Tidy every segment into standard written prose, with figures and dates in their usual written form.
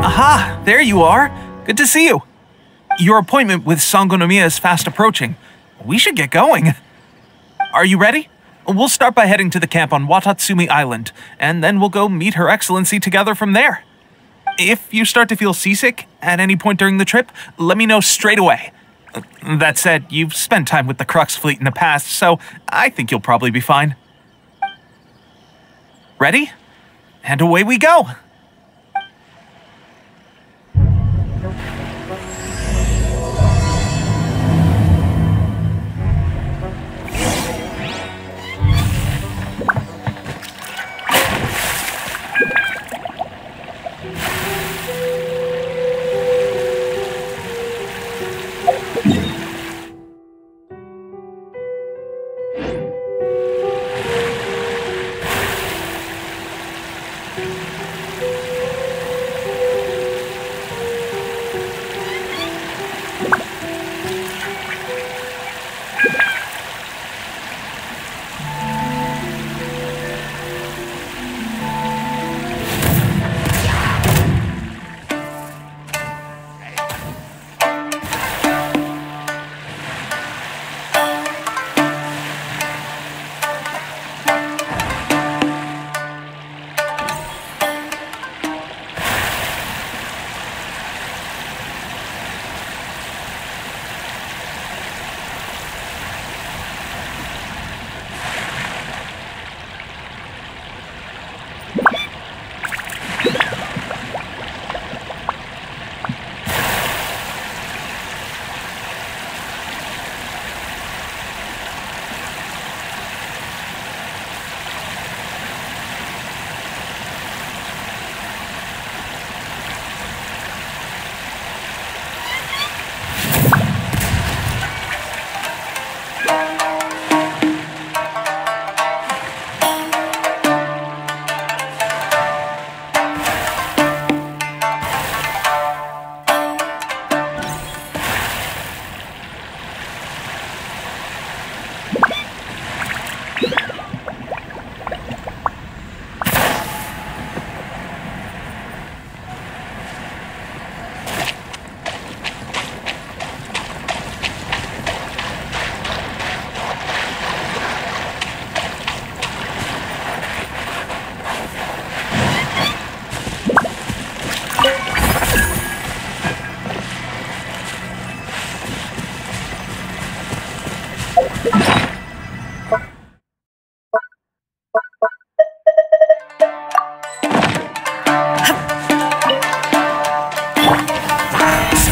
Aha! There you are! Good to see you! Your appointment with Sangonomiya is fast approaching. We should get going. Are you ready? We'll start by heading to the camp on Watatsumi Island, and then we'll go meet Her Excellency together from there. If you start to feel seasick at any point during the trip, let me know straight away. That said, you've spent time with the Crux fleet in the past, so I think you'll probably be fine. Ready? And away we go!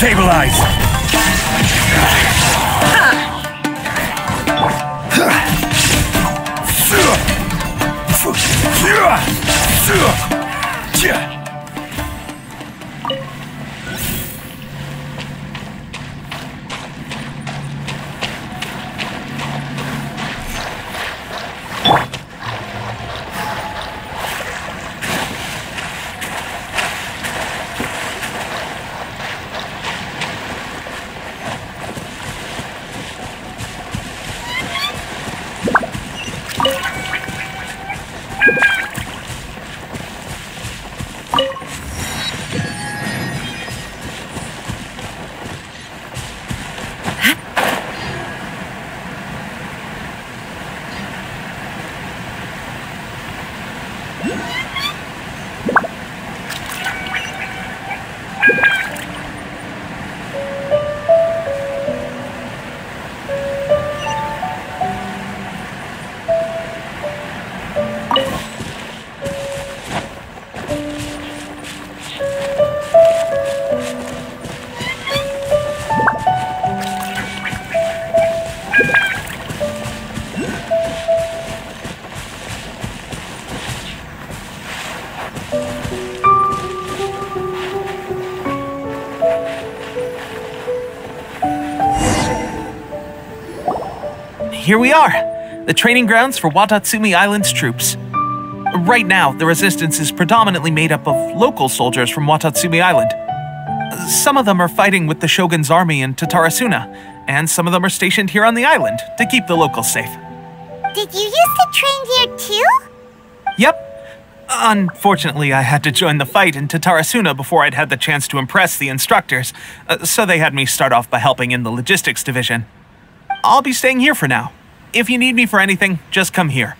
Stabilize! here we are, the training grounds for Watatsumi Island's troops. Right now, the resistance is predominantly made up of local soldiers from Watatsumi Island. Some of them are fighting with the Shogun's army in Tatarasuna, and some of them are stationed here on the island to keep the locals safe. Did you used to train here too? Yep. Unfortunately, I had to join the fight in Tatarasuna before I'd had the chance to impress the instructors, so they had me start off by helping in the logistics division. I'll be staying here for now. If you need me for anything, just come here.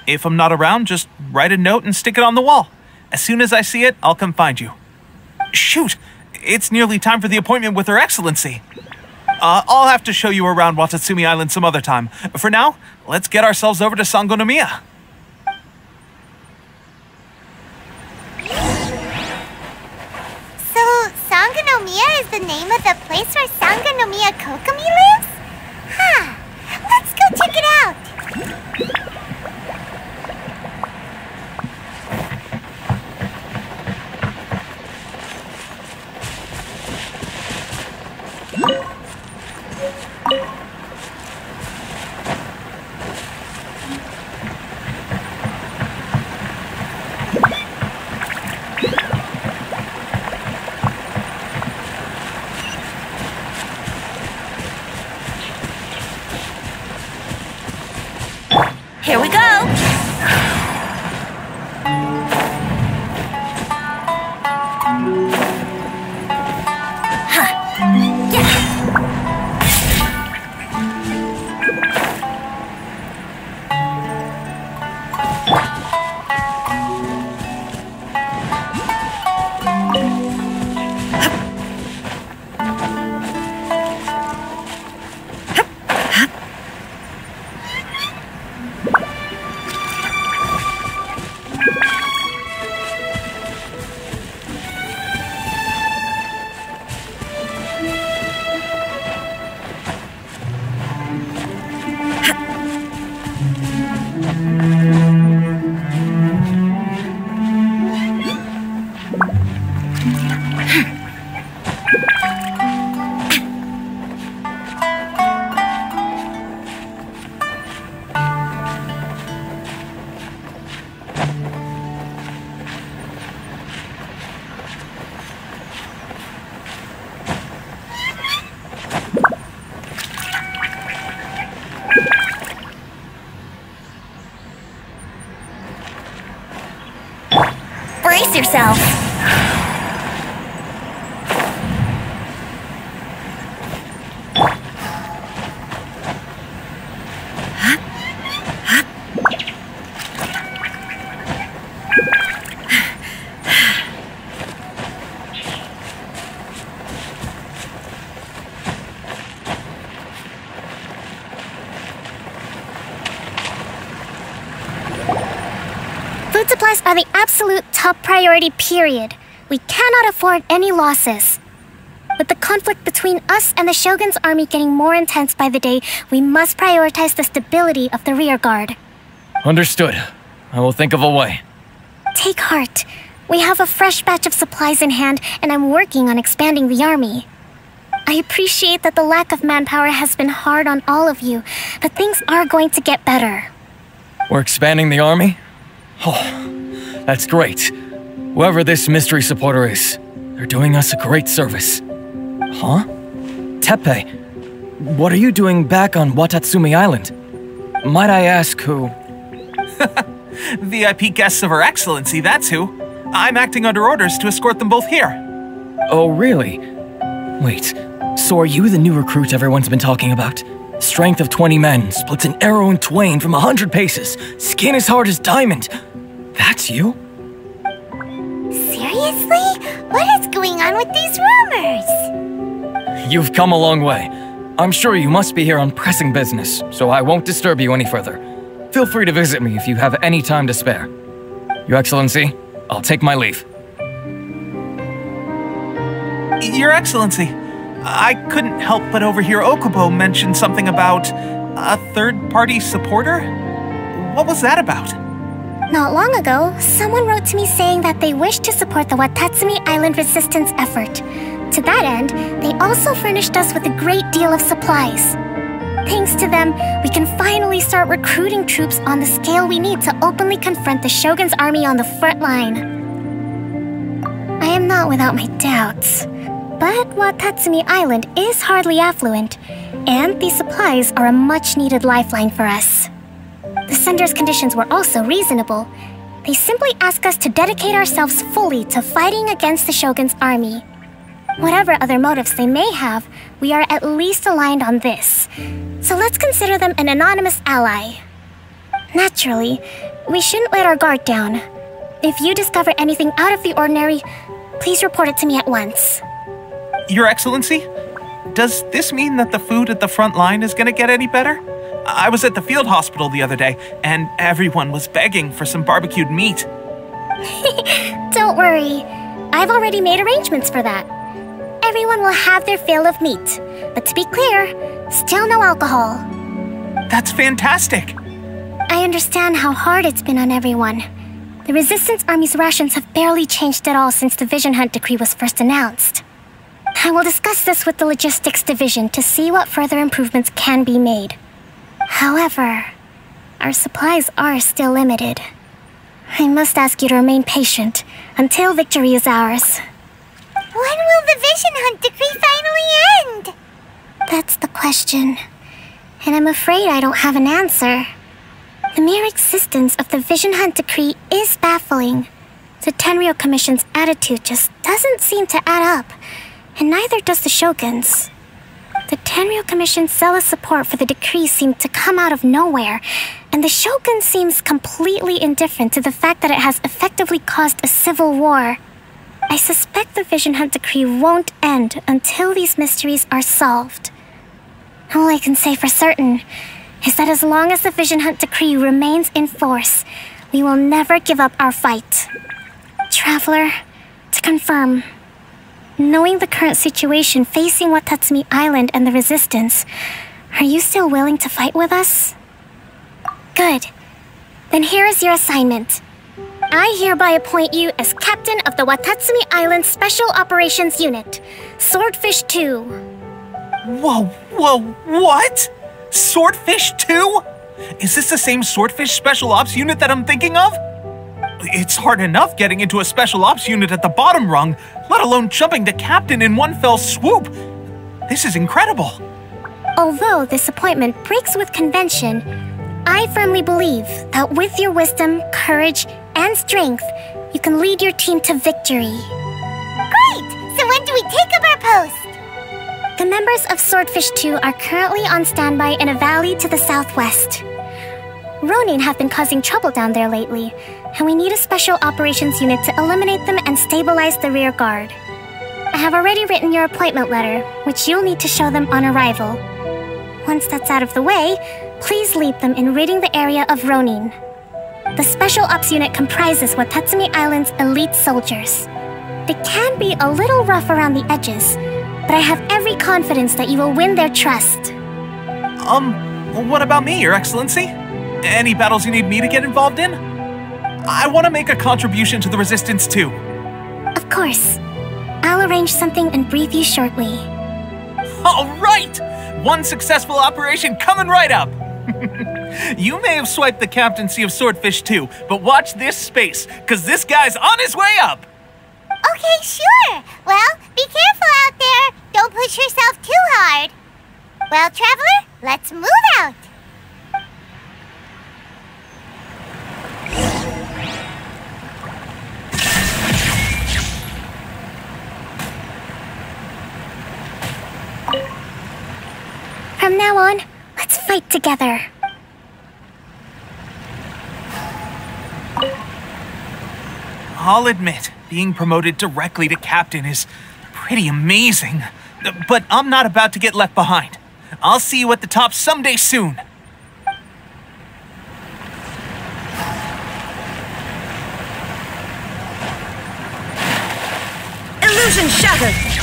If I'm not around, just write a note and stick it on the wall. As soon as I see it, I'll come find you. Shoot! It's nearly time for the appointment with Her Excellency. I'll have to show you around Watatsumi Island some other time. For now, let's get ourselves over to Sangonomiya. So, Sangonomiya is the name of the place where Sangonomiya Kokomi lives? Huh. Let's go check it out. Here we go! Brace yourself! Food supplies are the absolute top priority, period. We cannot afford any losses. With the conflict between us and the Shogun's army getting more intense by the day, we must prioritize the stability of the rear guard. Understood. I will think of a way. Take heart. We have a fresh batch of supplies in hand, and I'm working on expanding the army. I appreciate that the lack of manpower has been hard on all of you, but things are going to get better. We're expanding the army? Oh, that's great. Whoever this mystery supporter is, they're doing us a great service. Huh? Teppei, what are you doing back on Watatsumi Island? Might I ask who? VIP guests of Her Excellency, that's who. I'm acting under orders to escort them both here. Oh, really? Wait, so are you the new recruit everyone's been talking about? Strength of 20 men, splits an arrow in twain from 100 paces, skin as hard as diamond. That's you? Seriously? What is going on with these rumors? You've come a long way. I'm sure you must be here on pressing business, so I won't disturb you any further. Feel free to visit me if you have any time to spare. Your Excellency, I'll take my leave. Your Excellency, I couldn't help but overhear Okubo mention something about a third-party supporter? What was that about? Not long ago, someone wrote to me saying that they wish to support the Watatsumi Island resistance effort. To that end, they also furnished us with a great deal of supplies. Thanks to them, we can finally start recruiting troops on the scale we need to openly confront the Shogun's army on the front line. I am not without my doubts, but Watatsumi Island is hardly affluent, and these supplies are a much-needed lifeline for us. The sender's conditions were also reasonable. They simply ask us to dedicate ourselves fully to fighting against the Shogun's army. Whatever other motives they may have, we are at least aligned on this. So let's consider them an anonymous ally. Naturally, we shouldn't let our guard down. If you discover anything out of the ordinary, please report it to me at once. Your Excellency, does this mean that the food at the front line is gonna get any better? I was at the field hospital the other day, and everyone was begging for some barbecued meat. Don't worry, I've already made arrangements for that. Everyone will have their fill of meat, but to be clear, still no alcohol. That's fantastic! I understand how hard it's been on everyone. The Resistance Army's rations have barely changed at all since the Vision Hunt decree was first announced. I will discuss this with the Logistics Division to see what further improvements can be made. However, our supplies are still limited. I must ask you to remain patient until victory is ours. When will the Vision Hunt decree finally end? That's the question, and I'm afraid I don't have an answer. The mere existence of the Vision Hunt decree is baffling. The Tenryou Commission's attitude just doesn't seem to add up, and neither does the Shogun's. The Tenryou Commission's zealous support for the decree seemed to come out of nowhere, and the Shogun seems completely indifferent to the fact that it has effectively caused a civil war. I suspect the Vision Hunt decree won't end until these mysteries are solved. All I can say for certain is that as long as the Vision Hunt decree remains in force, we will never give up our fight. Traveler, to confirm, knowing the current situation facing Watatsumi Island and the Resistance, are you still willing to fight with us? Good. Then here is your assignment. I hereby appoint you as Captain of the Watatsumi Island Special Operations Unit, Swordfish 2. Whoa, what? Swordfish 2? Is this the same Swordfish Special Ops unit that I'm thinking of? It's hard enough getting into a Special Ops unit at the bottom rung, let alone jumping to Captain in one fell swoop. This is incredible. Although this appointment breaks with convention, I firmly believe that with your wisdom, courage, and strength, you can lead your team to victory. Great! So when do we take up our post? The members of Swordfish 2 are currently on standby in a valley to the southwest. Ronin have been causing trouble down there lately, and we need a special operations unit to eliminate them and stabilize the rear guard. I have already written your appointment letter, which you'll need to show them on arrival. Once that's out of the way, please lead them in ridding the area of Ronin. The Special Ops unit comprises Watatsumi Island's elite soldiers. They can be a little rough around the edges, but I have every confidence that you will win their trust. What about me, Your Excellency? Any battles you need me to get involved in? I want to make a contribution to the Resistance too. Of course. I'll arrange something and brief you shortly. All right! One successful operation coming right up! You may have swiped the captaincy of Swordfish 2, but watch this space, because this guy's on his way up! Okay, sure. Well, be careful out there. Don't push yourself too hard. Well, Traveler, let's move out. From now on, let's fight together. I'll admit, being promoted directly to captain is pretty amazing. But I'm not about to get left behind. I'll see you at the top someday soon. Illusion shattered.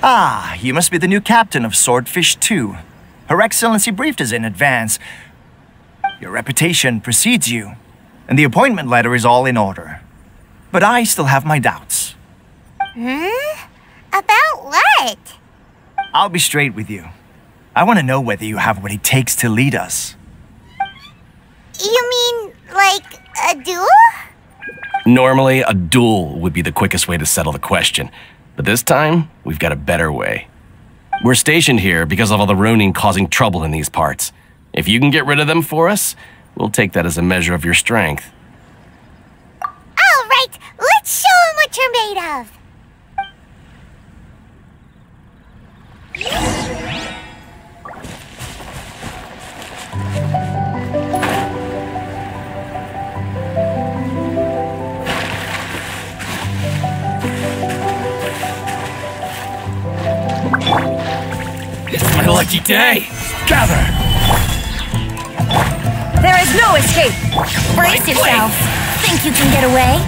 Ah, you must be the new captain of Swordfish 2. Her Excellency briefed us in advance. Your reputation precedes you, and the appointment letter is all in order. But I still have my doubts. About what? I'll be straight with you. I want to know whether you have what it takes to lead us. You mean, like, a duel? Normally, a duel would be the quickest way to settle the question. But this time, we've got a better way. We're stationed here because of all the Ronin causing trouble in these parts. If you can get rid of them for us, we'll take that as a measure of your strength. All right, let's show them what you're made of. It's my lucky day! Gather! There is no escape! Brace yourself! Think you can get away?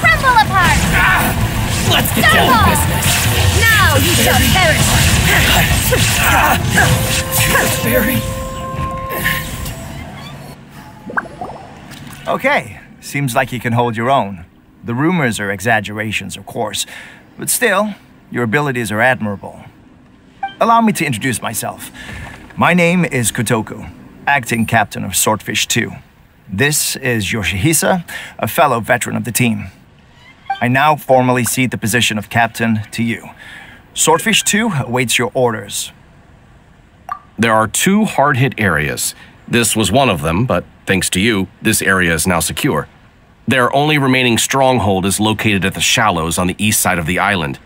Crumble apart! Let's get down to business! Now you shall perish! Barry! Okay, seems like you can hold your own. The rumors are exaggerations, of course, but still, your abilities are admirable. Allow me to introduce myself. My name is Kotoku, acting captain of Swordfish 2. This is Yoshihisa, a fellow veteran of the team. I now formally cede the position of captain to you. Swordfish 2 awaits your orders. There are 2 hard-hit areas. This was one of them, but thanks to you, this area is now secure. Their only remaining stronghold is located at the shallows on the east side of the island.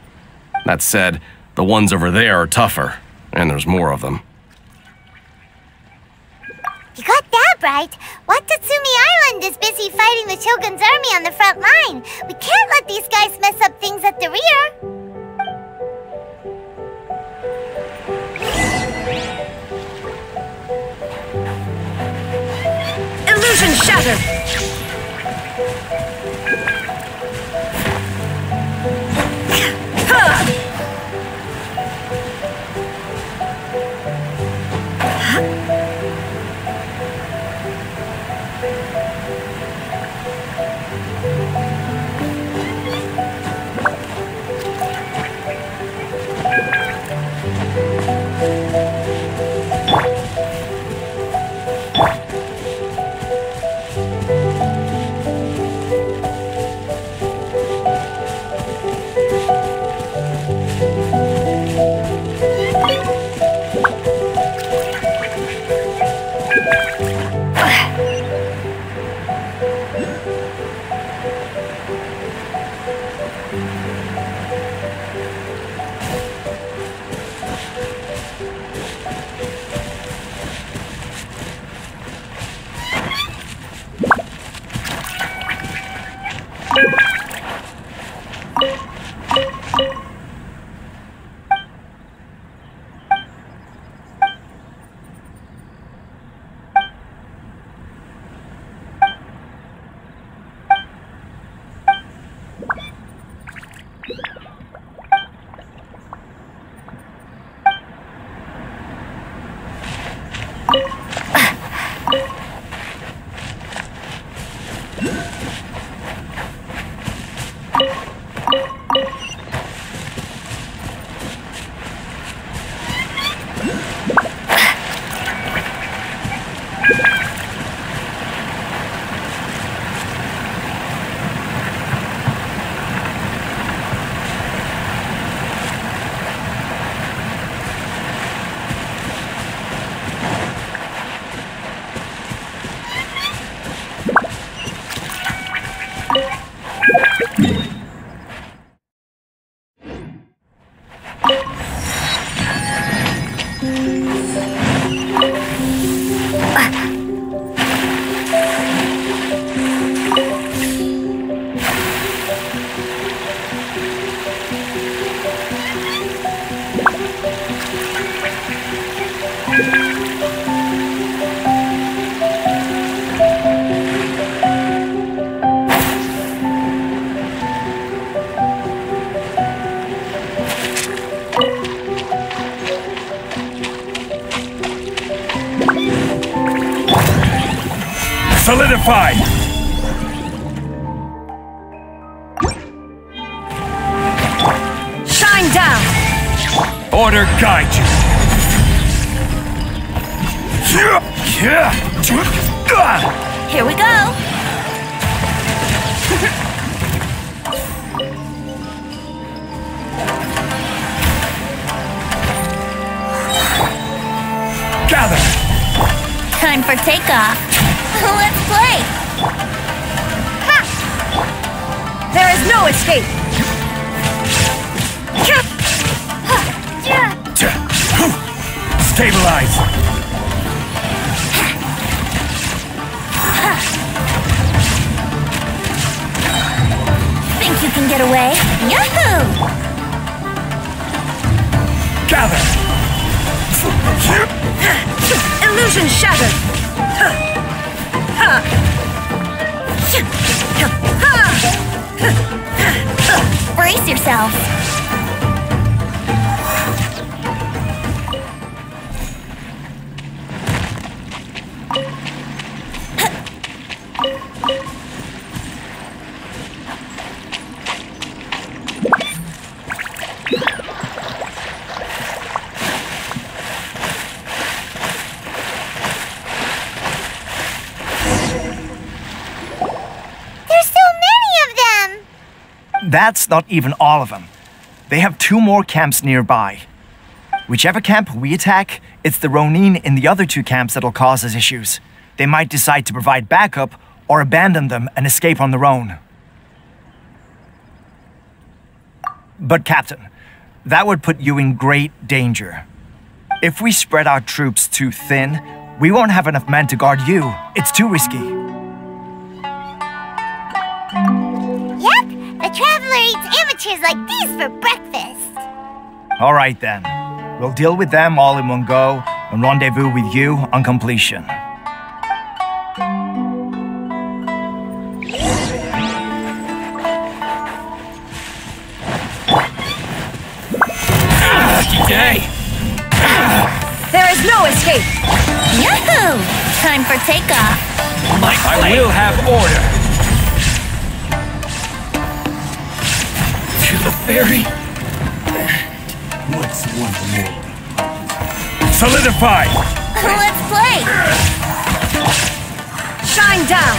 That said, the ones over there are tougher, and there's more of them. You got that right. Watatsumi Island is busy fighting the Shogun's army on the front line. We can't let these guys mess up things at the rear. Illusion shattered! Solidify! Shine down! Order guide you! Here we go! Gather! Time for takeoff. Let's play! Ha! There is no escape! Stabilize! Think you can get away? Yahoo! Gather! Illusion shattered! Brace yourself! That's not even all of them. They have 2 more camps nearby. Whichever camp we attack, it's the Ronin in the other 2 camps that'll cause us issues. They might decide to provide backup or abandon them and escape on their own. But Captain, that would put you in great danger. If we spread our troops too thin, we won't have enough men to guard you. It's too risky. Yep, the Traveler eats amateurs like these for breakfast. All right then. We'll deal with them all in one go and rendezvous with you on completion. Day! There is no escape! Yahoo! Time for takeoff. I will have order. To the ferry. What's one more? Solidify! Let's play! Shine down!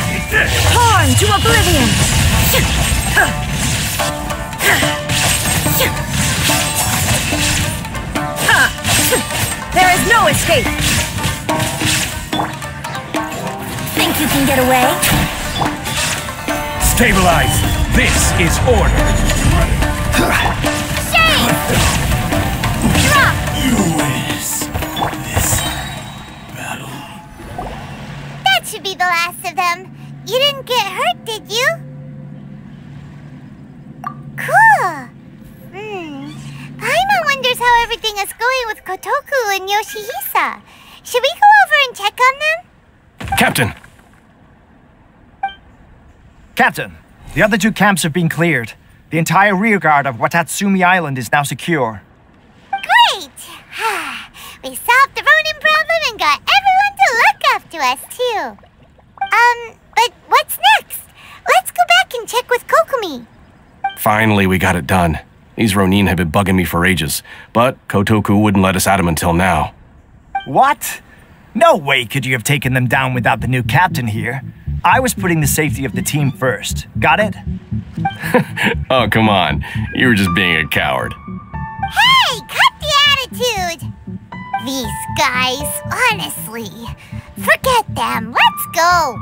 Torn to oblivion! There is no escape! Think you can get away? Stabilize! This is order! Shame! Drop! You win this battle. That should be the last of them. You didn't get hurt, did you? Cool. Paimon wonders how everything is going with Kotoku and Yoshihisa. Should we go over and check on them? Captain! Captain, the other 2 camps have been cleared. The entire rearguard of Watatsumi Island is now secure. Great! We solved the Ronin problem and got everyone to look after us, too. But what's next? Let's go back and check with Kokumi. Finally, we got it done. These Ronin have been bugging me for ages, but Kotoku wouldn't let us at him until now. What? No way could you have taken them down without the new captain here. I was putting the safety of the team first. Got it? Oh, come on. You were just being a coward. Hey, cut the attitude! These guys, honestly. Forget them. Let's go.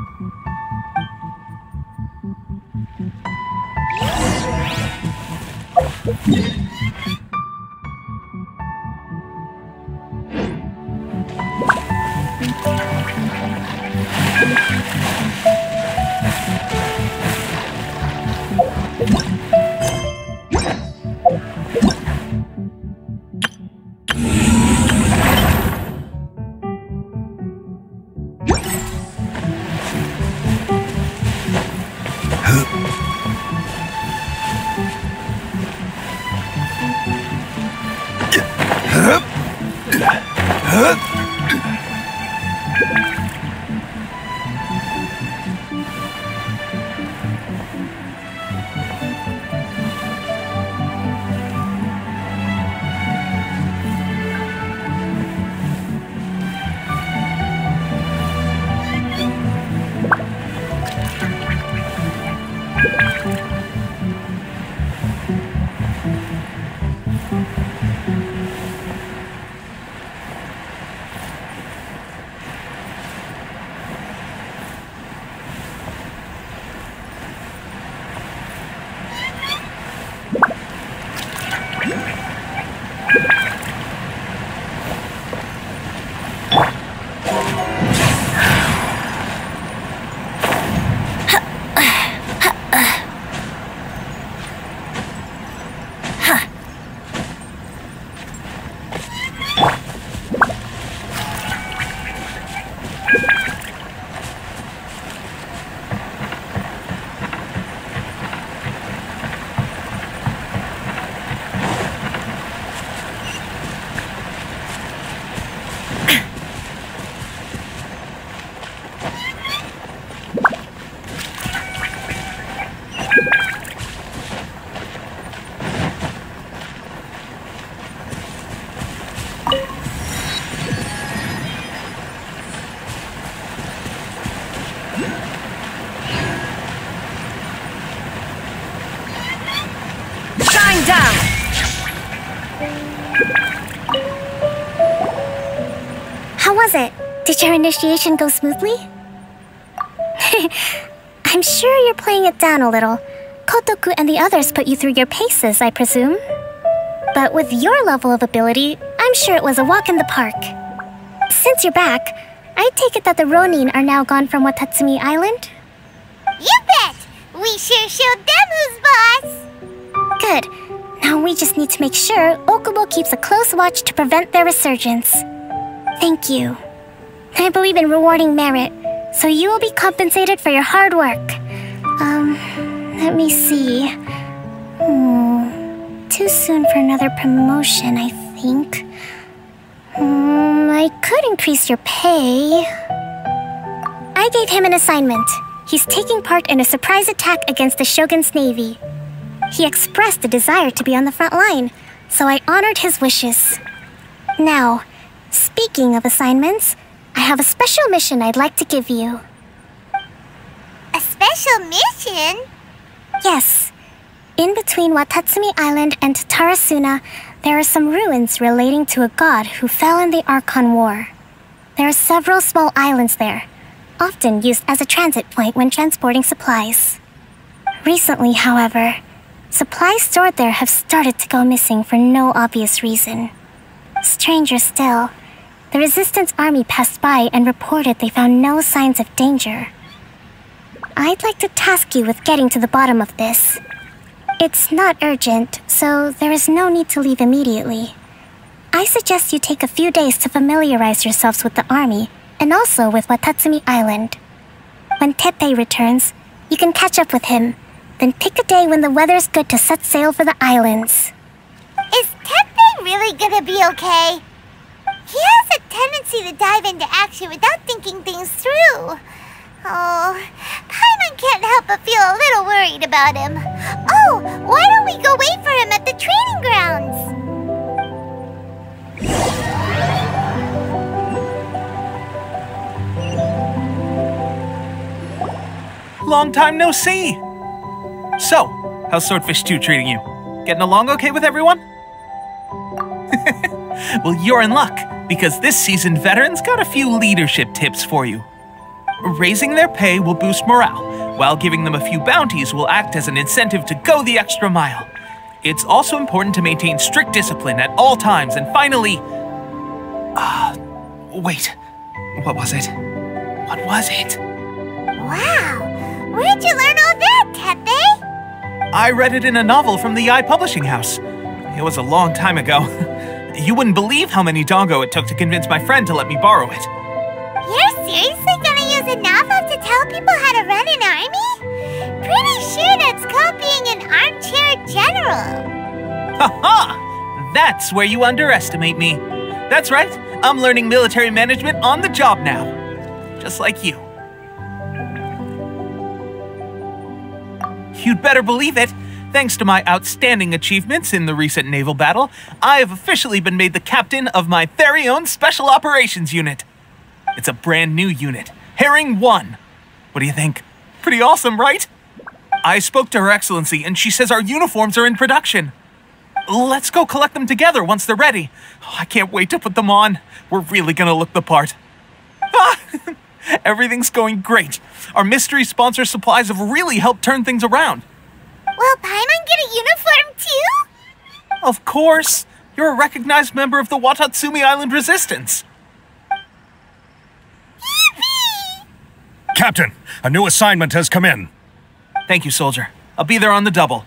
was it? Did your initiation go smoothly? I'm sure you're playing it down a little. Kotoku and the others put you through your paces, I presume. But with your level of ability, I'm sure it was a walk in the park. Since you're back, I take it that the Ronin are now gone from Watatsumi Island? You bet! We sure showed them who's boss! Good. Now we just need to make sure Okubo keeps a close watch to prevent their resurgence. Thank you. I believe in rewarding merit, so you will be compensated for your hard work. Let me see. Too soon for another promotion, I think. I could increase your pay. I gave him an assignment. He's taking part in a surprise attack against the Shogun's navy. He expressed a desire to be on the front line, so I honored his wishes. Now, speaking of assignments, I have a special mission I'd like to give you. A special mission? Yes. In between Watatsumi Island and Tarasuna, there are some ruins relating to a god who fell in the Archon War. There are several small islands there, often used as a transit point when transporting supplies. Recently, however, supplies stored there have started to go missing for no obvious reason. Stranger still, the Resistance army passed by and reported they found no signs of danger. I'd like to task you with getting to the bottom of this. It's not urgent, so there is no need to leave immediately. I suggest you take a few days to familiarize yourselves with the army, and also with Watatsumi Island. When Teppei returns, you can catch up with him, then pick a day when the weather's good to set sail for the islands. Is Teppei really gonna be okay? He has a tendency to dive into action without thinking things through. Oh, Paimon can't help but feel a little worried about him. Oh, why don't we go wait for him at the training grounds? Long time no see! So, how's Swordfish 2 treating you? Getting along okay with everyone? Well, you're in luck, because this seasoned veteran's got a few leadership tips for you. Raising their pay will boost morale, while giving them a few bounties will act as an incentive to go the extra mile. It's also important to maintain strict discipline at all times, and finally... wait. What was it? What was it? Wow! Where'd you learn all that, Teppei? I read it in a novel from the Eye Publishing House. It was a long time ago. You wouldn't believe how many dongo it took to convince my friend to let me borrow it. You're seriously gonna use a novel to tell people how to run an army? Pretty sure that's called being an armchair general. Ha-ha! That's where you underestimate me. That's right, I'm learning military management on the job now. Just like you. You'd better believe it. Thanks to my outstanding achievements in the recent naval battle, I have officially been made the captain of my very own Special Operations Unit. It's a brand new unit, Herring 1. What do you think? Pretty awesome, right? I spoke to Her Excellency, and she says our uniforms are in production. Let's go collect them together once they're ready. Oh, I can't wait to put them on. We're really gonna look the part. Everything's going great. Our mystery sponsor supplies have really helped turn things around. Will Paimon get a uniform too? Of course. You're a recognized member of the Watatsumi Island Resistance. Yippee! Captain, a new assignment has come in. Thank you, soldier. I'll be there on the double.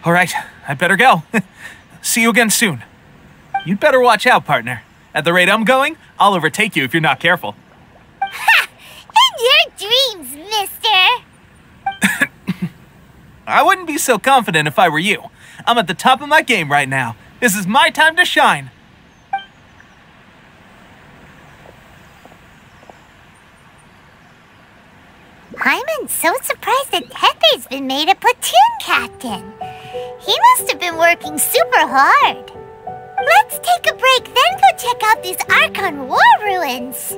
All right, I better go. See you again soon. You'd better watch out, partner. At the rate I'm going, I'll overtake you if you're not careful. Ha! In your dreams, mister! I wouldn't be so confident if I were you. I'm at the top of my game right now. This is my time to shine. Paimon's so surprised that Teppei's been made a platoon captain. He must have been working super hard. Let's take a break, then go check out these Archon War ruins.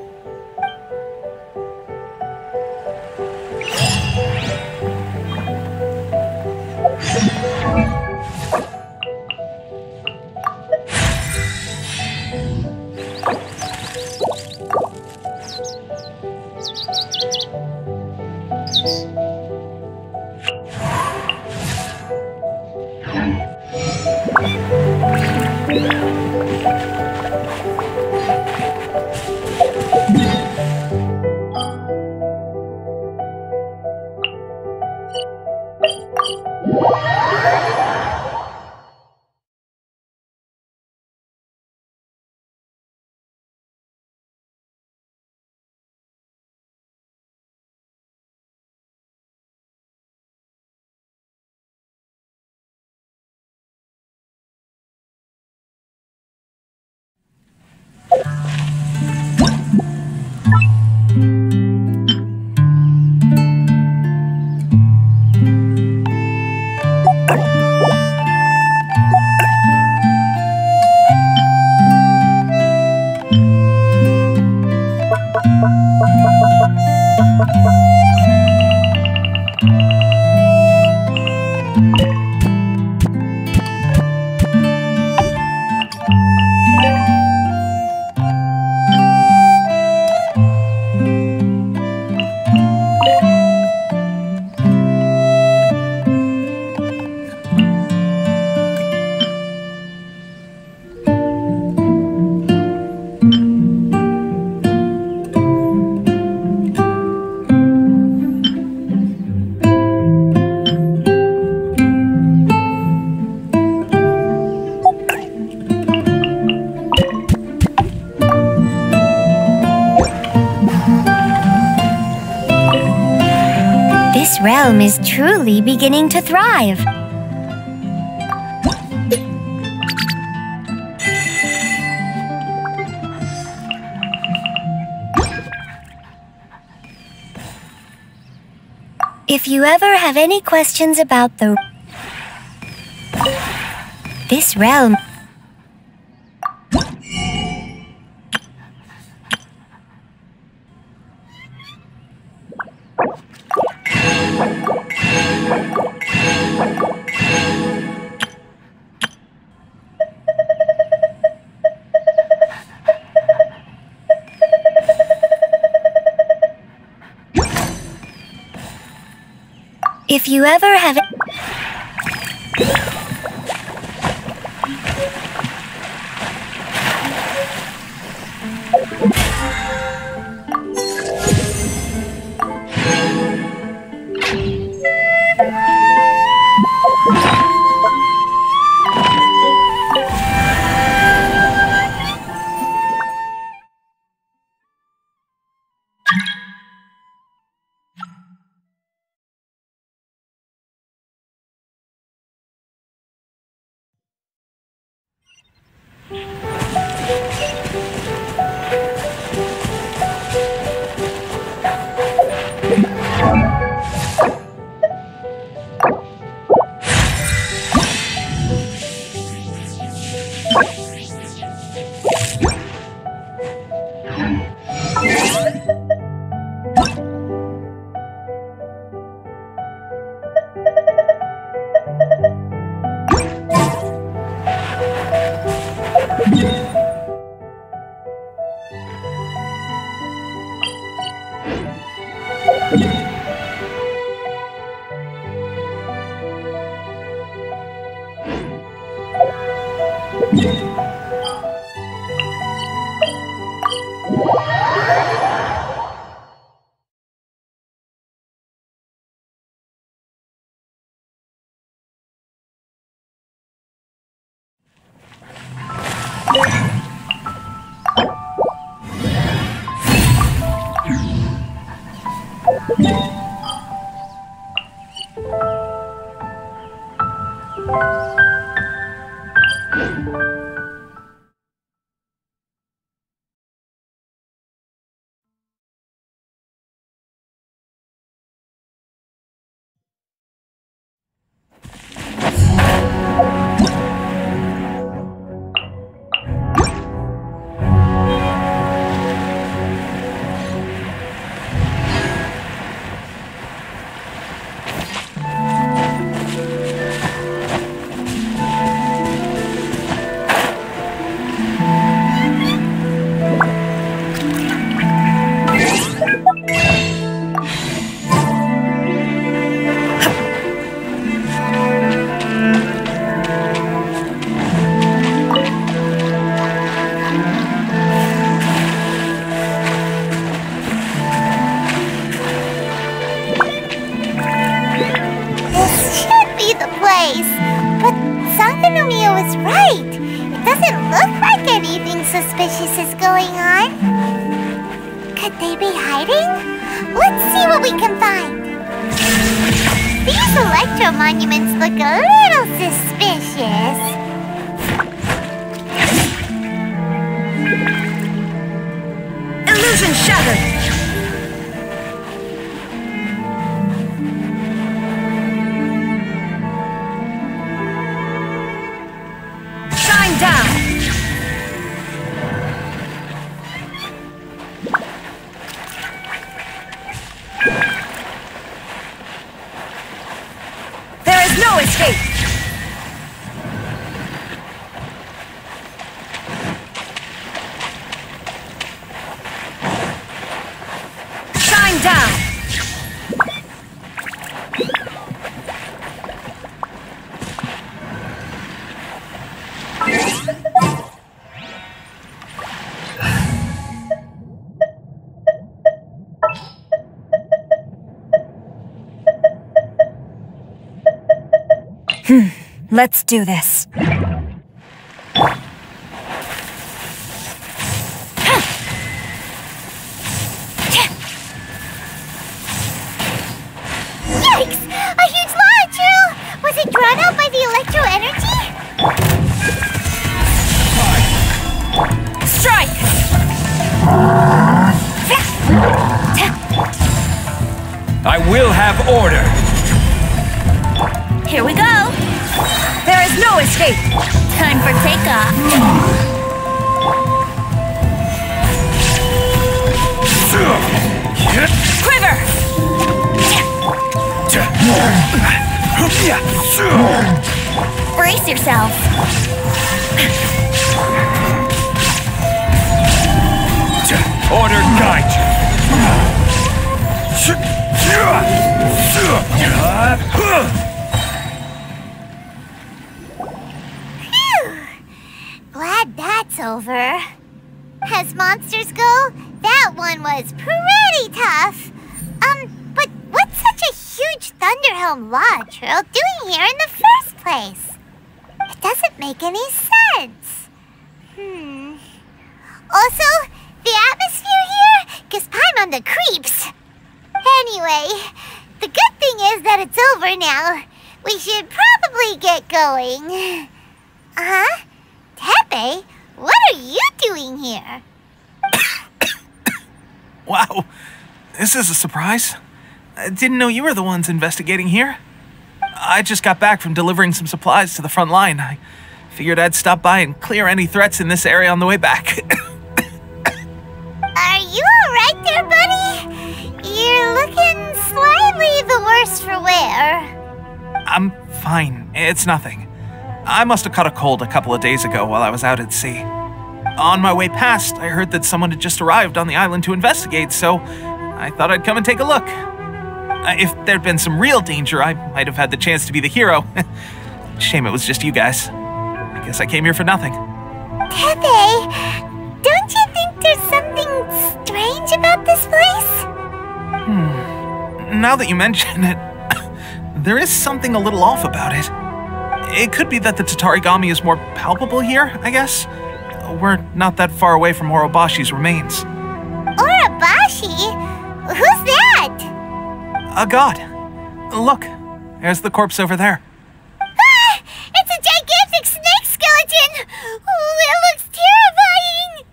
This realm is truly beginning to thrive. If you ever have any questions about this realm, if you ever have suspicious is going on. Could they be hiding? Let's see what we can find. These electro monuments look a little suspicious. Illusion shattered! Shine down! There is no escape! Shine down! Let's do this. Yikes! A huge launcher! Was it drawn out by the electro energy? Strike! I will have order. Here we go! There is no escape! Time for takeoff! Quiver! Brace yourself! Order guide Glad that's over. As monsters go, that one was pretty tough. But what's such a huge Thunderhelm Lodge Earl doing here in the first place? It doesn't make any sense. Also, the atmosphere here gives Paimon on the creeps. Anyway, the good thing is that it's over now. We should probably get going. Tepe, what are you doing here? Wow, this is a surprise. I didn't know you were the ones investigating here. I just got back from delivering some supplies to the front line. I figured I'd stop by and clear any threats in this area on the way back. Are you alright there, buddy? You're looking slightly the worse for wear. I'm fine. It's nothing. I must have caught a cold a couple of days ago while I was out at sea. On my way past, I heard that someone had just arrived on the island to investigate, so I thought I'd come and take a look. If there'd been some real danger, I might have had the chance to be the hero. Shame it was just you guys. I guess I came here for nothing. Tepe, don't you think there's something strange about this place? Now that you mention it, there is something a little off about it. It could be that the Tatarigami is more palpable here, I guess. We're not that far away from Orobashi's remains. Orobashi? Who's that? A god. Look, there's the corpse over there. Ah! It's a gigantic snake skeleton! Oh, it looks terrifying!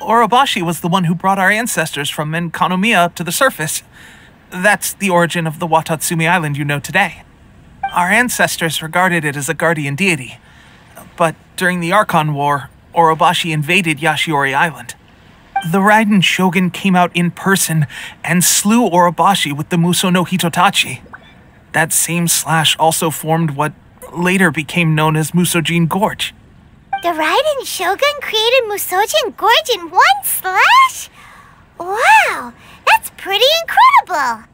Orobashi was the one who brought our ancestors from Menkanomiya up to the surface. That's the origin of the Watatsumi Island you know today. Our ancestors regarded it as a guardian deity. But during the Archon War, Orobashi invaded Yashiori Island. The Raiden Shogun came out in person and slew Orobashi with the Muso no Hitotachi. That same slash also formed what later became known as Musojin Gorge. The Raiden Shogun created Musojin Gorge in one slash? Wow, that's pretty incredible!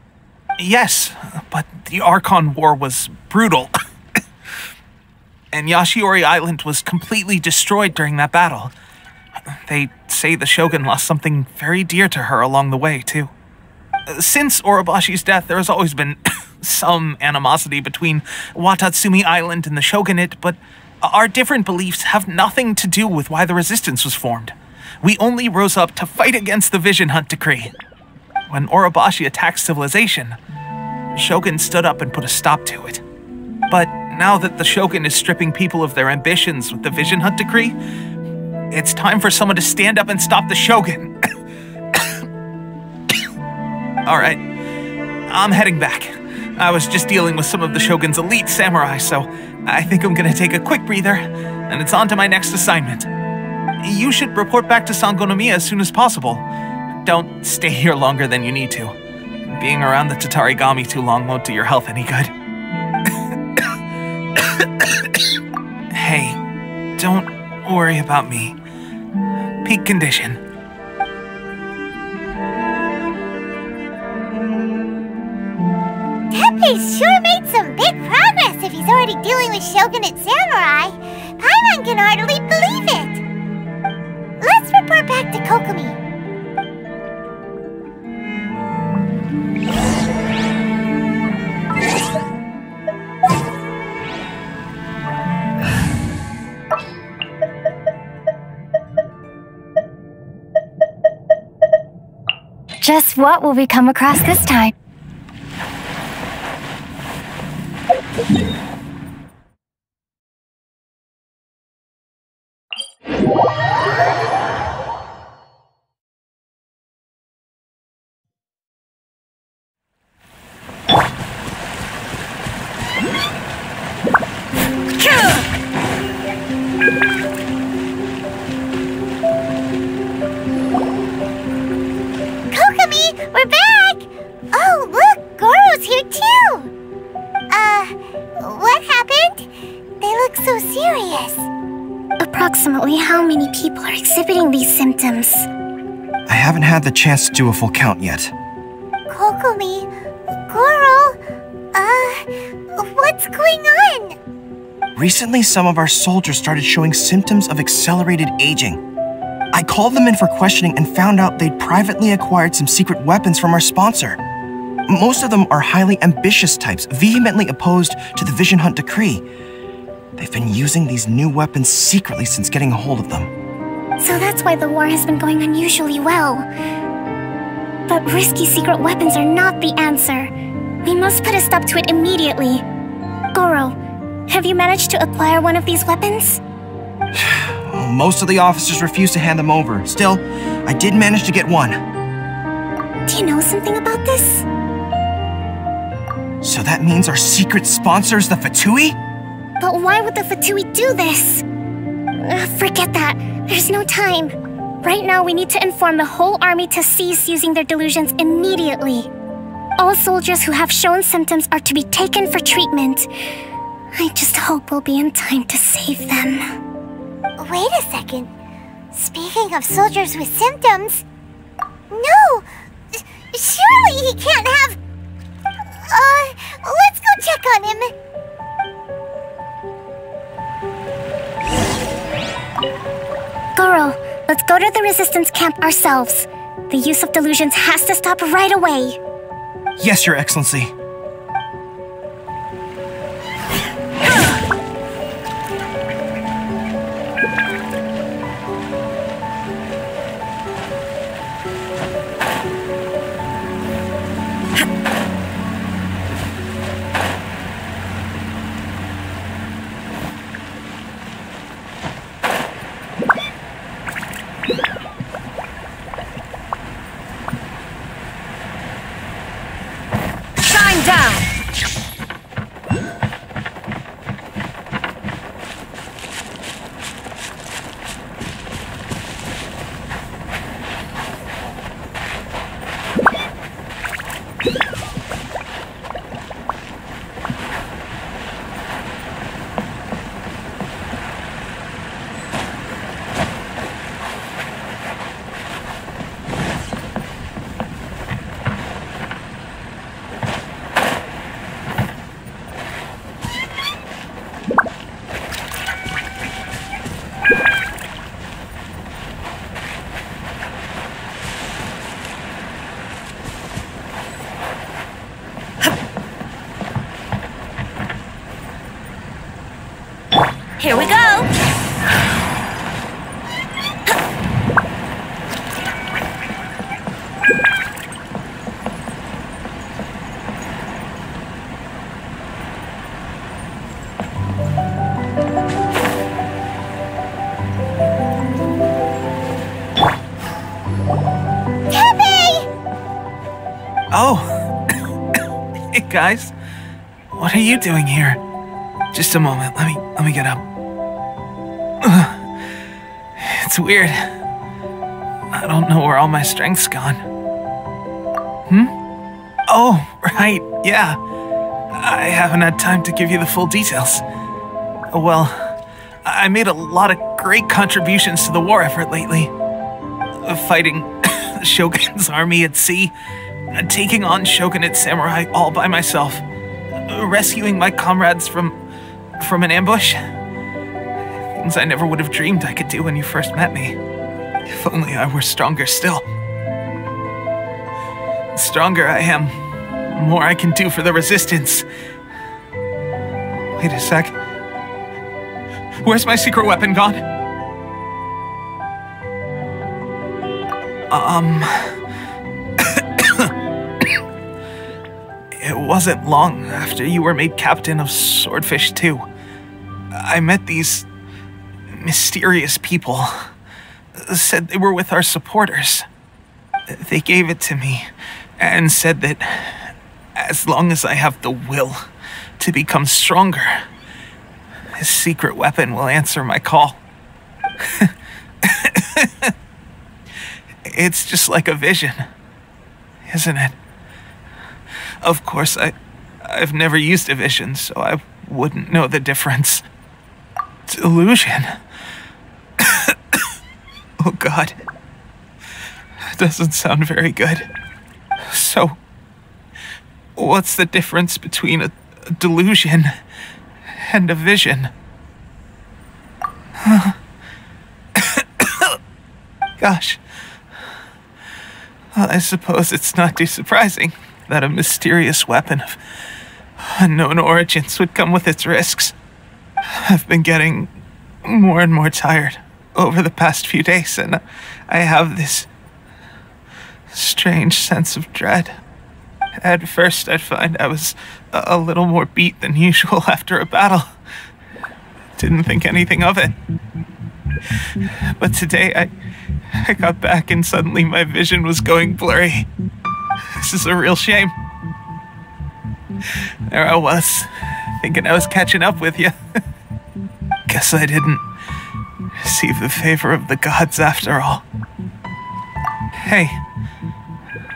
Yes, but the Archon War was brutal. And Yashiori Island was completely destroyed during that battle. They say the Shogun lost something very dear to her along the way, too. Since Orobashi's death, there has always been some animosity between Watatsumi Island and the Shogunate, but our different beliefs have nothing to do with why the resistance was formed. We only rose up to fight against the Vision Hunt decree. When Orobashi attacked civilization, Shogun stood up and put a stop to it. But now that the Shogun is stripping people of their ambitions with the Vision Hunt decree, it's time for someone to stand up and stop the Shogun. Alright, I'm heading back. I was just dealing with some of the Shogun's elite samurai, so I think I'm gonna take a quick breather, and it's on to my next assignment. You should report back to Sangonomiya as soon as possible. Don't stay here longer than you need to. Being around the Tatarigami too long won't do your health any good. Hey, don't worry about me. Peak condition. Teppei's sure made some big progress if he's already dealing with Shogunate samurai. Paimon can hardly believe it. Let's report back to Kokomi. Just what will we come across this time? We're back! Oh, look! Goro's here too! What happened? They look so serious. Approximately how many people are exhibiting these symptoms? I haven't had the chance to do a full count yet. Kokomi, Goro, what's going on? Recently, some of our soldiers started showing symptoms of accelerated aging. I called them in for questioning and found out they'd privately acquired some secret weapons from our sponsor. Most of them are highly ambitious types, vehemently opposed to the Vision Hunt decree. They've been using these new weapons secretly since getting a hold of them. So that's why the war has been going unusually well. But risky secret weapons are not the answer. We must put a stop to it immediately. Goro, have you managed to acquire one of these weapons? Most of the officers refused to hand them over. Still, I did manage to get one. Do you know something about this? So that means our secret sponsor is the Fatui? But why would the Fatui do this? Forget that. There's no time. Right now, we need to inform the whole army to cease using their delusions immediately. All soldiers who have shown symptoms are to be taken for treatment. I just hope we'll be in time to save them. Wait a second. Speaking of soldiers with symptoms... No! Surely he can't have... let's go check on him. Goro, let's go to the resistance camp ourselves. The use of delusions has to stop right away. Yes, Your Excellency. Here we go! Teppei! Oh. Hey, guys. What are you doing here? Just a moment. Let me get up. It's weird. I don't know where all my strength's gone. Oh, right, yeah. I haven't had time to give you the full details. Well, I made a lot of great contributions to the war effort lately. Fighting the Shogun's army at sea, taking on Shogunate samurai all by myself, rescuing my comrades from an ambush. Things I never would have dreamed I could do when you first met me. If only I were stronger still. The stronger I am, the more I can do for the Resistance. Wait a sec. Where's my secret weapon gone? It wasn't long after you were made captain of Swordfish 2. I met these mysterious people. Said they were with our supporters. They gave it to me and said that as long as I have the will to become stronger, this secret weapon will answer my call. It's just like a vision, isn't it? Of course, I've never used a vision, so I wouldn't know the difference. Delusion. Oh God. That doesn't sound very good. So, what's the difference between a delusion and a vision? Gosh. Well, I suppose it's not too surprising that a mysterious weapon of unknown origins would come with its risks. I've been getting more and more tired over the past few days, and I have this strange sense of dread. At first, I'd find I was a little more beat than usual after a battle. Didn't think anything of it. But today, I got back and suddenly my vision was going blurry. This is a real shame. There I was, thinking I was catching up with you. Guess I didn't receive the favor of the gods after all. Hey,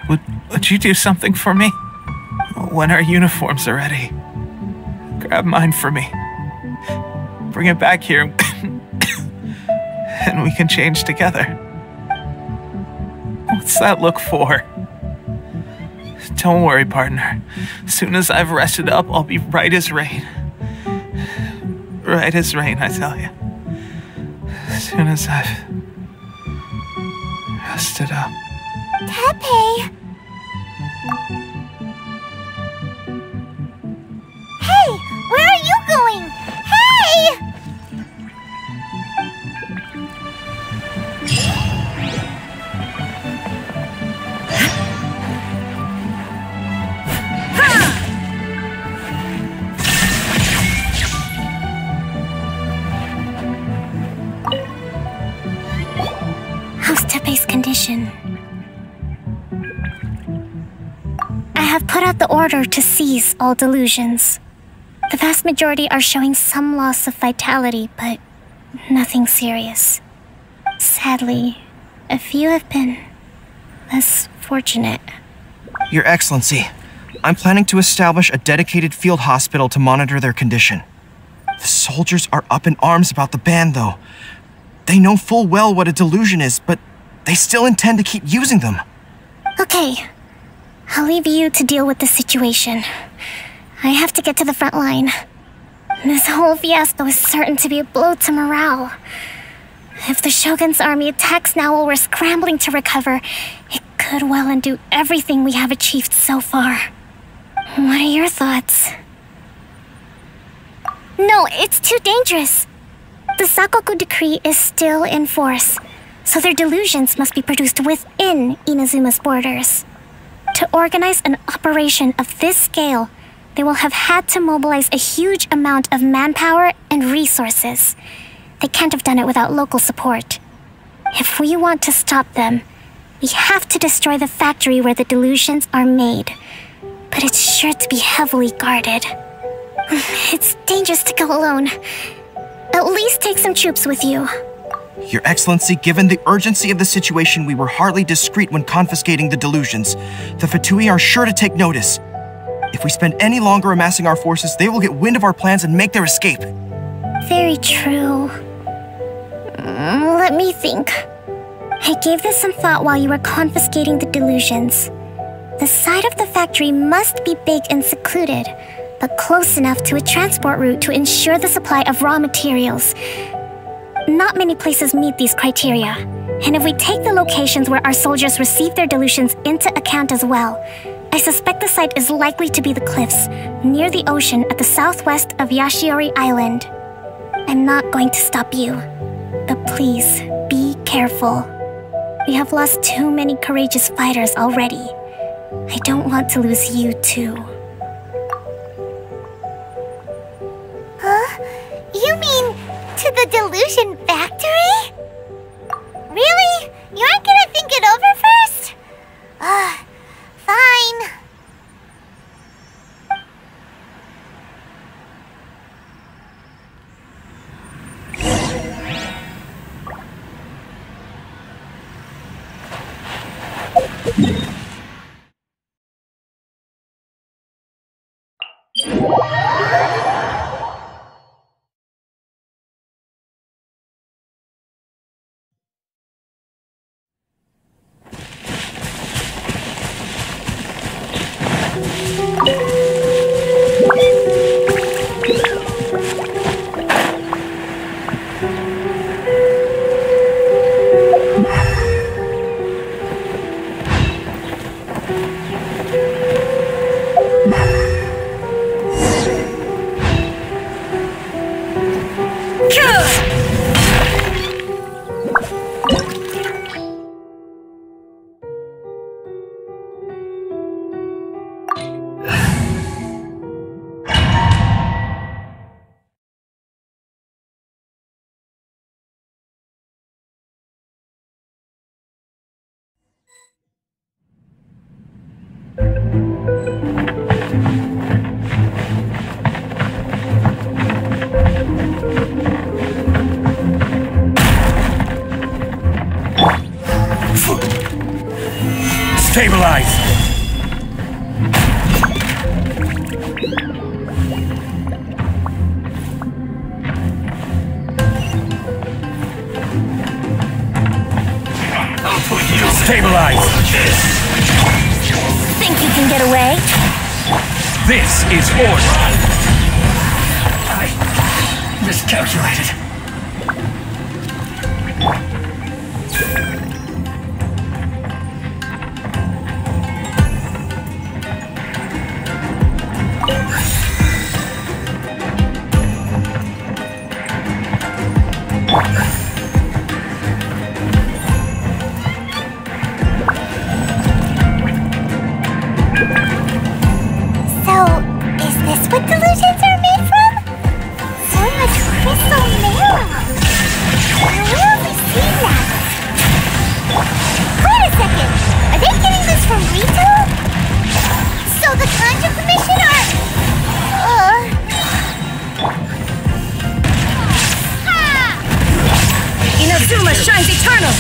would you do something for me? When our uniforms are ready, grab mine for me. Bring it back here, and we can change together. What's that look for? Don't worry, partner. As soon as I've rested up, I'll be right as rain. Right as rain, I tell you. As soon as I've rested up. Teppei! Hey! Where are you going? Hey! How's Teppei's condition? I have put out the order to seize all delusions. The vast majority are showing some loss of vitality, but nothing serious. Sadly, a few have been less fortunate. Your Excellency, I'm planning to establish a dedicated field hospital to monitor their condition. The soldiers are up in arms about the ban, though. They know full well what a delusion is, but they still intend to keep using them. Okay, I'll leave you to deal with the situation. I have to get to the front line. This whole fiasco is certain to be a blow to morale. If the Shogun's army attacks now while we're scrambling to recover, it could well undo everything we have achieved so far. What are your thoughts? No, it's too dangerous. The Sakoku decree is still in force, so their delusions must be produced within Inazuma's borders. To organize an operation of this scale, they will have had to mobilize a huge amount of manpower and resources. They can't have done it without local support. If we want to stop them, We have to destroy the factory where the delusions are made. But it's sure to be heavily guarded. It's dangerous to go alone. At least take some troops with you. Your Excellency, given the urgency of the situation, we were hardly discreet when confiscating the delusions. The Fatui are sure to take notice. If we spend any longer amassing our forces, they will get wind of our plans and make their escape. Very true. Let me think. I gave this some thought while you were confiscating the delusions. The side of the factory must be big and secluded, but close enough to a transport route to ensure the supply of raw materials. Not many places meet these criteria, and if we take the locations where our soldiers receive their delusions into account as well, I suspect the site is likely to be the cliffs near the ocean at the southwest of Yashiori Island. I'm not going to stop you, but please be careful. We have lost too many courageous fighters already. I don't want to lose you too. Huh? You mean to the delusion factory? Really? You aren't gonna think it over first? Fine. Stabilize! Stabilize! Think you can get away? This is order! I miscalculated. Shines eternal!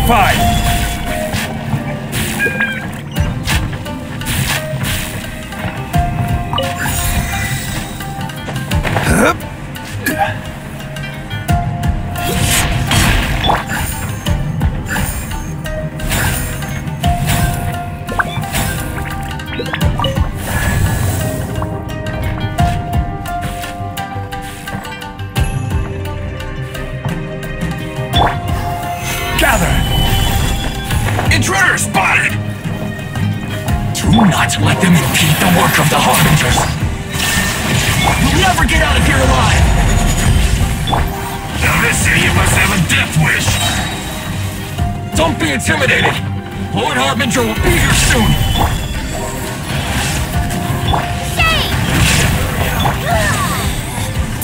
5. Intruder spotted! Do not let them impede the work of the Harbingers. You'll never get out of here alive! Now this idiot must have a death wish! Don't be intimidated! Lord Harbinger will be here soon!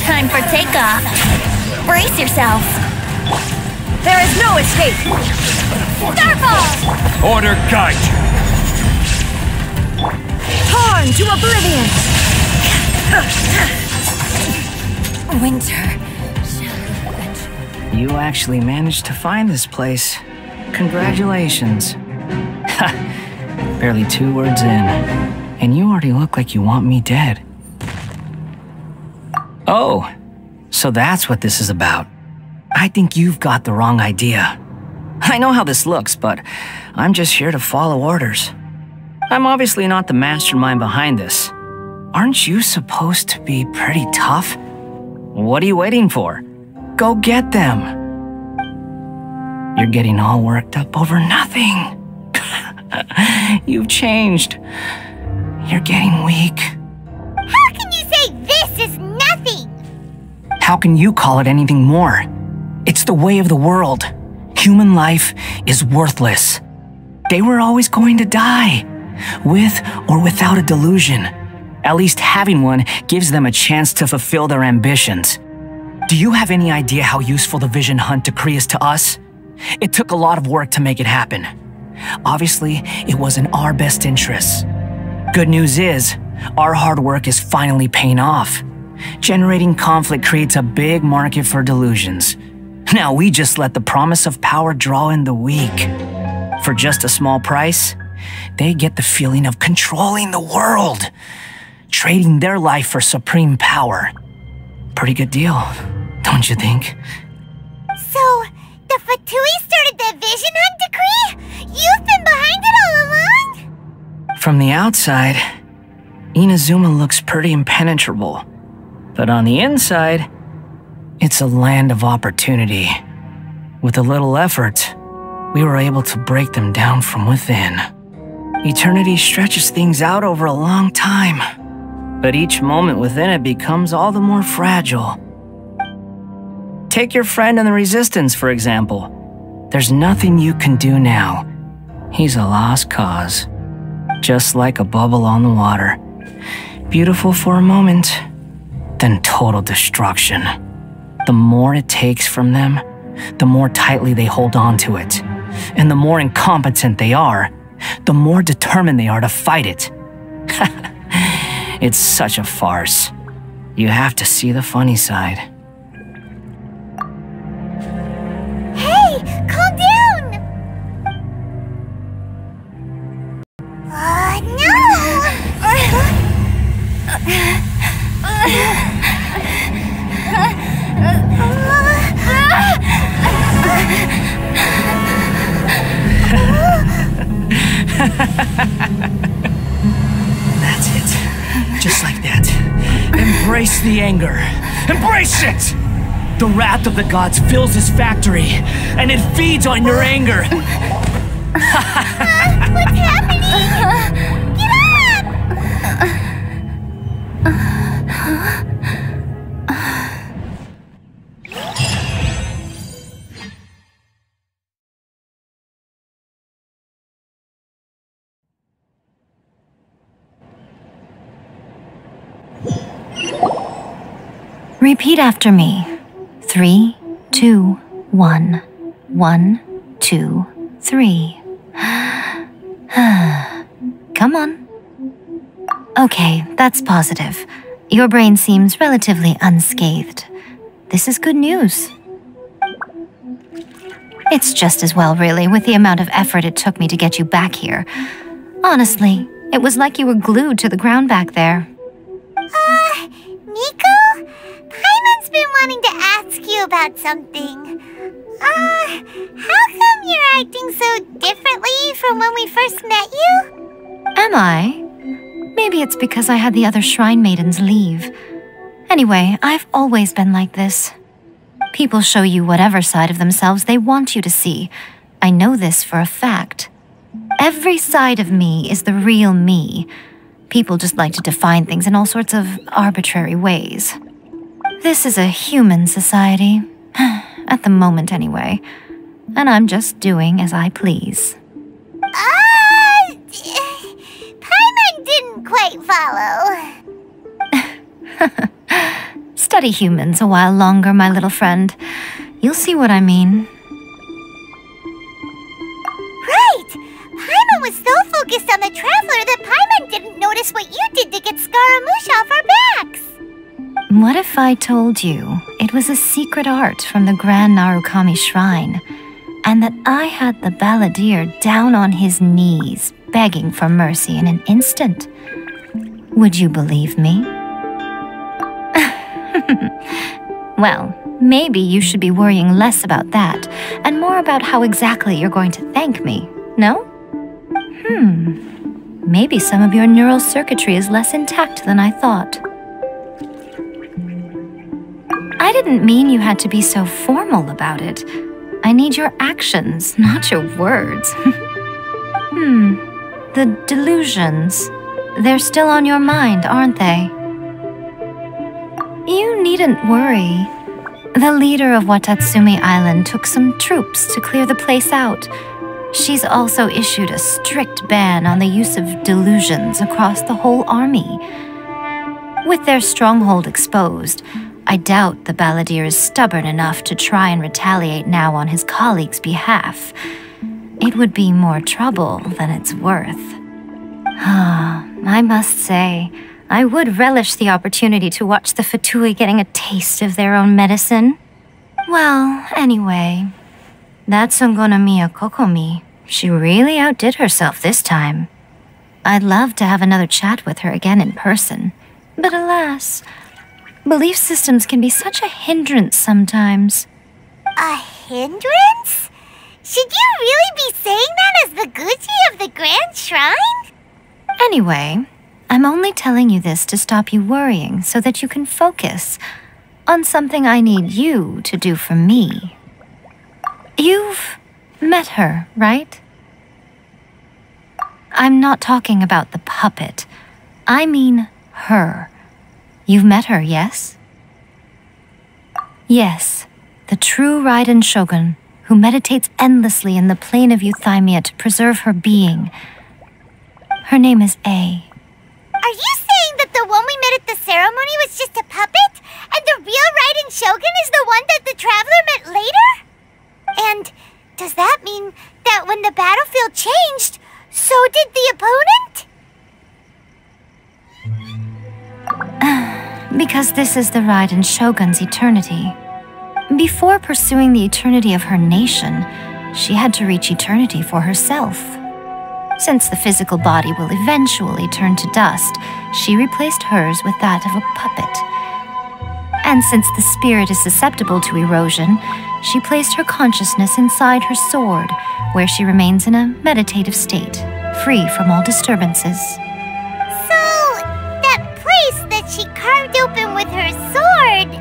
Time for takeoff. Brace yourself. There is no escape. Starfall! Order guide you. Torn to oblivion. Winter. You actually managed to find this place. Congratulations. Barely 2 words in, and you already look like you want me dead. Oh, so that's what this is about. I think you've got the wrong idea. I know how this looks, but I'm just here to follow orders. I'm obviously not the mastermind behind this. Aren't you supposed to be pretty tough? What are you waiting for? Go get them. You're getting all worked up over nothing. You've changed. You're getting weak. How can you say this is nothing? How can you call it anything more? It's the way of the world. Human life is worthless. They were always going to die, with or without a delusion. At least having one gives them a chance to fulfill their ambitions. Do you have any idea how useful the Vision Hunt decree is to us? It took a lot of work to make it happen. Obviously, it was in our best interests. Good news is, our hard work is finally paying off. Generating conflict creates a big market for delusions. Now we just let the promise of power draw in the weak. For just a small price, they get the feeling of controlling the world, trading their life for supreme power. Pretty good deal, don't you think? So, the Fatui started the Vision Hunt decree? You've been behind it all along? From the outside, Inazuma looks pretty impenetrable. But on the inside, it's a land of opportunity. With a little effort, we were able to break them down from within. Eternity stretches things out over a long time, but each moment within it becomes all the more fragile. Take your friend in the Resistance, for example. There's nothing you can do now. He's a lost cause. Just like a bubble on the water. Beautiful for a moment, then total destruction. The more it takes from them, the more tightly they hold on to it. And the more incompetent they are, the more determined they are to fight it. It's such a farce. You have to see the funny side. Hey, calm down! No! That's it. Just like that. Embrace the anger. Embrace it! The wrath of the gods fills this factory, and it feeds on your anger. What's happening? Get Repeat after me. 3, 2, 1. 1, 2, 3. Come on. Okay, that's positive. Your brain seems relatively unscathed. This is good news. It's just as well, really, with the amount of effort it took me to get you back here. Honestly, it was like you were glued to the ground back there. Nico? Paimon's been wanting to ask you about something. How come you're acting so differently from when we first met you? Am I? Maybe it's because I had the other shrine maidens leave. Anyway, I've always been like this. People show you whatever side of themselves they want you to see. I know this for a fact. Every side of me is the real me. People just like to define things in all sorts of arbitrary ways. This is a human society. At the moment, anyway. And I'm just doing as I please. Paimon didn't quite follow. Study humans a while longer, my little friend. You'll see what I mean. Right! Paimon was so focused on the Traveler that Paimon didn't notice what you did to get Scaramouche off our backs. What if I told you it was a secret art from the Grand Narukami Shrine, and that I had the balladeer down on his knees, begging for mercy in an instant? Would you believe me? Well, maybe you should be worrying less about that, and more about how exactly you're going to thank me, no? Maybe some of your neural circuitry is less intact than I thought. I didn't mean you had to be so formal about it. I need your actions, not your words. The delusions. They're still on your mind, aren't they? You needn't worry. The leader of Watatsumi Island took some troops to clear the place out. She's also issued a strict ban on the use of delusions across the whole army. With their stronghold exposed, I doubt the balladeer is stubborn enough to try and retaliate now on his colleagues' behalf. It would be more trouble than it's worth. I must say, I would relish the opportunity to watch the Fatui getting a taste of their own medicine. Well, anyway, that Sungonomiya Kokomi, she really outdid herself this time. I'd love to have another chat with her again in person, but alas, belief systems can be such a hindrance sometimes. A hindrance? Should you really be saying that as the Gucci of the Grand Shrine? Anyway, I'm only telling you this to stop you worrying so that you can focus on something I need you to do for me. You've met her, right? I'm not talking about the puppet. I mean her. You've met her, yes? Yes, the true Raiden Shogun, who meditates endlessly in the plane of Euthymia to preserve her being. Her name is A. Are you saying that the one we met at the ceremony was just a puppet? And the real Raiden Shogun is the one that the Traveler met later? And does that mean that when the battlefield changed, so did the opponent? Because this is the Raiden Shogun's eternity. Before pursuing the eternity of her nation, she had to reach eternity for herself. Since the physical body will eventually turn to dust, she replaced hers with that of a puppet. And since the spirit is susceptible to erosion, she placed her consciousness inside her sword, where she remains in a meditative state, free from all disturbances. So, that place that she carved open with her sword...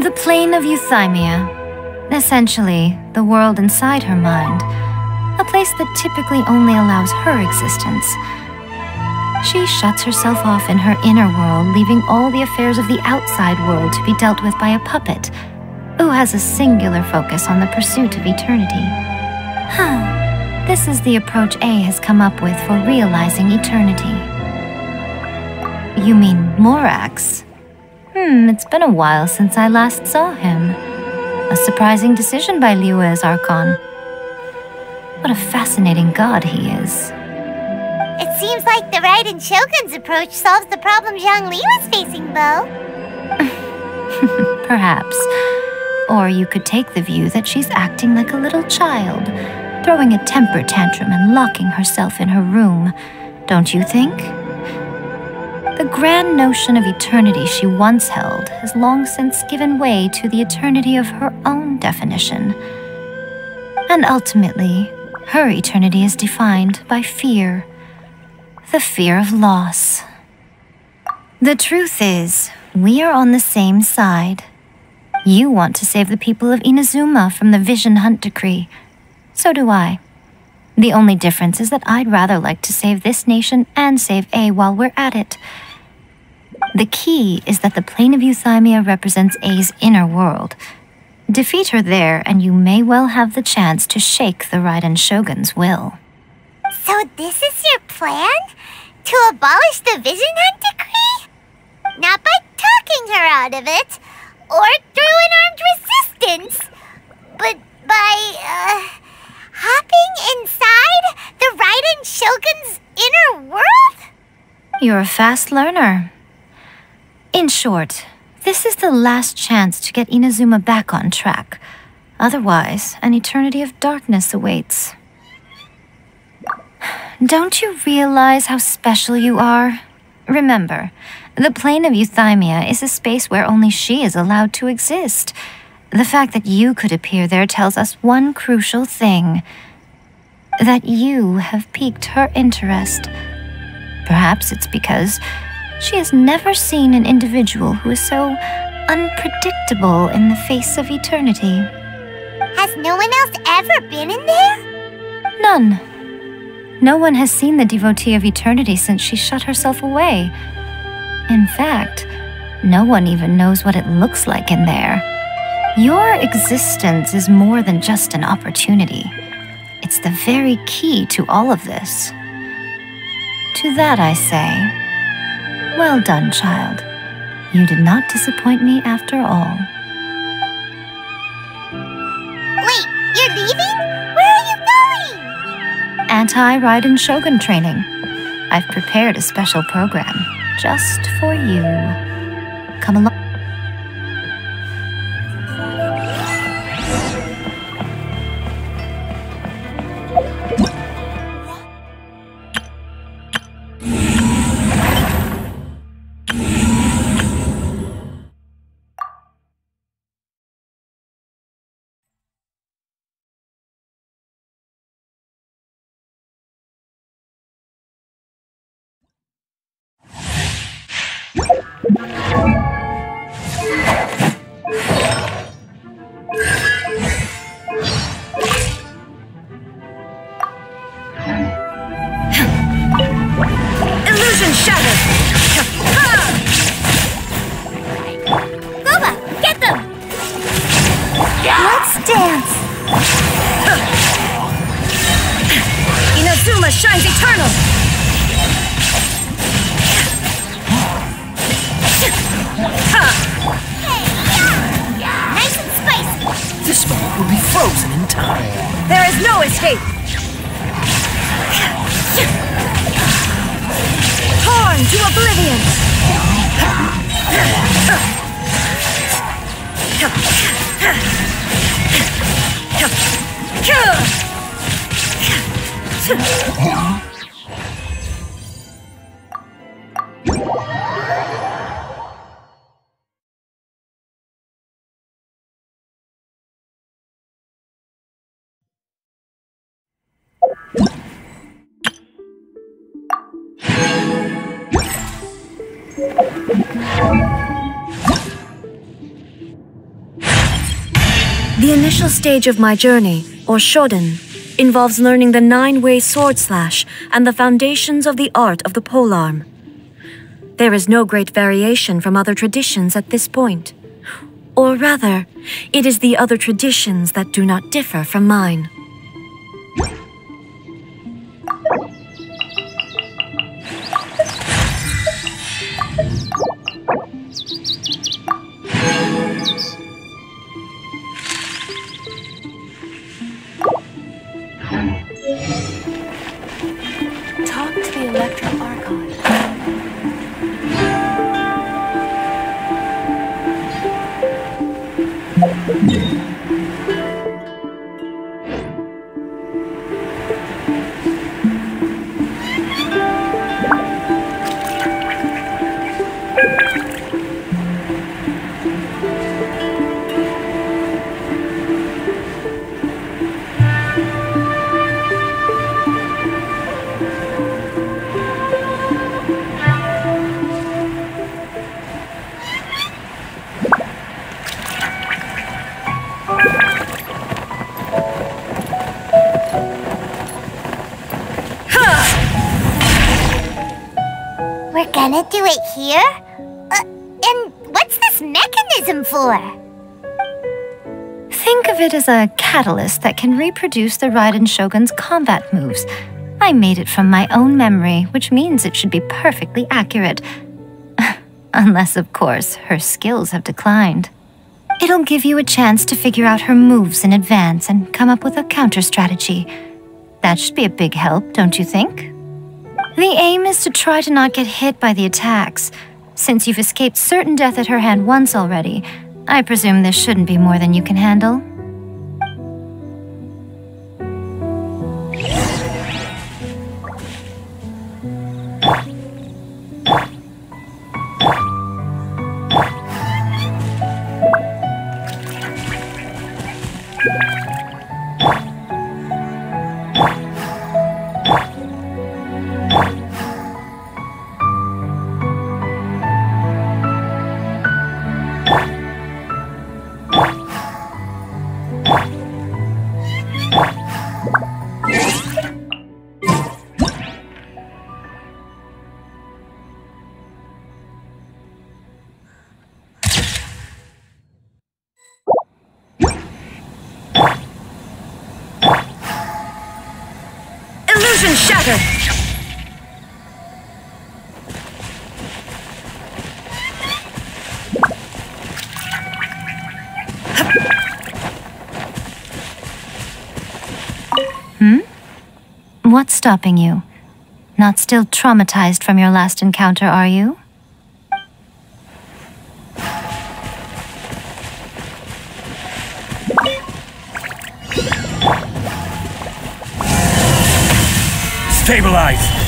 The plane of Euthymia. Essentially, the world inside her mind. A place that typically only allows her existence. She shuts herself off in her inner world, leaving all the affairs of the outside world to be dealt with by a puppet, who has a singular focus on the pursuit of eternity. This is the approach A has come up with for realizing eternity. You mean Morax? It's been a while since I last saw him. A surprising decision by Liyue's Archon. What a fascinating god he is. It seems like the Raiden Shogun's approach solves the problem Zhang Li was facing, Bo. Perhaps. Or you could take the view that she's acting like a little child, throwing a temper tantrum and locking herself in her room, don't you think? The grand notion of eternity she once held has long since given way to the eternity of her own definition. And ultimately, her eternity is defined by fear. The fear of loss. The truth is, we are on the same side. You want to save the people of Inazuma from the Vision Hunt decree. So do I. The only difference is that I'd rather like to save this nation and save A while we're at it. The key is that the plane of Euthymia represents A's inner world. Defeat her there, and you may well have the chance to shake the Raiden Shogun's will. So this is your plan? To abolish the Vision Hunt decree? Not by talking her out of it, or through an armed resistance, but by, hopping inside the Raiden Shogun's inner world? You're a fast learner. In short, this is the last chance to get Inazuma back on track. Otherwise, an eternity of darkness awaits. Don't you realize how special you are? Remember, the plane of Euthymia is a space where only she is allowed to exist. The fact that you could appear there tells us one crucial thing. That you have piqued her interest. Perhaps it's because she has never seen an individual who is so unpredictable in the face of eternity. Has no one else ever been in there? None. No one has seen the devotee of eternity since she shut herself away. In fact, no one even knows what it looks like in there. Your existence is more than just an opportunity. It's the very key to all of this. To that I say, well done, child. You did not disappoint me after all. Wait, you're leaving? Where are you going? Anti-Raiden Shogun training. I've prepared a special program just for you. Come along. Illusion shattered! Goba, get them! Let's dance! Inazuma shines eternal! Nice and spicy! This moment will be frozen in time. There is no escape! Torn to oblivion! The initial stage of my journey, or Shoden, involves learning the 9-way sword slash and the foundations of the art of the polearm. There is no great variation from other traditions at this point. Or rather, it is the other traditions that do not differ from mine. Talk to the Electro Archon. We're gonna do it here? And what's this mechanism for? Think of it as a catalyst that can reproduce the Raiden Shogun's combat moves. I made it from my own memory, which means it should be perfectly accurate. Unless, of course, her skills have declined. It'll give you a chance to figure out her moves in advance and come up with a counter strategy. That should be a big help, don't you think? The aim is to try to not get hit by the attacks. Since you've escaped certain death at her hand once already, I presume this shouldn't be more than you can handle. Illusion shattered! What's stopping you? Not still traumatized from your last encounter, are you? Stabilize!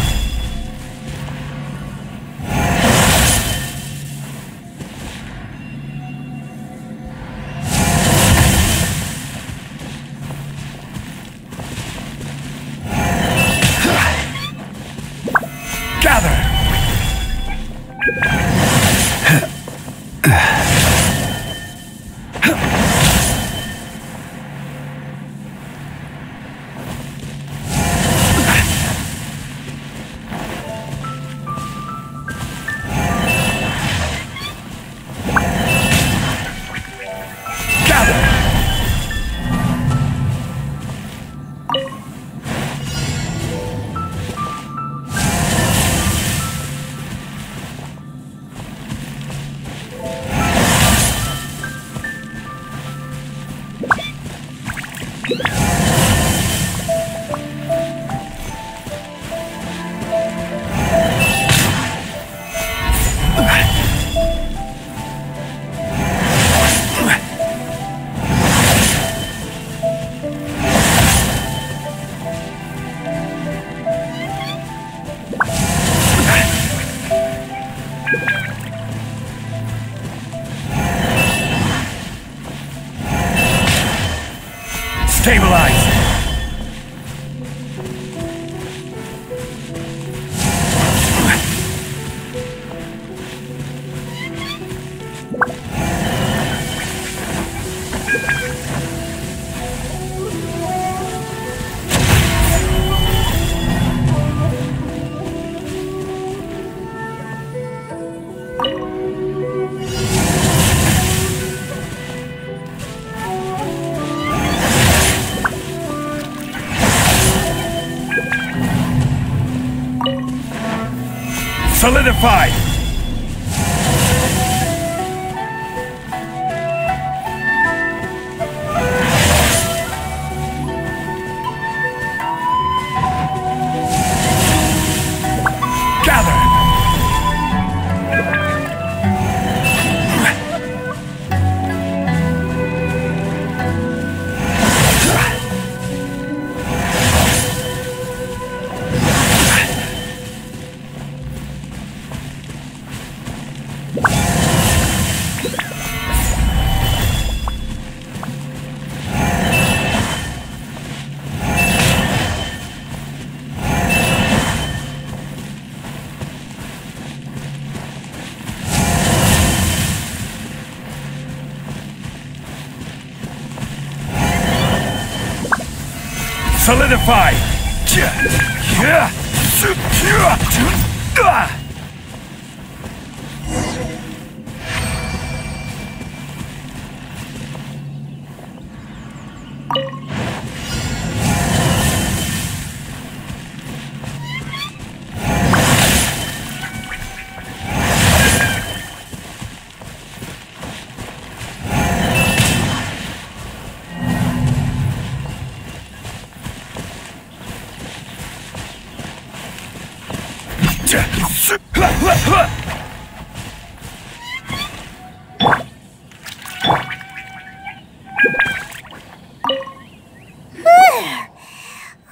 Stabilize! Solidified! Gather! Solidify!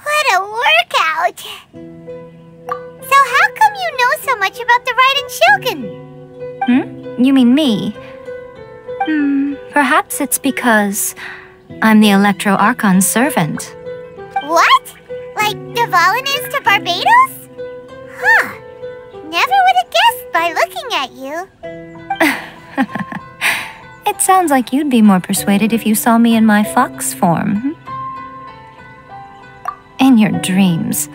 What a workout! So how come you know so much about the Raiden Shogun? You mean me? Perhaps it's because I'm the Electro Archon's servant. What? Like Dvalin is to Barbados? Huh. Never would have guessed by looking at you. It sounds like you'd be more persuaded if you saw me in my fox form. In your dreams.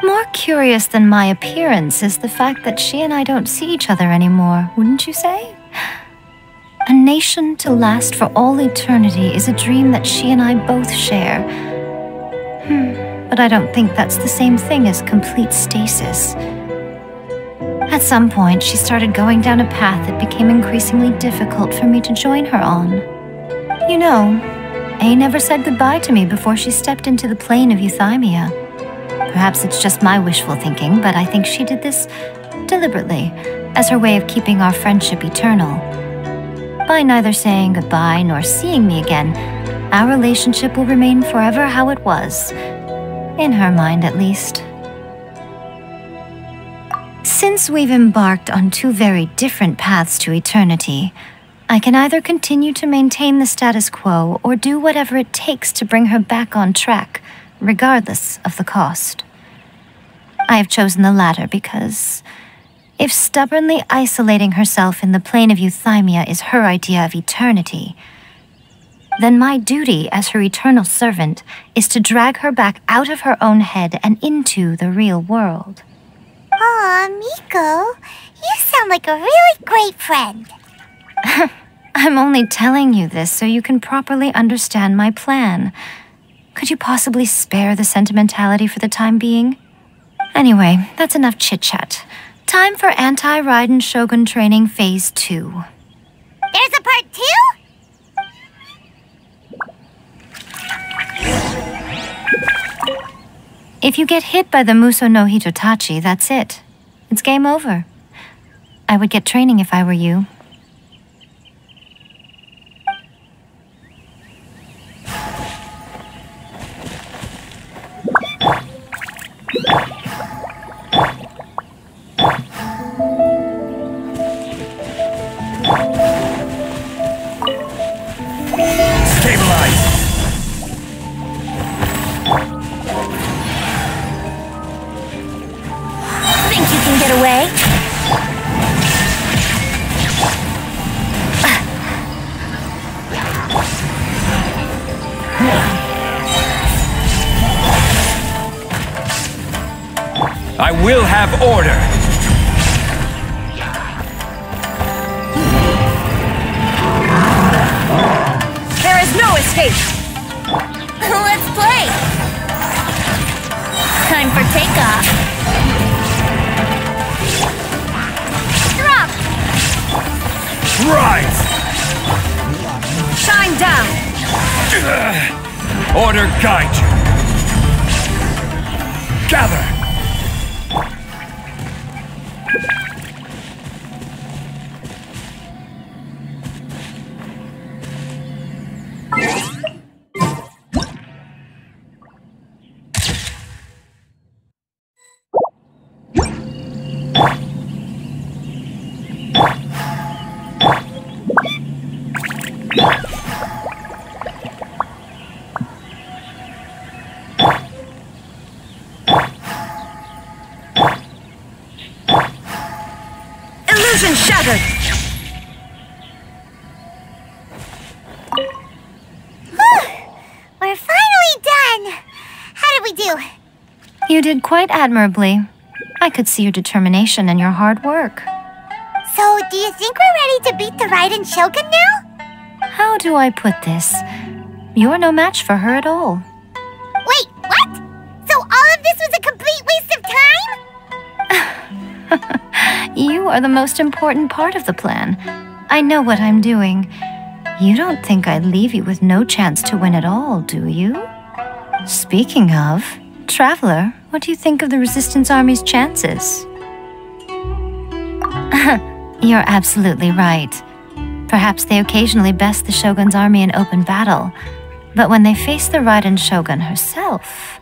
More curious than my appearance is the fact that she and I don't see each other anymore, wouldn't you say? A nation to last for all eternity is a dream that she and I both share. But I don't think that's the same thing as complete stasis. At some point, she started going down a path that became increasingly difficult for me to join her on. You know, A never said goodbye to me before she stepped into the plane of euthymia. Perhaps it's just my wishful thinking, but I think she did this deliberately, as her way of keeping our friendship eternal. By neither saying goodbye nor seeing me again, our relationship will remain forever how it was. In her mind, at least. Since we've embarked on two very different paths to eternity, I can either continue to maintain the status quo or do whatever it takes to bring her back on track, regardless of the cost. I have chosen the latter because if stubbornly isolating herself in the plane of euthymia is her idea of eternity, then my duty as her eternal servant is to drag her back out of her own head and into the real world. Aw, Miko, you sound like a really great friend. I'm only telling you this so you can properly understand my plan. Could you possibly spare the sentimentality for the time being? Anyway, that's enough chit-chat. Time for Anti-Raiden Shogun Training Phase 2. There's a part 2? If you get hit by the Muso no Hitotachi, that's it. It's game over. I would get training if I were you. I will have order! There is no escape! Let's play! Time for takeoff! Drop! Rise! Shine down! Order guide you! Gather! Illusion shattered! We're You did quite admirably. I could see your determination and your hard work. So, do you think we're ready to beat the Raiden Shogun now? How do I put this? You're no match for her at all. Wait, what? So all of this was a complete waste of time? You are the most important part of the plan. I know what I'm doing. You don't think I'd leave you with no chance to win at all, do you? Speaking of, Traveler, what do you think of the Resistance Army's chances? You're absolutely right. Perhaps they occasionally best the Shogun's army in open battle, but when they face the Raiden Shogun herself,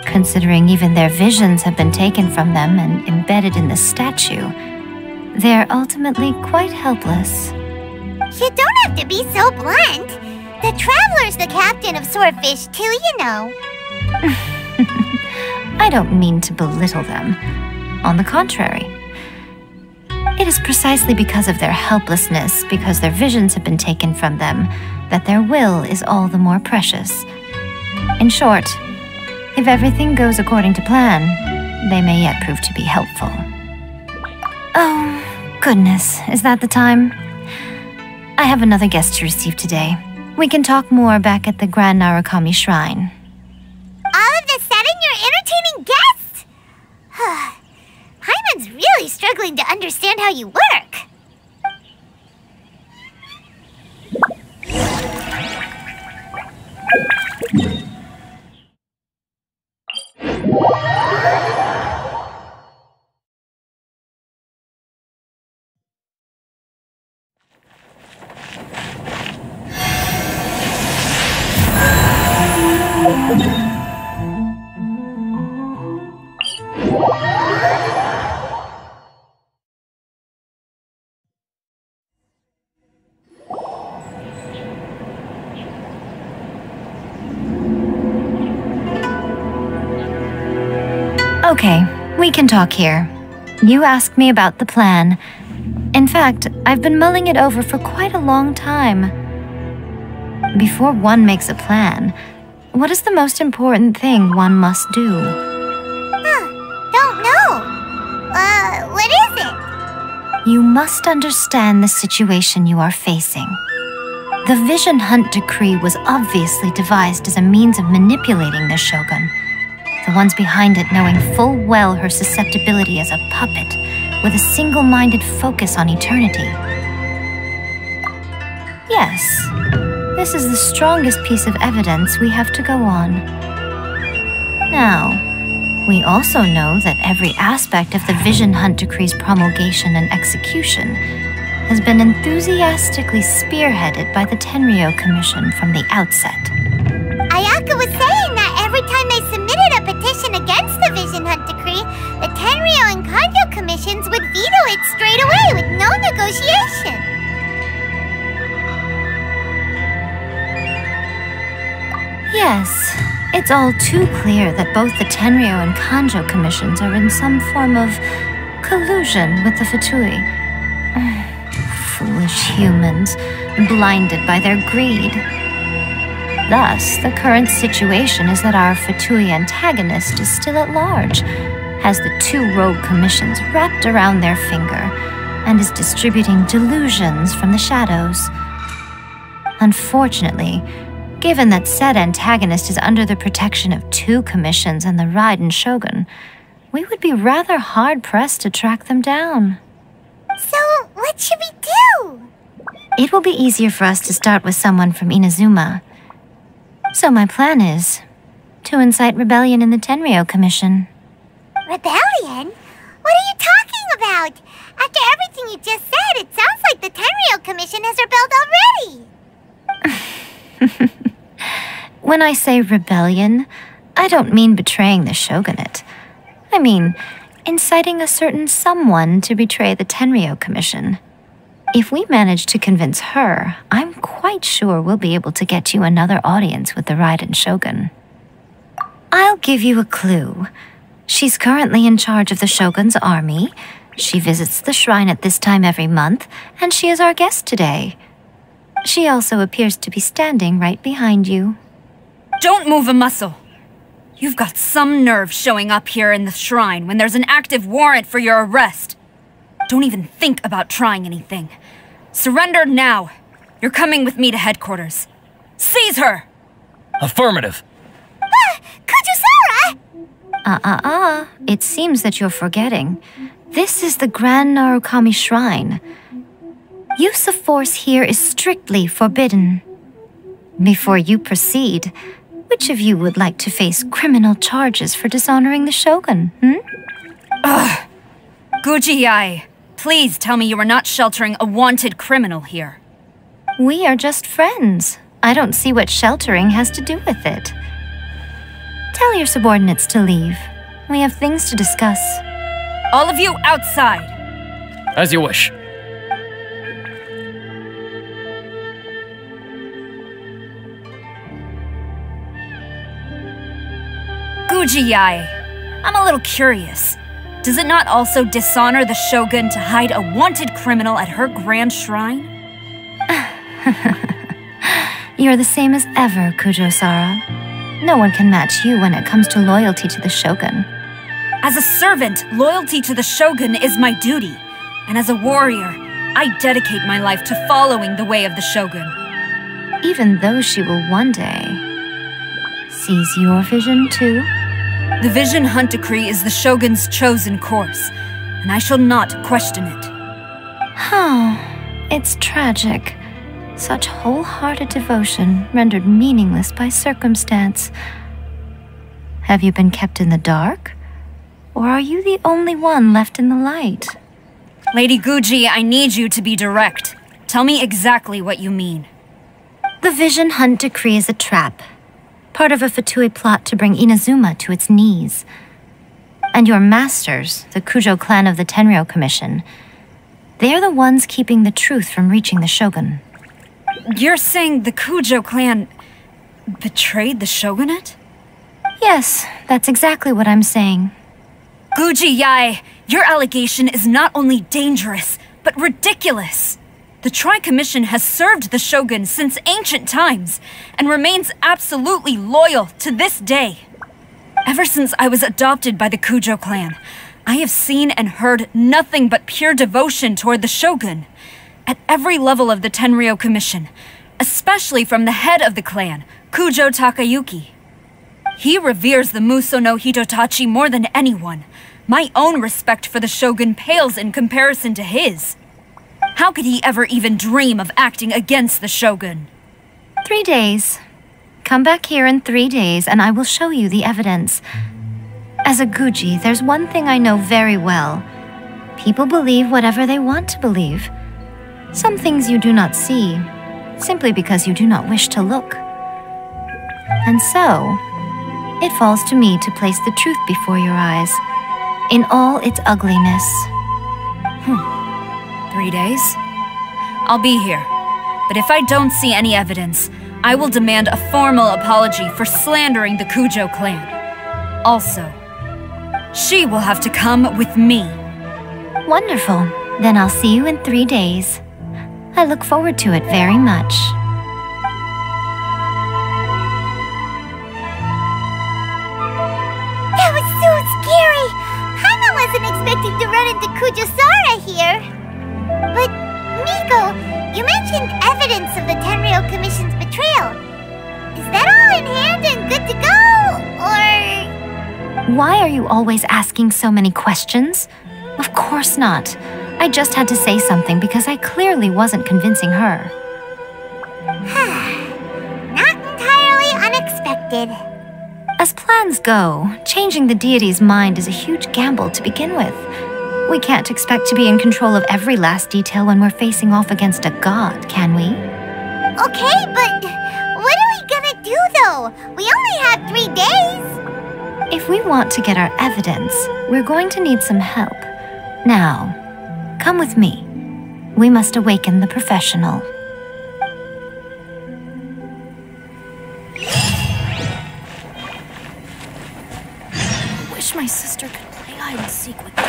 considering even their visions have been taken from them and embedded in the statue, they're ultimately quite helpless. You don't have to be so blunt. The Traveler's the captain of Swordfish too, you know. I don't mean to belittle them. On the contrary. It is precisely because of their helplessness, because their visions have been taken from them, that their will is all the more precious. In short, if everything goes according to plan, they may yet prove to be helpful. Oh, goodness, is that the time? I have another guest to receive today. We can talk more back at the Grand Narukami Shrine. All of a sudden, you're entertaining guests? Paimon's really struggling to understand how you work. Okay, we can talk here. You asked me about the plan. In fact, I've been mulling it over for quite a long time. Before one makes a plan, what is the most important thing one must do? Don't know. What is it? You must understand the situation you are facing. The Vision Hunt Decree was obviously devised as a means of manipulating the Shogun. The ones behind it knowing full well her susceptibility as a puppet, with a single-minded focus on eternity. Yes, this is the strongest piece of evidence we have to go on. Now, we also know that every aspect of the Vision Hunt Decree's promulgation and execution has been enthusiastically spearheaded by the Tenryou Commission from the outset. Ayaka was saying that every time they submitted a petition against the Vision Hunt Decree, the Tenryou and Kanjo commissions would veto it straight away with no negotiation. Yes, it's all too clear that both the Tenryou and Kanjo commissions are in some form of collusion with the Fatui. Foolish humans, blinded by their greed. Thus, the current situation is that our Fatui antagonist is still at large, has the two rogue commissions wrapped around their finger, and is distributing delusions from the shadows. Unfortunately, given that said antagonist is under the protection of two commissions and the Raiden Shogun, we would be rather hard-pressed to track them down. So, what should we do? It will be easier for us to start with someone from Inazuma. So my plan is to incite rebellion in the Tenryou Commission. Rebellion? What are you talking about? After everything you just said, it sounds like the Tenryou Commission has rebelled already. When I say rebellion, I don't mean betraying the shogunate. I mean inciting a certain someone to betray the Tenryou Commission. If we manage to convince her, I'm quite sure we'll be able to get you another audience with the Raiden Shogun. I'll give you a clue. She's currently in charge of the Shogun's army. She visits the shrine at this time every month, and she is our guest today. She also appears to be standing right behind you. Don't move a muscle. You've got some nerve showing up here in the shrine when there's an active warrant for your arrest. Don't even think about trying anything. Surrender now. You're coming with me to headquarters. Seize her! Affirmative. Kujusara! It seems that you're forgetting. This is the Grand Narukami Shrine. Use of force here is strictly forbidden. Before you proceed, which of you would like to face criminal charges for dishonoring the Shogun, Ugh! Guji-ai, please tell me you are not sheltering a wanted criminal here. We are just friends. I don't see what sheltering has to do with it. Tell your subordinates to leave. We have things to discuss. All of you outside! As you wish. Guji-ai, I'm a little curious. Does it not also dishonor the Shogun to hide a wanted criminal at her grand shrine? You're the same as ever, Kujo-sara. No one can match you when it comes to loyalty to the Shogun. As a servant, loyalty to the Shogun is my duty. And as a warrior, I dedicate my life to following the way of the Shogun. Even though she will one day seize your vision too? The Vision Hunt Decree is the Shogun's chosen course, and I shall not question it. It's tragic. Such wholehearted devotion rendered meaningless by circumstance. Have you been kept in the dark? Or are you the only one left in the light? Lady Guji, I need you to be direct. Tell me exactly what you mean. The Vision Hunt Decree is a trap. Part of a Fatui plot to bring Inazuma to its knees. And your masters, the Kujo clan of the Tenryou Commission, they're the ones keeping the truth from reaching the Shogun. You're saying the Kujo clan betrayed the shogunate? Yes, that's exactly what I'm saying. Guji-ai, your allegation is not only dangerous, but ridiculous. The Tri-Commission has served the Shogun since ancient times, and remains absolutely loyal to this day. Ever since I was adopted by the Kujo clan, I have seen and heard nothing but pure devotion toward the Shogun. At every level of the Tenryou Commission, especially from the head of the clan, Kujo Takayuki. He reveres the Muso no Hitotachi more than anyone. My own respect for the Shogun pales in comparison to his. How could he ever even dream of acting against the Shogun? 3 days. Come back here in 3 days and I will show you the evidence. As a Guji, there's one thing I know very well. People believe whatever they want to believe. Some things you do not see, simply because you do not wish to look. And so, it falls to me to place the truth before your eyes, in all its ugliness. 3 days? I'll be here. But if I don't see any evidence, I will demand a formal apology for slandering the Kujo clan. Also, she will have to come with me. Wonderful. Then I'll see you in 3 days. I look forward to it very much. That was so scary! Paimon wasn't expecting to run into Kujusara here. But, Miko, you mentioned evidence of the Tenryou Commission's betrayal. Is that all in hand and good to go, or...? Why are you always asking so many questions? Of course not. I just had to say something because I clearly wasn't convincing her. Not entirely unexpected. As plans go, changing the deity's mind is a huge gamble to begin with. We can't expect to be in control of every last detail when we're facing off against a god, can we? Okay, but what are we gonna do though? We only have 3 days. If we want to get our evidence, we're going to need some help. Now, come with me. We must awaken the professional. I wish my sister could play hide and seek with me.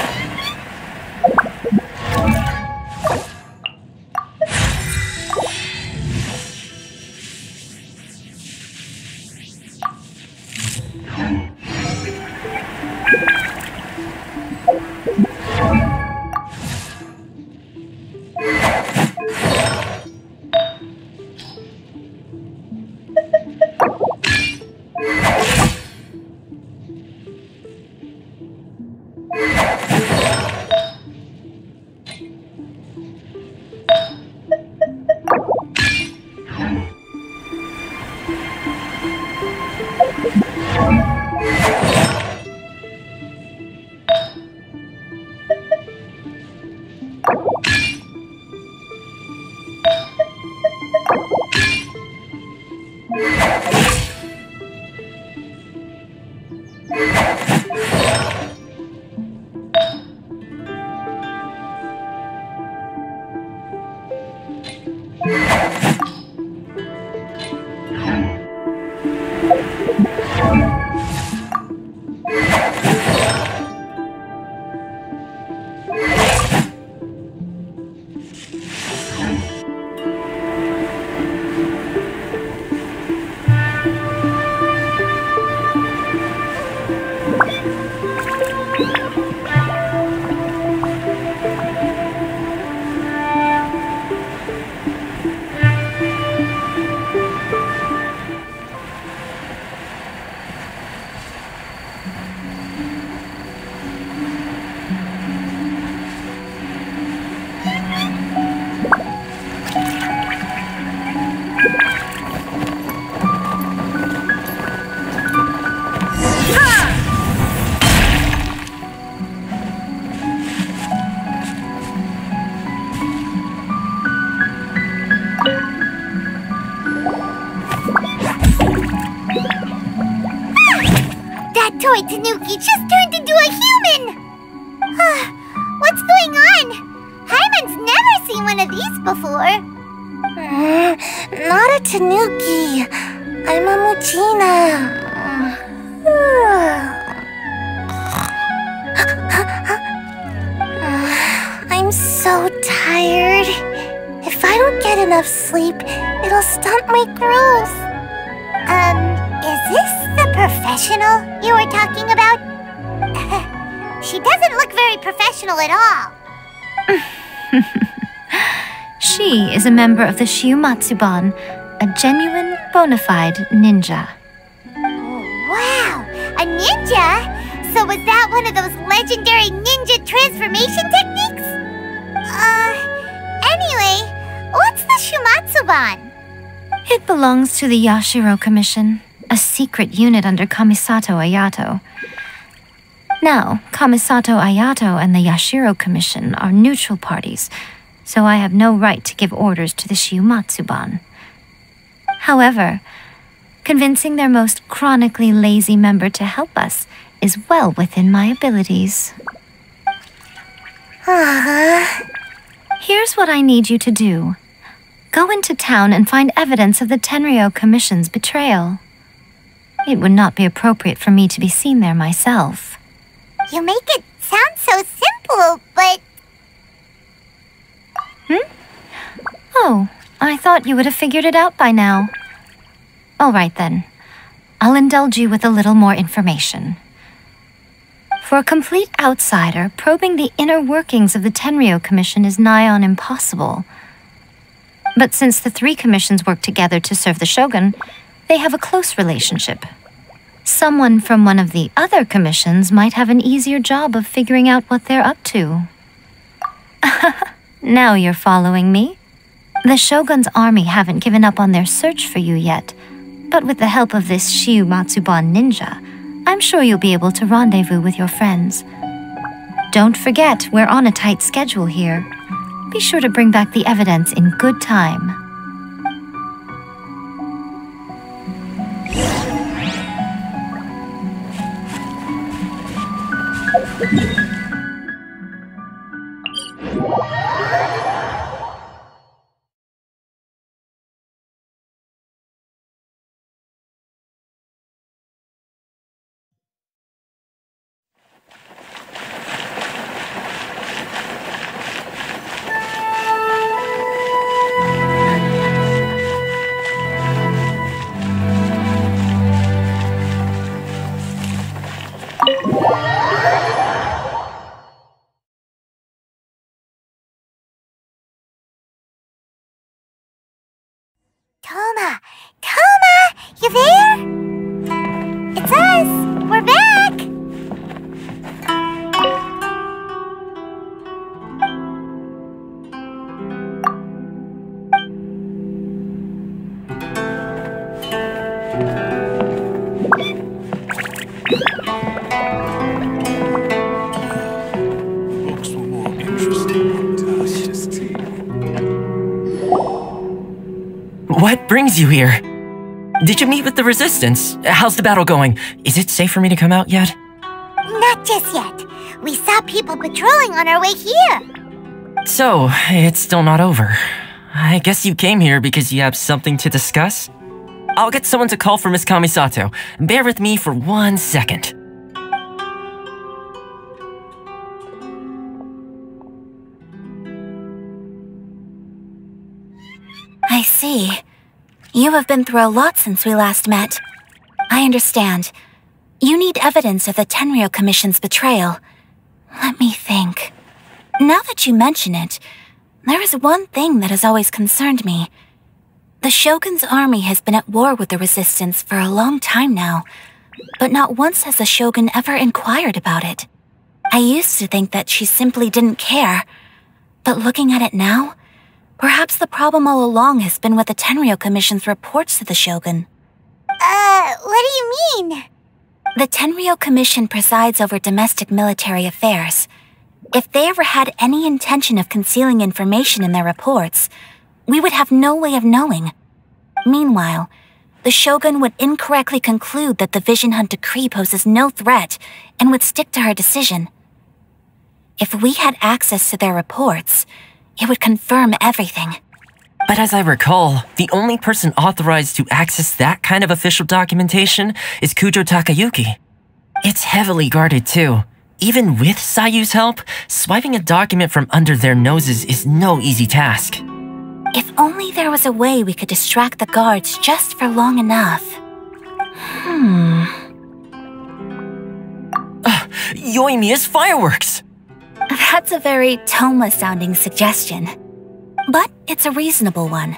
toy tanuki just turned into a human! What's going on? Hyman's never seen one of these before. Not a tanuki. I'm a Muchina. I'm so tired. If I don't get enough sleep, it'll stunt my growth. Is this the professional you were talking about? She doesn't look very professional at all. She is a member of the Shiumatsuban, a genuine, bona fide ninja. Wow, a ninja? So was that one of those legendary ninja transformation techniques? Anyway, what's the Shiumatsuban? It belongs to the Yashiro Commission, a secret unit under Kamisato Ayato. Now, Kamisato Ayato and the Yashiro Commission are neutral parties, so I have no right to give orders to the Shiumatsuban. However, convincing their most chronically lazy member to help us is well within my abilities. Here's what I need you to do. Go into town and find evidence of the Tenryo Commission's betrayal. It would not be appropriate for me to be seen there myself. You make it sound so simple, but... Oh, I thought you would have figured it out by now. All right then. I'll indulge you with a little more information. For a complete outsider, probing the inner workings of the Tenryo Commission is nigh on impossible. But since the three commissions work together to serve the Shogun, they have a close relationship. Someone from one of the other commissions might have an easier job of figuring out what they're up to. Now you're following me. The Shogun's army haven't given up on their search for you yet, but with the help of this Shiumatsuban ninja, I'm sure you'll be able to rendezvous with your friends. Don't forget, we're on a tight schedule here. Be sure to bring back the evidence in good time. Toma, you there? It's us. We're back. Books were more interesting to us. What brings you here? Did you meet with the Resistance? How's the battle going? Is it safe for me to come out yet? Not just yet. We saw people patrolling on our way here. So, it's still not over. I guess you came here because you have something to discuss? I'll get someone to call for Miss Kamisato. Bear with me for 1 second. I see. You have been through a lot since we last met. I understand. You need evidence of the Tenryo Commission's betrayal. Let me think. Now that you mention it, there is one thing that has always concerned me. The Shogun's army has been at war with the Resistance for a long time now, but not once has the Shogun ever inquired about it. I used to think that she simply didn't care, but looking at it now, perhaps the problem all along has been with the Tenryo Commission's reports to the Shogun. What do you mean? The Tenryo Commission presides over domestic military affairs. If they ever had any intention of concealing information in their reports, we would have no way of knowing. Meanwhile, the Shogun would incorrectly conclude that the Vision Hunt decree poses no threat and would stick to her decision. If we had access to their reports, it would confirm everything. But as I recall, the only person authorized to access that kind of official documentation is Kujo Takayuki. It's heavily guarded too. Even with Sayu's help, swiping a document from under their noses is no easy task. If only there was a way we could distract the guards just for long enough. Yoimiya's fireworks! That's a very Toma-sounding suggestion. But it's a reasonable one.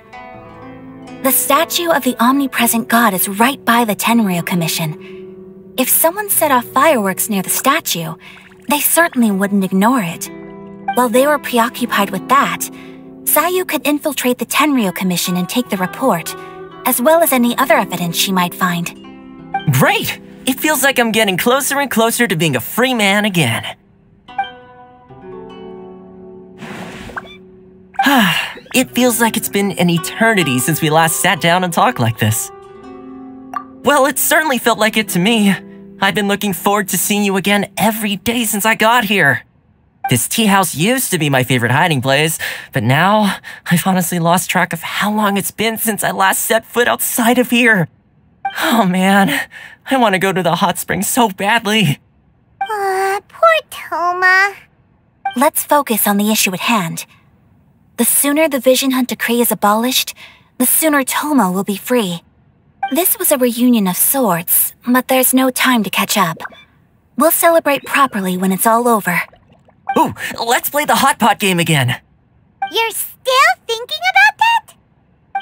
The statue of the omnipresent god is right by the Tenryo Commission. If someone set off fireworks near the statue, they certainly wouldn't ignore it. While they were preoccupied with that, Sayu could infiltrate the Tenryo Commission and take the report, as well as any other evidence she might find. Great! It feels like I'm getting closer and closer to being a free man again. It feels like it's been an eternity since we last sat down and talked like this. Well, it certainly felt like it to me. I've been looking forward to seeing you again every day since I got here. This tea house used to be my favorite hiding place, but now I've honestly lost track of how long it's been since I last set foot outside of here. Oh man, I want to go to the hot springs so badly. Poor Toma. Let's focus on the issue at hand. The sooner the Vision Hunt decree is abolished, the sooner Toma will be free. This was a reunion of sorts, but there's no time to catch up. We'll celebrate properly when it's all over. Ooh, let's play the hot pot game again. You're still thinking about that?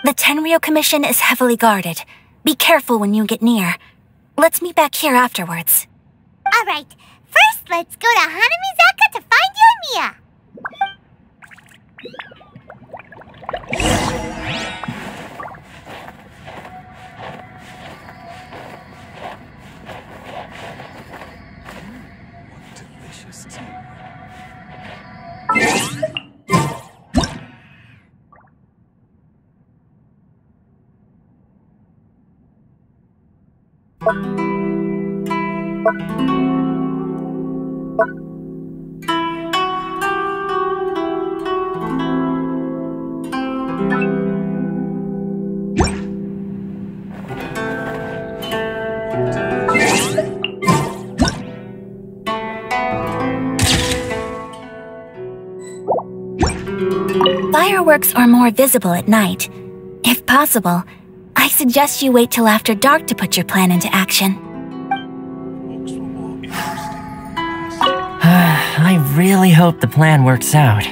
The Tenryo Commission is heavily guarded. Be careful when you get near. Let's meet back here afterwards. Alright, first let's go to Hanamizaka to find Yoimiya. Fireworks are more visible at night. If possible, I suggest you wait till after dark to put your plan into action. I really hope the plan works out.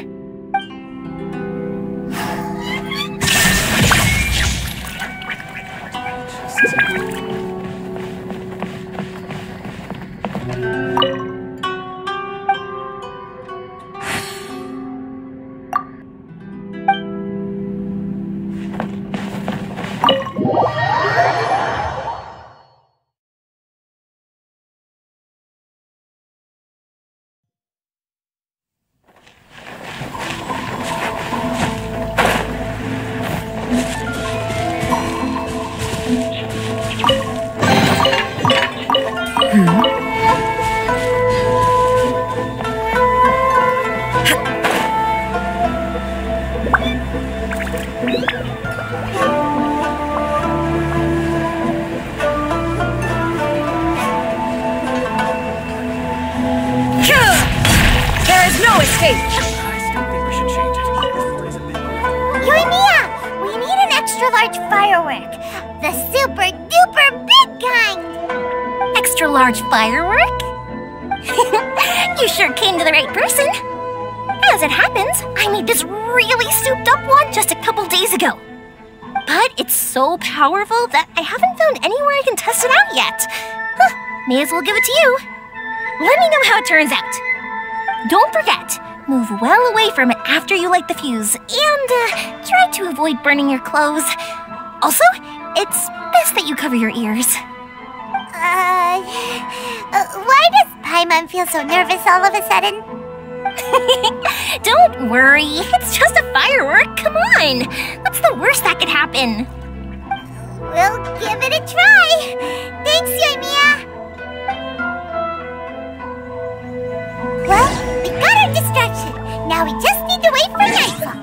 Yoimiya, we need an extra-large firework. The super-duper big kind. Extra-large firework? You sure came to the right person. As it happens, I made this really souped-up one just a couple days ago. But it's so powerful that I haven't found anywhere I can test it out yet. May as well give it to you. Let me know how it turns out. Don't forget, move well away from it after you light the fuse, and try to avoid burning your clothes. Also, it's best that you cover your ears. Why does Paimon feel so nervous all of a sudden? Don't worry, it's just a firework, come on! What's the worst that could happen? We'll give it a try. Thanks, Yoimiya. Well, we got our distraction. Now we just need to wait for nightfall.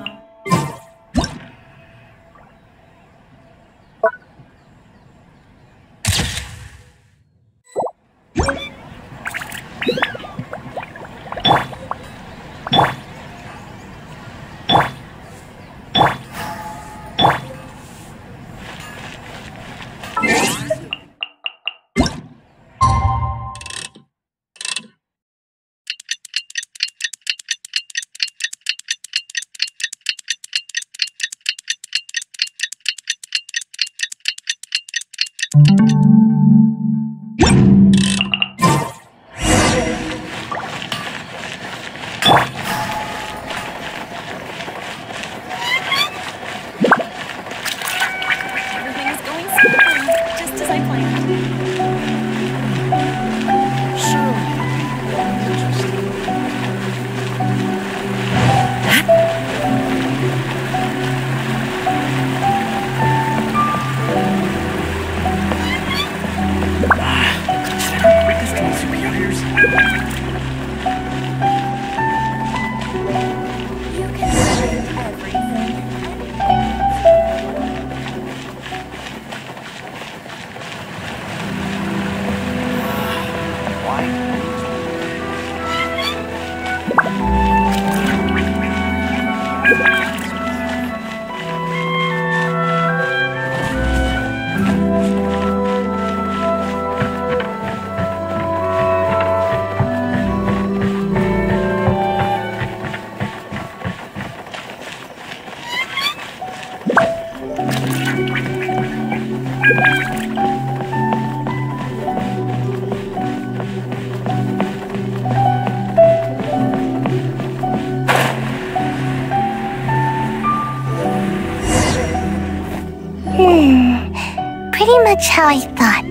How I thought.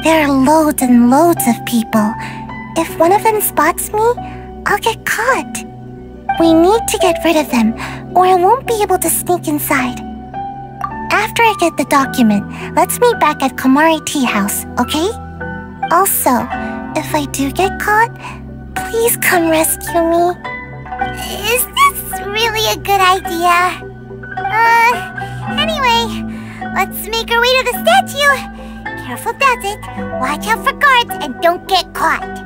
There are loads and loads of people. If one of them spots me, I'll get caught. We need to get rid of them, or I won't be able to sneak inside. After I get the document, let's meet back at Komari Tea House, okay? Also, if I do get caught, please come rescue me. Is this really a good idea? Anyway, let's make our way to the statue. Careful does it. Watch out for guards and don't get caught.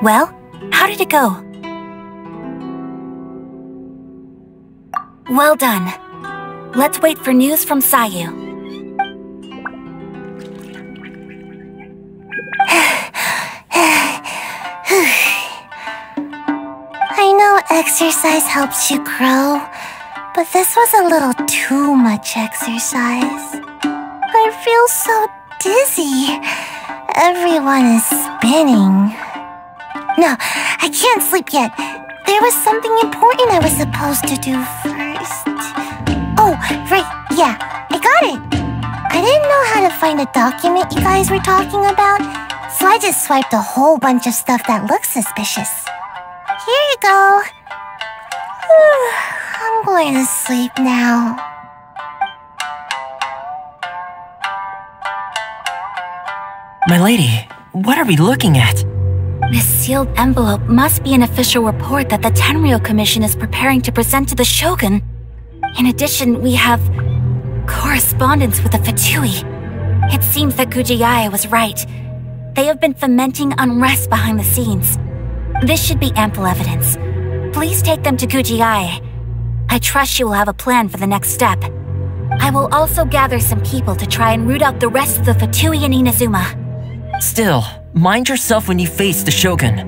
Well, how did it go? Well done. Let's wait for news from Sayu. I know exercise helps you grow, but this was a little too much exercise. I feel so dizzy. Everyone is spinning. No, I can't sleep yet. There was something important I was supposed to do first. right, yeah, I got it. I didn't know how to find a document you guys were talking about, so I just swiped a whole bunch of stuff that looks suspicious. Here you go. I'm going to sleep now. My lady, what are we looking at? This sealed envelope must be an official report that the Tenryou Commission is preparing to present to the Shogun. In addition, we have correspondence with the Fatui. It seems that Gujiai was right. They have been fomenting unrest behind the scenes. This should be ample evidence. Please take them to Gujiai. I trust you will have a plan for the next step. I will also gather some people to try and root out the rest of the Fatui in Inazuma. Still, mind yourself when you face the Shogun.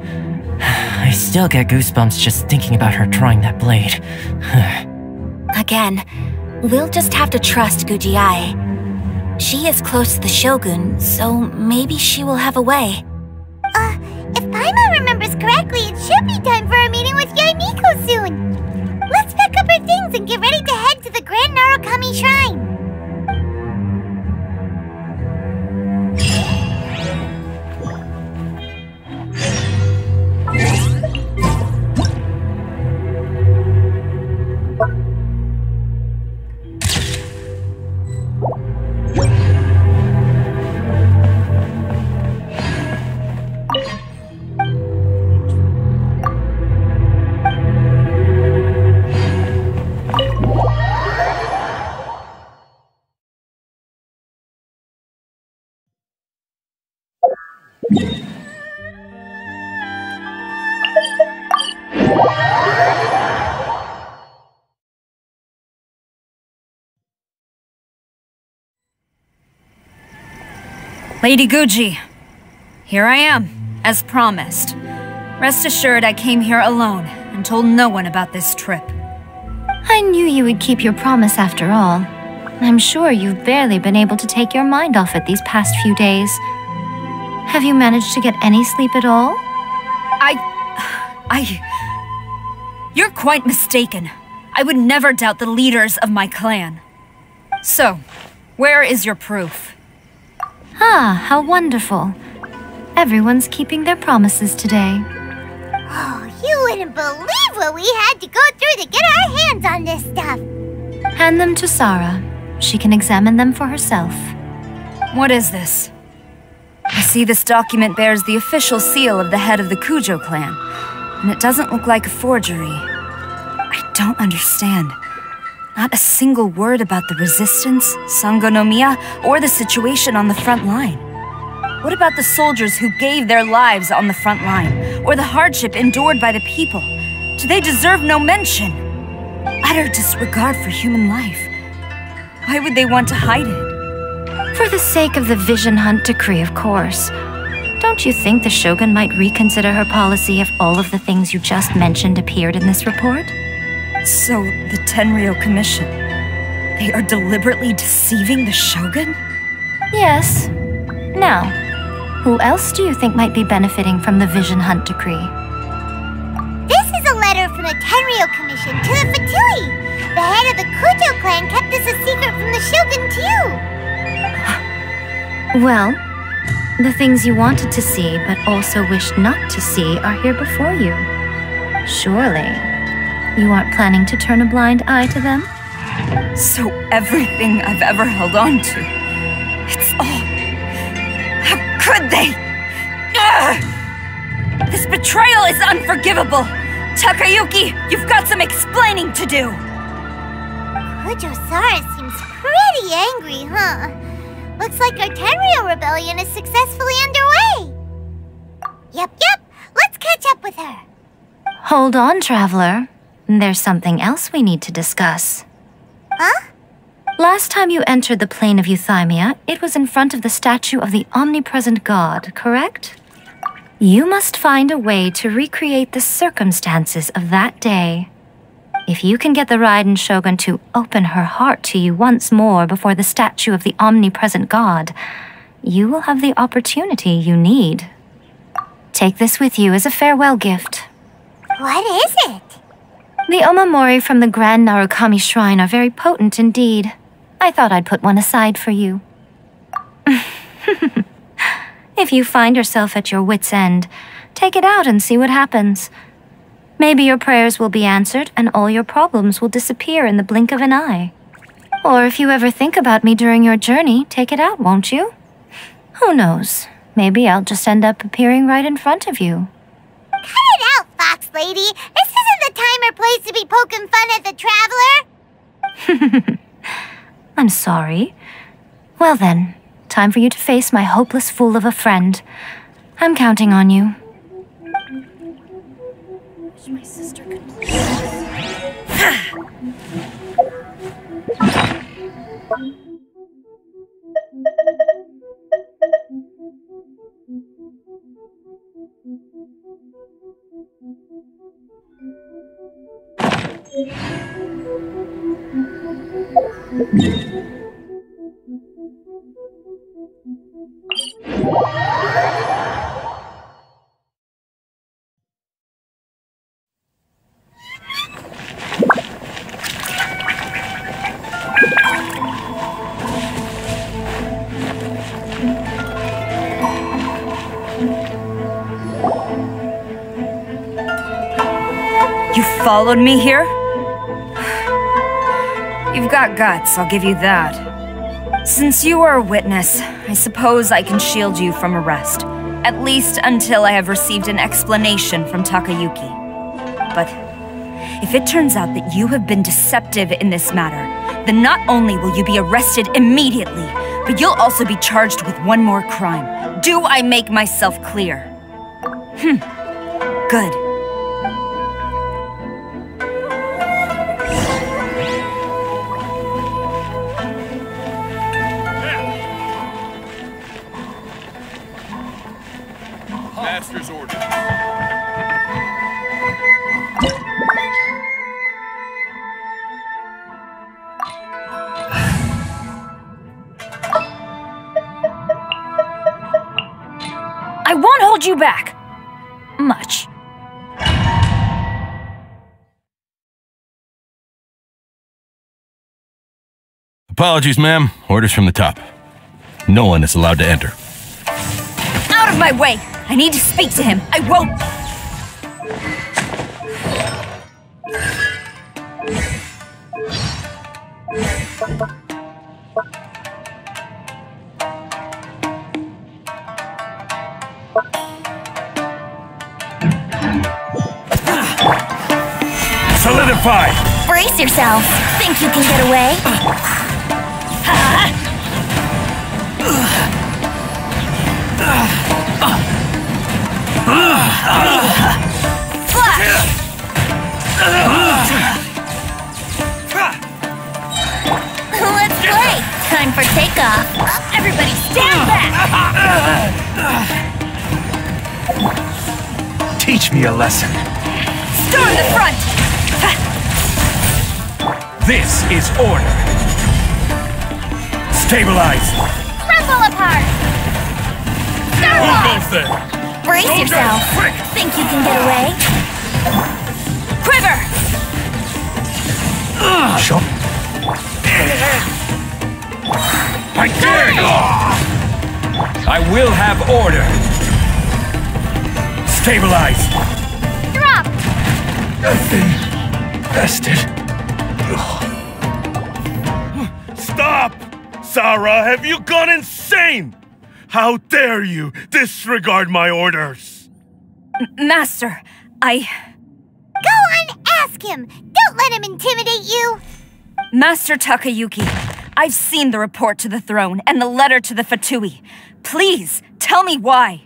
I still get goosebumps just thinking about her drawing that blade. Again, we'll just have to trust Gujiai. She is close to the Shogun, so maybe she will have a way. If Paimon remembers correctly, it should be time for a meeting with Yaimiko soon. Let's pack up our things and get ready to head to the Grand Narukami Shrine. Lady Guji, here I am, as promised. Rest assured I came here alone and told no one about this trip. I knew you would keep your promise after all. I'm sure you've barely been able to take your mind off it these past few days. Have you managed to get any sleep at all? You're quite mistaken. I would never doubt the leaders of my clan. So, where is your proof? Ah, how wonderful. Everyone's keeping their promises today. Oh, you wouldn't believe what we had to go through to get our hands on this stuff. Hand them to Sarah. She can examine them for herself. What is this? I see this document bears the official seal of the head of the Kujo clan, and it doesn't look like a forgery. I don't understand. Not a single word about the resistance, Sangonomiya, or the situation on the front line. What about the soldiers who gave their lives on the front line, or the hardship endured by the people? Do they deserve no mention? Utter disregard for human life. Why would they want to hide it? For the sake of the Vision Hunt decree, of course. Don't you think the Shogun might reconsider her policy if all of the things you just mentioned appeared in this report? So, the Tenryou Commission, they are deliberately deceiving the Shogun? Yes. Now, who else do you think might be benefiting from the Vision Hunt decree? This is a letter from the Tenryou Commission to the Fatui. The head of the Kujo clan kept this a secret from the Shogun, too. Well, the things you wanted to see but also wished not to see are here before you. Surely, you aren't planning to turn a blind eye to them? So everything I've ever held on to, it's all... How could they? Ugh! This betrayal is unforgivable! Takayuki, you've got some explaining to do! Kujo-Sara seems pretty angry, huh? Looks like our Tenryou rebellion is successfully underway. Yep, let's catch up with her. Hold on, Traveler. There's something else we need to discuss. Huh? Last time you entered the plane of Euthymia, it was in front of the statue of the Omnipresent God, correct? You must find a way to recreate the circumstances of that day. If you can get the Raiden Shogun to open her heart to you once more before the statue of the Omnipresent God, you will have the opportunity you need. Take this with you as a farewell gift. What is it? The omamori from the Grand Narukami Shrine are very potent indeed. I thought I'd put one aside for you. If you find yourself at your wit's end, take it out and see what happens. Maybe your prayers will be answered and all your problems will disappear in the blink of an eye. Or if you ever think about me during your journey, take it out, won't you? Who knows? Maybe I'll just end up appearing right in front of you. Cut it out, Fox Lady! This isn't the time or place to be poking fun at the Traveler! I'm sorry. Well then, time for you to face my hopeless fool of a friend. I'm counting on you. Wish my sister could You followed me here? You've got guts, I'll give you that. Since you are a witness, I suppose I can shield you from arrest. At least until I have received an explanation from Takayuki. But if it turns out that you have been deceptive in this matter, then not only will you be arrested immediately, but you'll also be charged with one more crime. Do I make myself clear? Good. Master's order. I won't hold you back. Much. Apologies, ma'am. Orders from the top. No one is allowed to enter. Out of my way! I need to speak to him. I won't... Solidify! Brace yourself. Think you can get away? Let's play! Time for takeoff. Everybody stand back! Teach me a lesson. Storm the front! This is order. Stabilize. Crumble apart! Who goes there? Brace yourself. Think you can get away? Quiver! Show. I dare you! I will have order. Stabilize. Drop! Bested. Stop! Sarah, have you gone insane? How dare you disregard my orders? Master, I... Go on, ask him! Don't let him intimidate you! Master Takayuki, I've seen the report to the throne and the letter to the Fatui. Please, tell me why.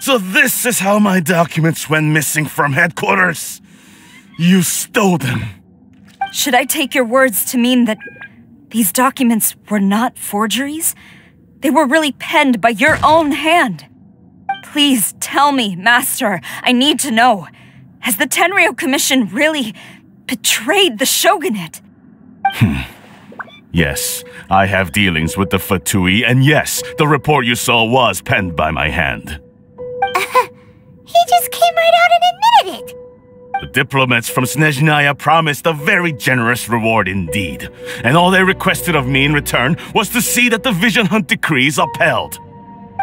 So this is how my documents went missing from headquarters? You stole them. Should I take your words to mean that these documents were not forgeries? They were really penned by your own hand. Please tell me, Master. I need to know. Has the Tenryou Commission really betrayed the shogunate? Yes, I have dealings with the Fatui, and yes, the report you saw was penned by my hand. He just came right out and admitted it! The diplomats from Snezhnaya promised a very generous reward indeed, and all they requested of me in return was to see that the Vision Hunt decree is upheld.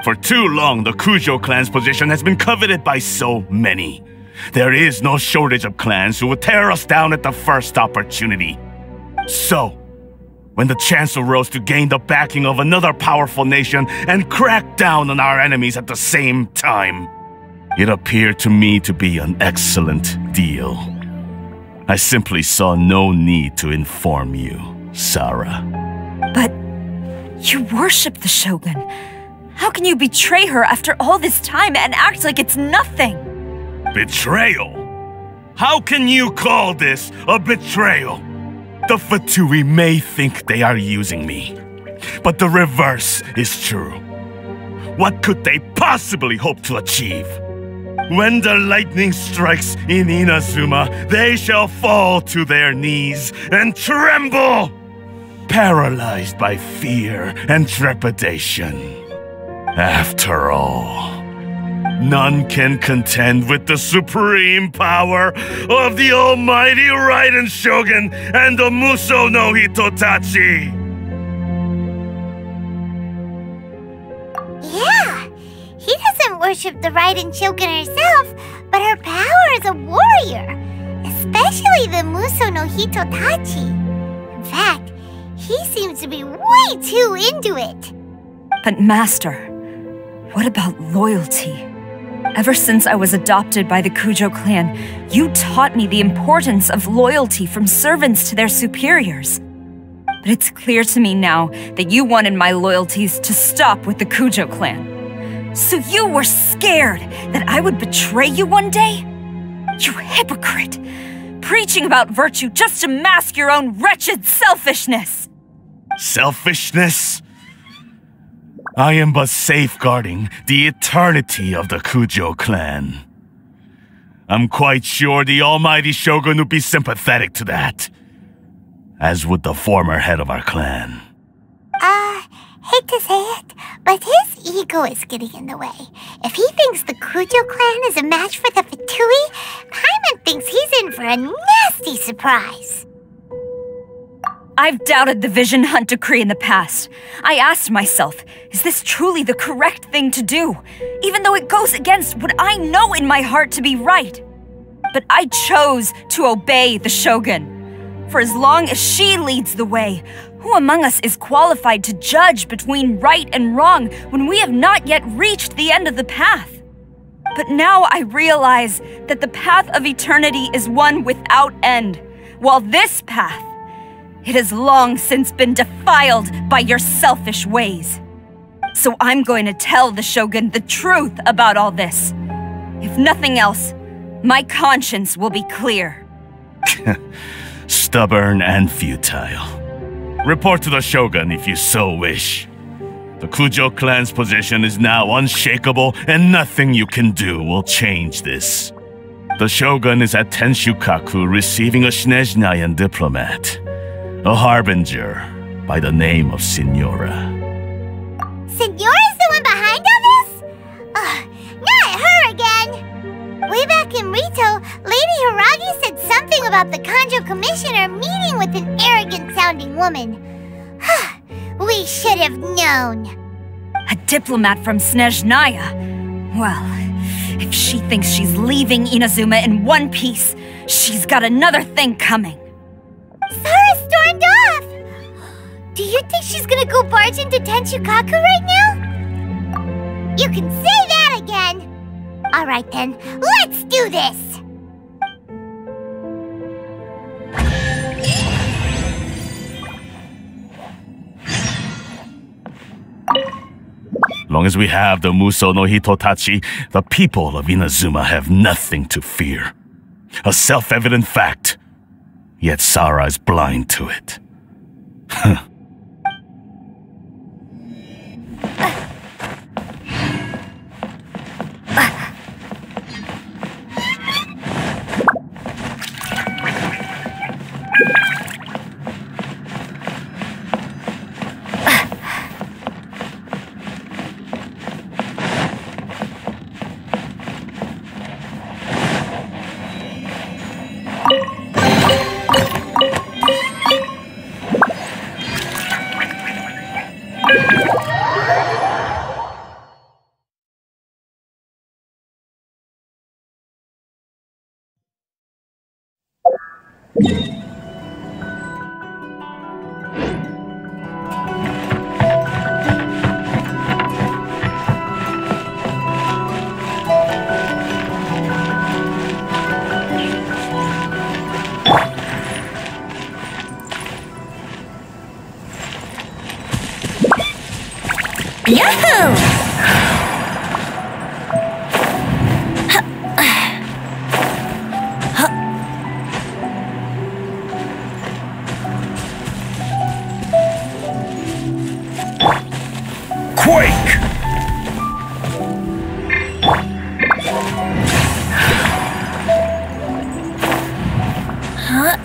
For too long, the Kujo clan's position has been coveted by so many. There is no shortage of clans who would tear us down at the first opportunity. So, when the chance arose to gain the backing of another powerful nation and crack down on our enemies at the same time, it appeared to me to be an excellent deal. I simply saw no need to inform you, Sarah. But you worship the Shogun. How can you betray her after all this time and act like it's nothing? Betrayal? How can you call this a betrayal? The Fatui may think they are using me, but the reverse is true. What could they possibly hope to achieve? When the lightning strikes in Inazuma, they shall fall to their knees and tremble, paralyzed by fear and trepidation. After all, none can contend with the supreme power of the almighty Raiden Shogun and the Muso no Hitotachi! Yeah, he doesn't worship the Raiden Shogun herself, but her power as a warrior, especially the Muso no Hitotachi. In fact, he seems to be way too into it. But Master, what about loyalty? Ever since I was adopted by the Kujo clan, you taught me the importance of loyalty from servants to their superiors. But it's clear to me now that you wanted my loyalties to stop with the Kujo clan. So you were scared that I would betray you one day? You hypocrite! Preaching about virtue just to mask your own wretched selfishness! Selfishness? I am but safeguarding the eternity of the Kujo clan. I'm quite sure the almighty Shogun would be sympathetic to that, as would the former head of our clan. Hate to say it, but his ego is getting in the way. If he thinks the Kujo clan is a match for the Fatui, Paimon thinks he's in for a nasty surprise. I've doubted the Vision Hunt decree in the past. I asked myself, is this truly the correct thing to do? Even though it goes against what I know in my heart to be right. But I chose to obey the Shogun. For as long as she leads the way, who among us is qualified to judge between right and wrong when we have not yet reached the end of the path? But now I realize that the path of eternity is one without end, while this path, it has long since been defiled by your selfish ways. So I'm going to tell the Shogun the truth about all this. If nothing else, my conscience will be clear. Stubborn and futile. Report to the Shogun if you so wish. The Kujo clan's position is now unshakable, and nothing you can do will change this. The Shogun is at Tenshukaku receiving a Snezhnayan diplomat. A harbinger by the name of Signora. Signora's the one behind all this? Not her again! Way back in Rito, Lady Hiragi said something about the Kanjo Commissioner meeting with an arrogant-sounding woman. We should have known. A diplomat from Snezhnaya? Well, if she thinks she's leaving Inazuma in one piece, she's got another thing coming. Sarah stormed off! Do you think she's gonna go barge into Tenshukaku right now? You can say that again! Alright then, let's do this! Long as we have the Muso no Hitotachi, the people of Inazuma have nothing to fear. A self-evident fact. Yet Sarah is blind to it. Yahoo! Quake! Huh?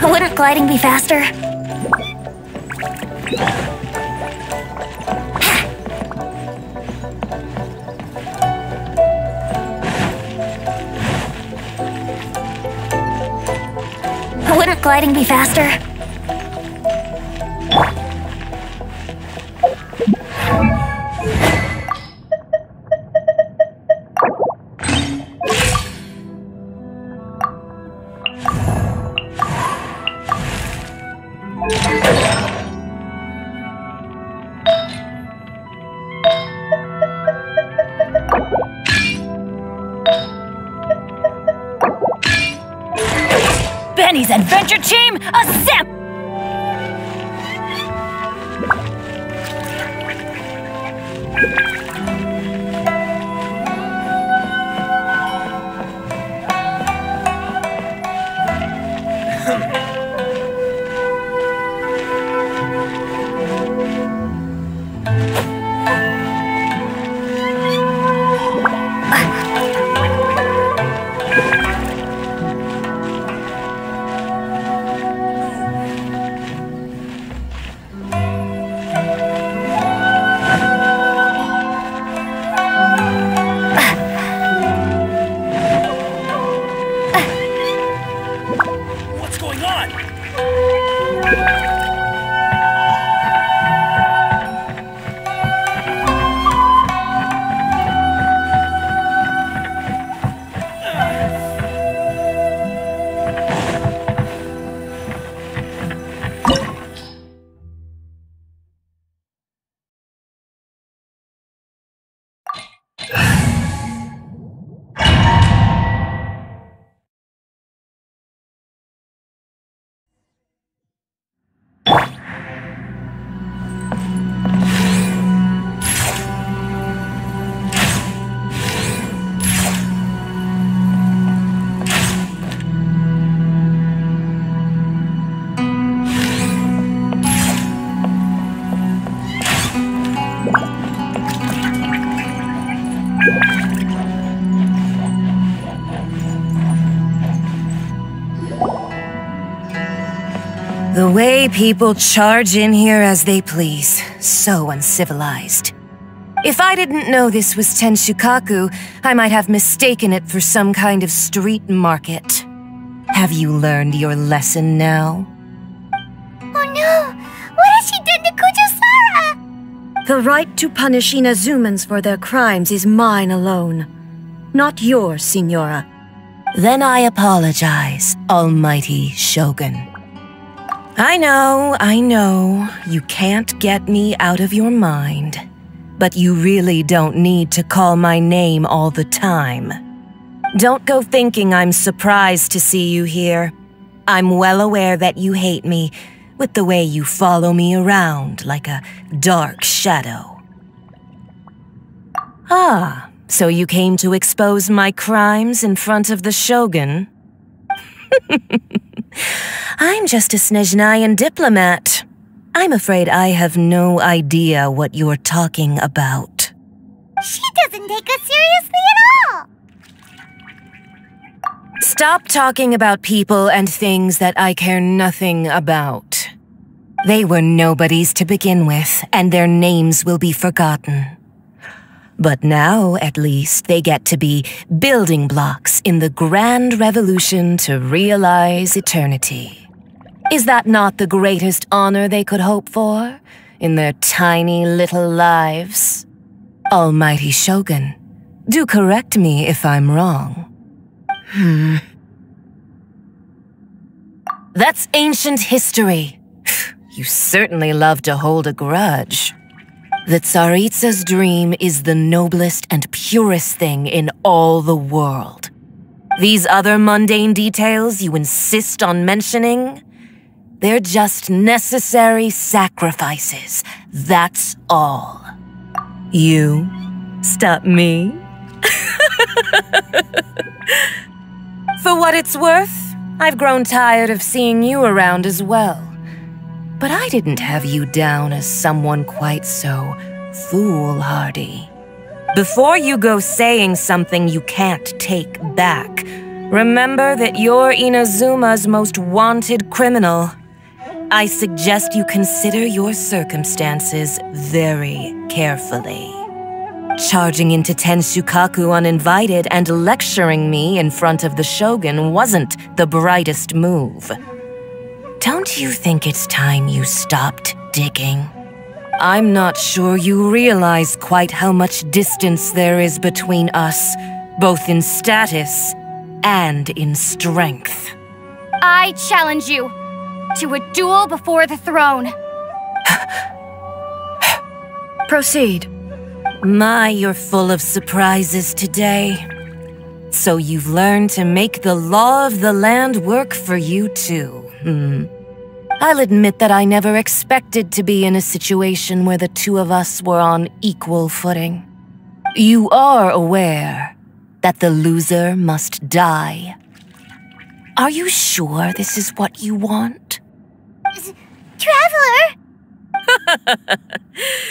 Wouldn't gliding be faster? Wouldn't gliding be faster? Benny's adventure team, assemble! What's going on? The way people charge in here as they please. So uncivilized. If I didn't know this was Tenshukaku, I might have mistaken it for some kind of street market. Have you learned your lesson now? Oh no! What has she done to Kujusara? The right to punish Inazumans for their crimes is mine alone. Not yours, Signora. Then I apologize, Almighty Shogun. I know, you can't get me out of your mind. But you really don't need to call my name all the time. Don't go thinking I'm surprised to see you here. I'm well aware that you hate me, with the way you follow me around like a dark shadow. Ah, so you came to expose my crimes in front of the Shogun? I'm just a Snezhnayan diplomat. I'm afraid I have no idea what you're talking about. She doesn't take us seriously at all! Stop talking about people and things that I care nothing about. They were nobodies to begin with, and their names will be forgotten. But now, at least, they get to be building blocks in the grand revolution to realize eternity. Is that not the greatest honor they could hope for in their tiny little lives? Almighty Shogun, do correct me if I'm wrong. That's ancient history. You certainly love to hold a grudge. The Tsaritsa's dream is the noblest and purest thing in all the world. These other mundane details you insist on mentioning, they're just necessary sacrifices, that's all. You stop me? For what it's worth, I've grown tired of seeing you around as well. But I didn't have you down as someone quite so foolhardy. Before you go saying something you can't take back, remember that you're Inazuma's most wanted criminal. I suggest you consider your circumstances very carefully. Charging into Tenshukaku uninvited and lecturing me in front of the Shogun wasn't the brightest move. Don't you think it's time you stopped digging? I'm not sure you realize quite how much distance there is between us, both in status and in strength. I challenge you to a duel before the throne. Proceed. My, you're full of surprises today. So you've learned to make the law of the land work for you too. I'll admit that I never expected to be in a situation where the two of us were on equal footing. You are aware that the loser must die. Are you sure this is what you want? Traveler!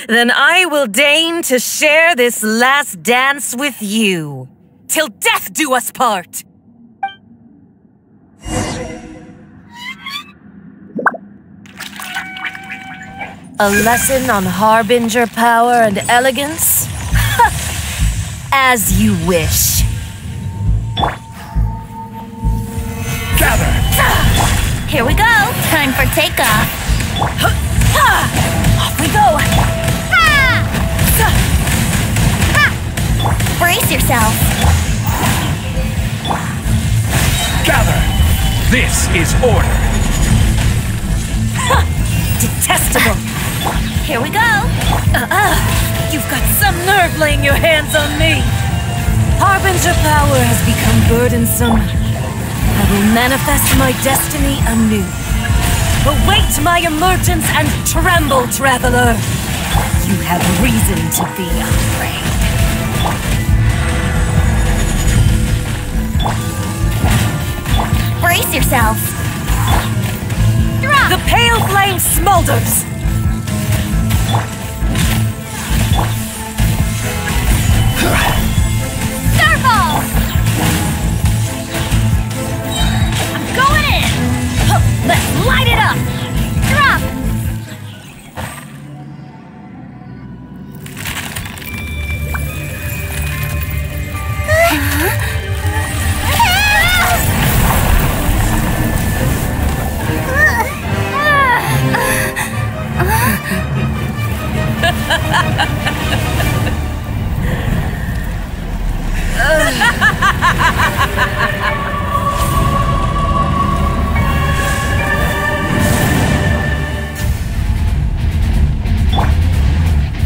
Then I will deign to share this last dance with you. Till death do us part! A lesson on harbinger power and elegance? As you wish. Gather! Here we go. Time for takeoff. Off we go. Brace yourself. Gather! This is order. Detestable. Here we go. You've got some nerve laying your hands on me. Harbinger power has become burdensome. I will manifest my destiny anew. Await my emergence and tremble, traveler. You have reason to be afraid. Brace yourself. The pale flame smolders. Starfall! I'm going in! Let's light it up! Drop!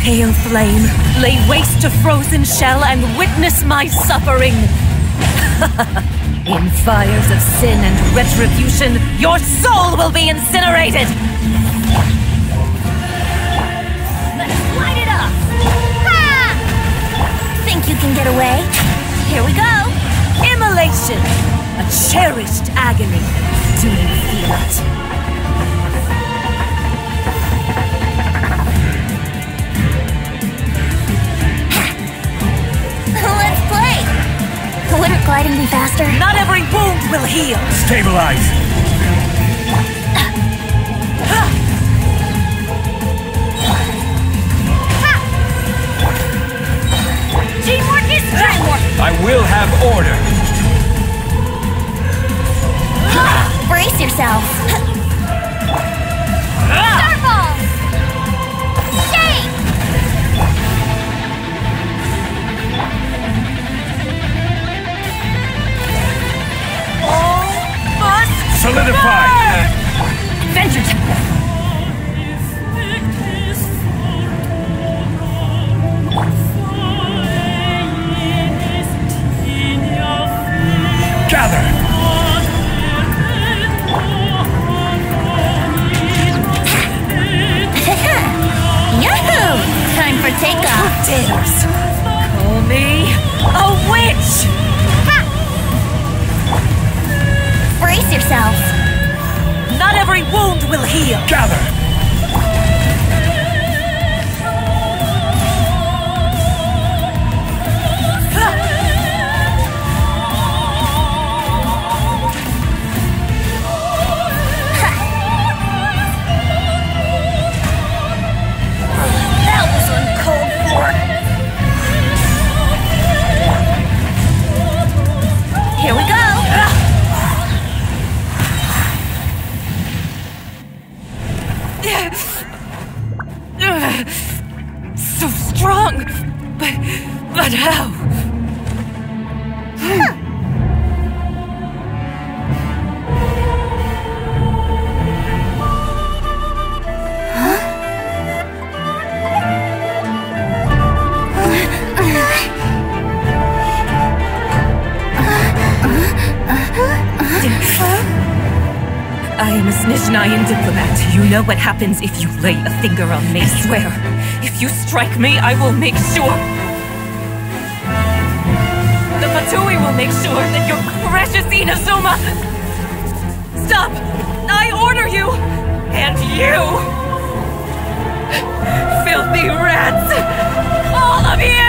Pale flame, lay waste to frozen shell and witness my suffering. In fires of sin and retribution, your soul will be incinerated. Let's light it up! Think you can get away? Here we go. Immolation, a cherished agony. Do you feel it? Let's play. Wouldn't gliding be faster? Not every wound will heal. Stabilize. Teamwork is teamwork! I will have order. Brace yourself. Solidify! Vengeance! Gather! Yahoo! Time for takeoff. Who dares call me a witch? Ha! Brace yourself. Not every wound will heal. Gather! That was uncalled for. Here we go. So strong, but how? I am a Genshinian diplomat. You know what happens if you lay a finger on me. I swear, if you strike me, I will make sure. The Fatui will make sure that your precious Inazuma. Stop! I order you! And you! Filthy rats! All of you!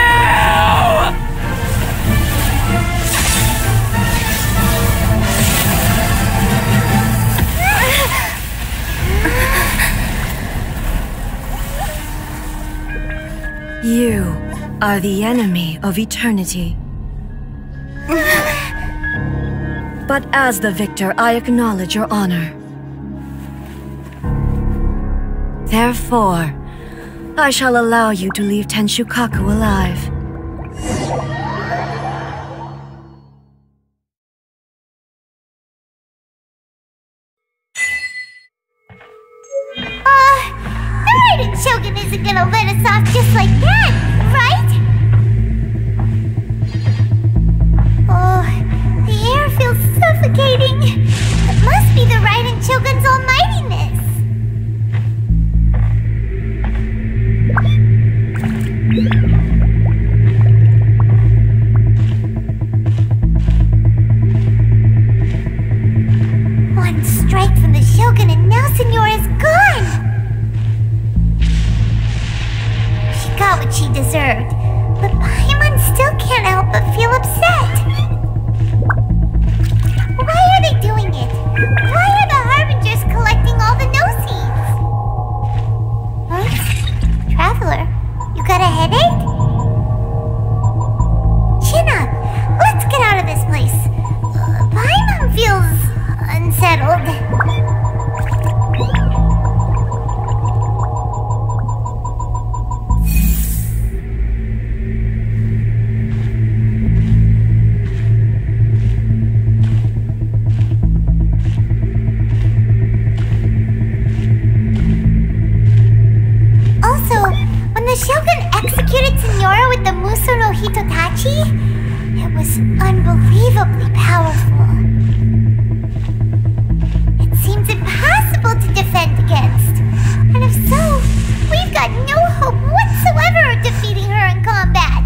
You are the enemy of eternity. But as the victor, I acknowledge your honor. Therefore, I shall allow you to leave Tenshukaku alive. The Raiden Shogun isn't gonna let us off just like that, right? Oh, the air feels suffocating. It must be the Raiden Shogun's almightiness. One strike from the Shogun and now Senyora's gone! She got what she deserved, but Paimon still can't help but feel upset. Why are they doing it? Why are the Harbingers collecting all the no-seeds? Huh? Traveler, you got a headache? Chin up! Let's get out of this place. Paimon feels unsettled. The Shogun executed Senyora with the Muso no Hitotachi? It was unbelievably powerful. It seems impossible to defend against. And if so, we've got no hope whatsoever of defeating her in combat.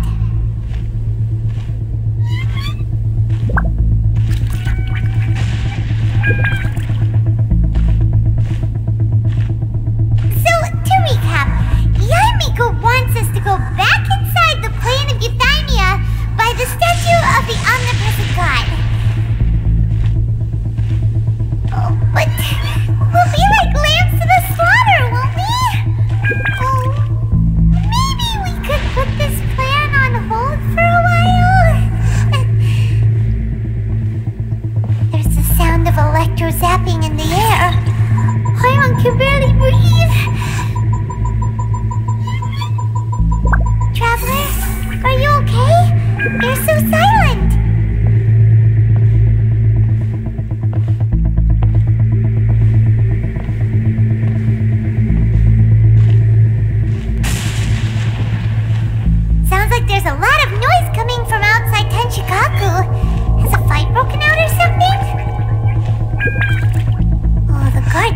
So, to recap, Yaimiko wants us to go back inside the plane of Euthymia by the statue of the Omnipresent God.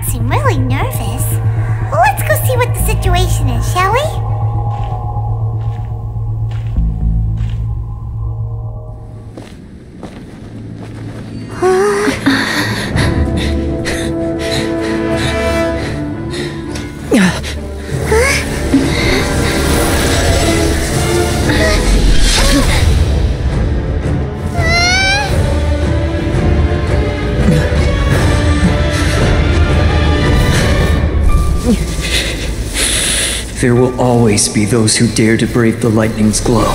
Dad seem really nervous. Well, let's go see what the situation is, shall we? There will always be those who dare to brave the lightning's glow.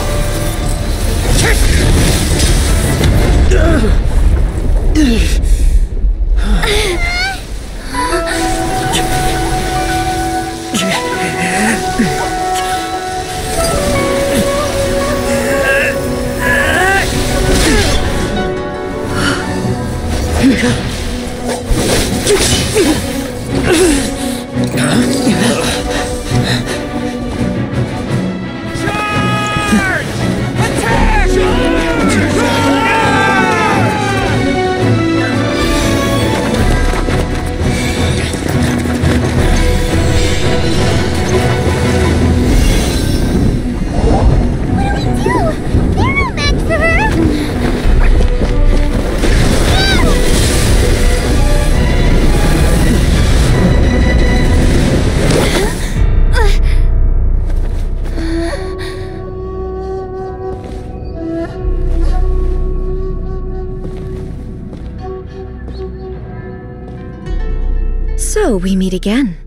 So we meet again.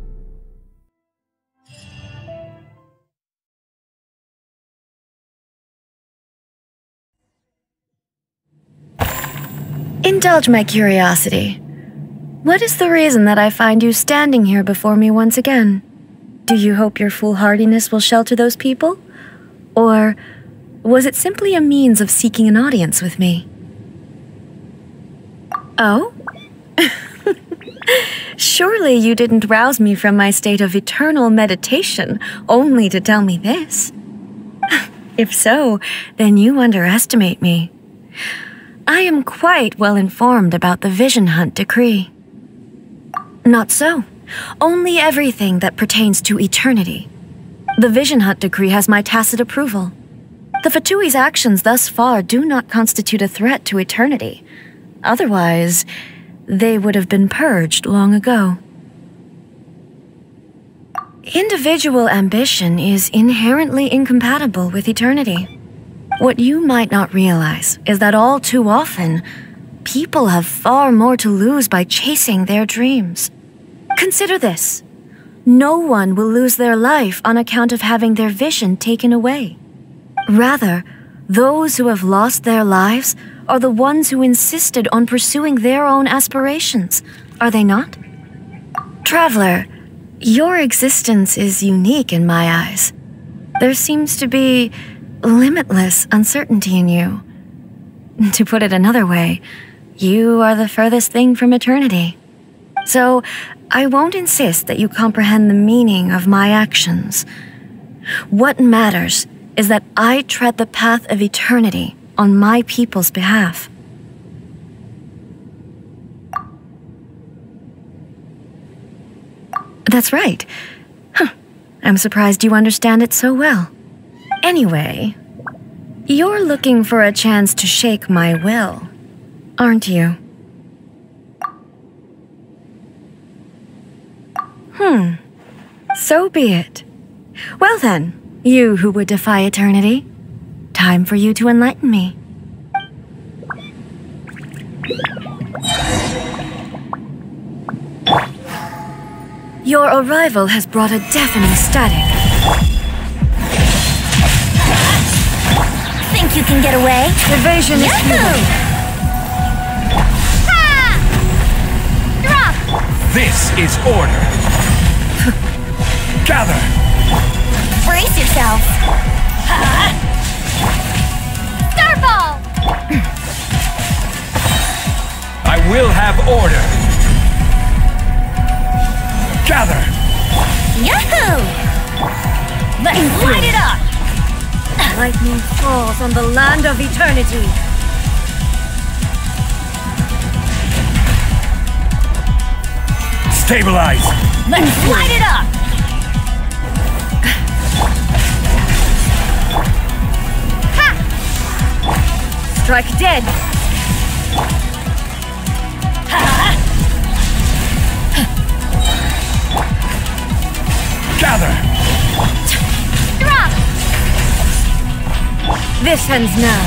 Indulge my curiosity. What is the reason that I find you standing here before me once again? Do you hope your foolhardiness will shelter those people? Or was it simply a means of seeking an audience with me? Oh? Surely you didn't rouse me from my state of eternal meditation only to tell me this. If so, then you underestimate me. I am quite well informed about the Vision Hunt decree. Not so. Only everything that pertains to eternity. The Vision Hunt decree has my tacit approval. The Fatui's actions thus far do not constitute a threat to eternity. Otherwise, they would have been purged long ago. Individual ambition is inherently incompatible with eternity. What you might not realize is that all too often, people have far more to lose by chasing their dreams. Consider this. No one will lose their life on account of having their vision taken away. Rather, those who have lost their lives are the ones who insisted on pursuing their own aspirations, are they not? Traveler, your existence is unique in my eyes. There seems to be limitless uncertainty in you. To put it another way, you are the furthest thing from eternity. So, I won't insist that you comprehend the meaning of my actions. What matters is that I tread the path of eternity on my people's behalf. That's right. I'm surprised you understand it so well. Anyway, you're looking for a chance to shake my will, aren't you? So be it. Well then, you who would defy eternity, time for you to enlighten me. Your arrival has brought a deafening static. Think you can get away? Evasion is futile. Drop! This is order. Gather! Brace yourself. Starball! I will have order. Gather! Yahoo! Let's light it up! Lightning falls on the land of eternity. Stabilize! Let's light it up! Ha! Strike dead! Gather! Drop! This ends now.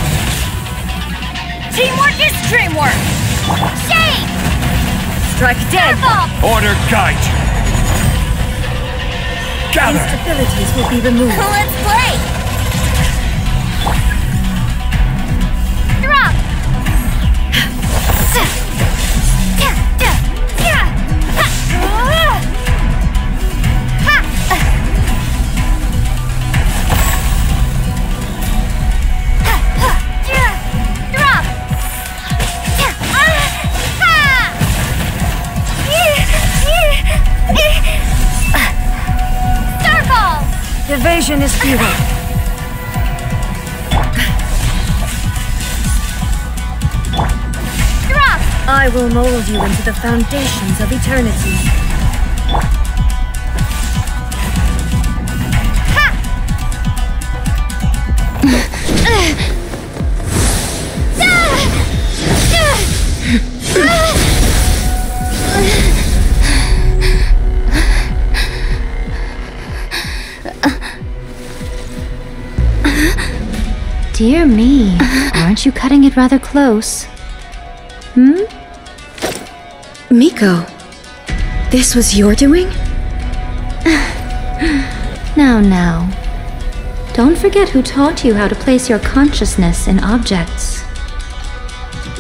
Teamwork is dreamwork! Shake! Strike dead! Order guide you! Gather! Instabilities will be removed. Let's play! Drop! Evasion is futile. Drop! I will mold you into the foundations of eternity. Dear me, aren't you cutting it rather close? Miko, this was your doing? Now. Don't forget who taught you how to place your consciousness in objects.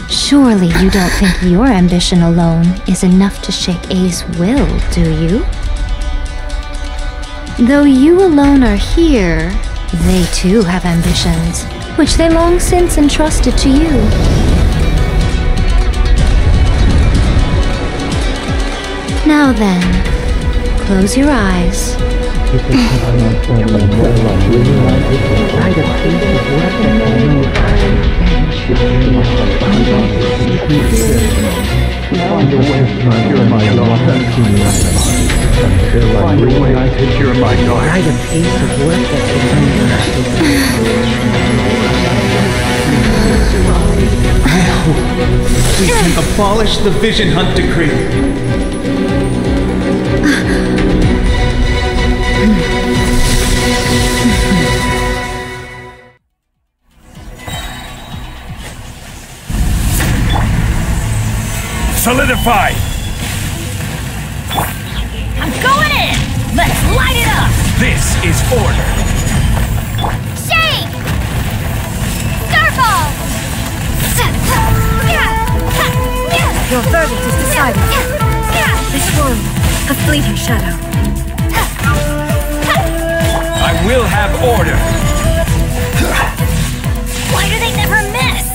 Surely you don't think your ambition alone is enough to shake A's will, do you? Though you alone are here, they too have ambitions, which they long since entrusted to you. Now then, close your eyes. We can abolish the Vision Hunt Decree. Solidify! I'm going in! Let's light it up! This is order! Shake! Starfall! Your verdict is decided. This world, a fleeting shadow. I will have order! Why do they never miss?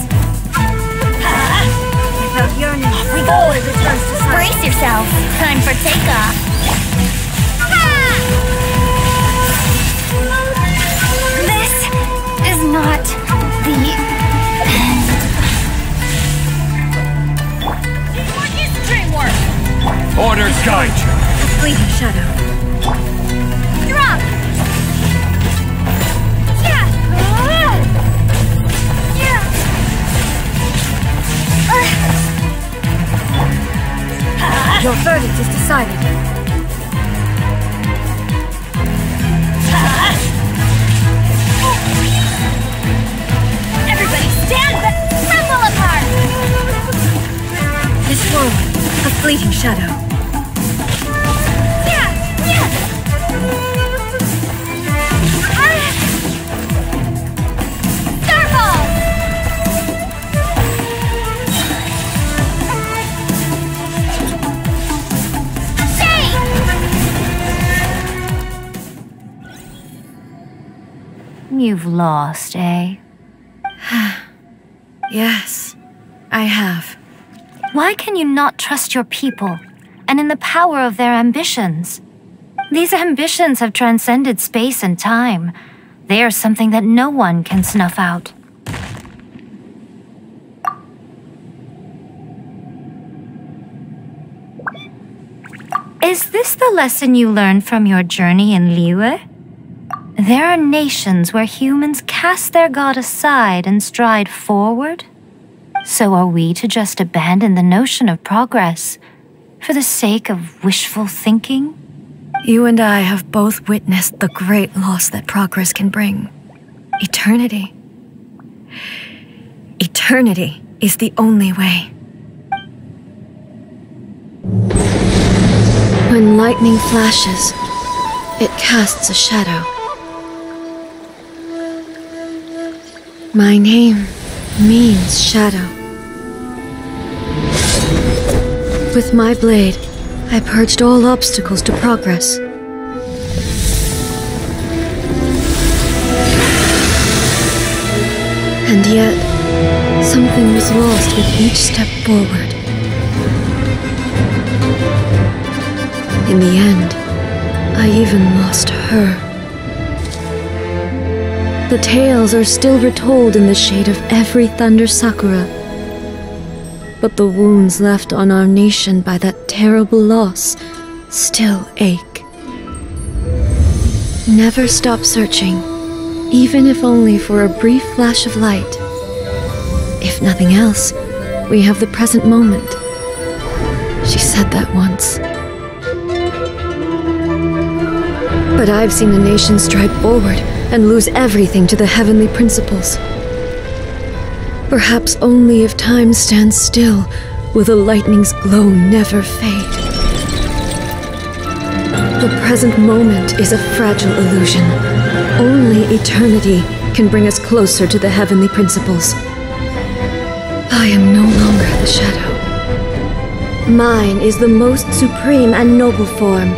Without yearning, we go! it returns to silence. Brace yourself. Time for takeoff. This is not the end. Teamwork is dreamwork. Order guide you! A fleeting shadow. Drop! Your verdict is decided. Everybody stand back! Rumble apart! This world, a fleeting shadow. Starfall! You've lost, eh? Yes, I have. Why can you not trust your people, and in the power of their ambitions? These ambitions have transcended space and time. They are something that no one can snuff out. Is this the lesson you learned from your journey in Liyue? There are nations where humans cast their god aside and stride forward. So are we to just abandon the notion of progress for the sake of wishful thinking? You and I have both witnessed the great loss that progress can bring. Eternity. Eternity is the only way. When lightning flashes, it casts a shadow. My name means shadow. With my blade, I purged all obstacles to progress. And yet, something was lost with each step forward. In the end, I even lost her. The tales are still retold in the shade of every Thunder Sakura. But the wounds left on our nation by that terrible loss still ache. Never stop searching, even if only for a brief flash of light. If nothing else, we have the present moment. She said that once. But I've seen a nation stride forward and lose everything to the heavenly principles. Perhaps only if time stands still will the lightning's glow never fade. The present moment is a fragile illusion. Only eternity can bring us closer to the heavenly principles. I am no longer the shadow. Mine is the most supreme and noble form.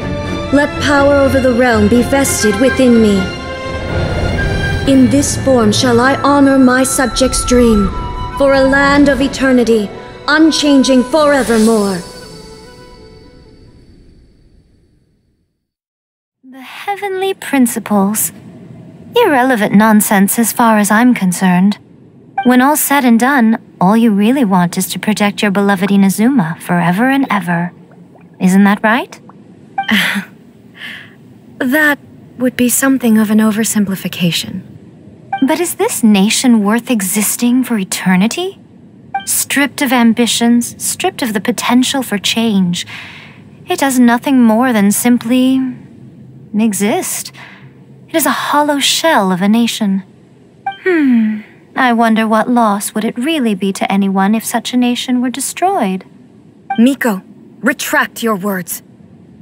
Let power over the realm be vested within me. In this form shall I honor my subjects' dream, for a land of eternity, unchanging forevermore. The heavenly principles. Irrelevant nonsense as far as I'm concerned. When all's said and done, all you really want is to protect your beloved Inazuma forever and ever. Isn't that right? That would be something of an oversimplification. But is this nation worth existing for eternity? Stripped of ambitions, stripped of the potential for change, it does nothing more than simply exist. It is a hollow shell of a nation. I wonder what loss would it really be to anyone if such a nation were destroyed? Miko, retract your words.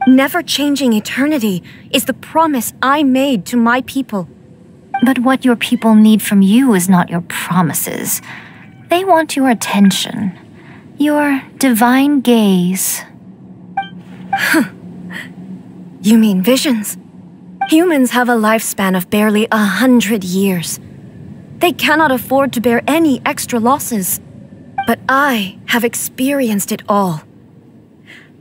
Never changing eternity is the promise I made to my people. But what your people need from you is not your promises. They want your attention, your divine gaze. You mean visions? Humans have a lifespan of barely 100 years. They cannot afford to bear any extra losses. But I have experienced it all.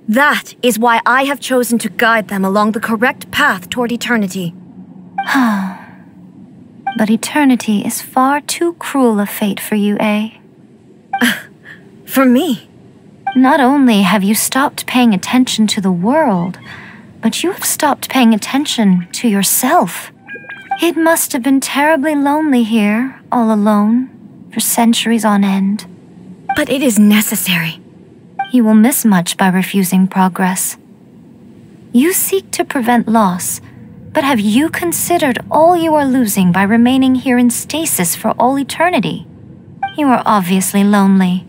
That is why I have chosen to guide them along the correct path toward eternity. But eternity is far too cruel a fate for you, eh? For me? Not only have you stopped paying attention to the world, but you have stopped paying attention to yourself. It must have been terribly lonely here, all alone, for centuries on end. But it is necessary. You will miss much by refusing progress. You seek to prevent loss, but have you considered all you are losing by remaining here in stasis for all eternity? You are obviously lonely,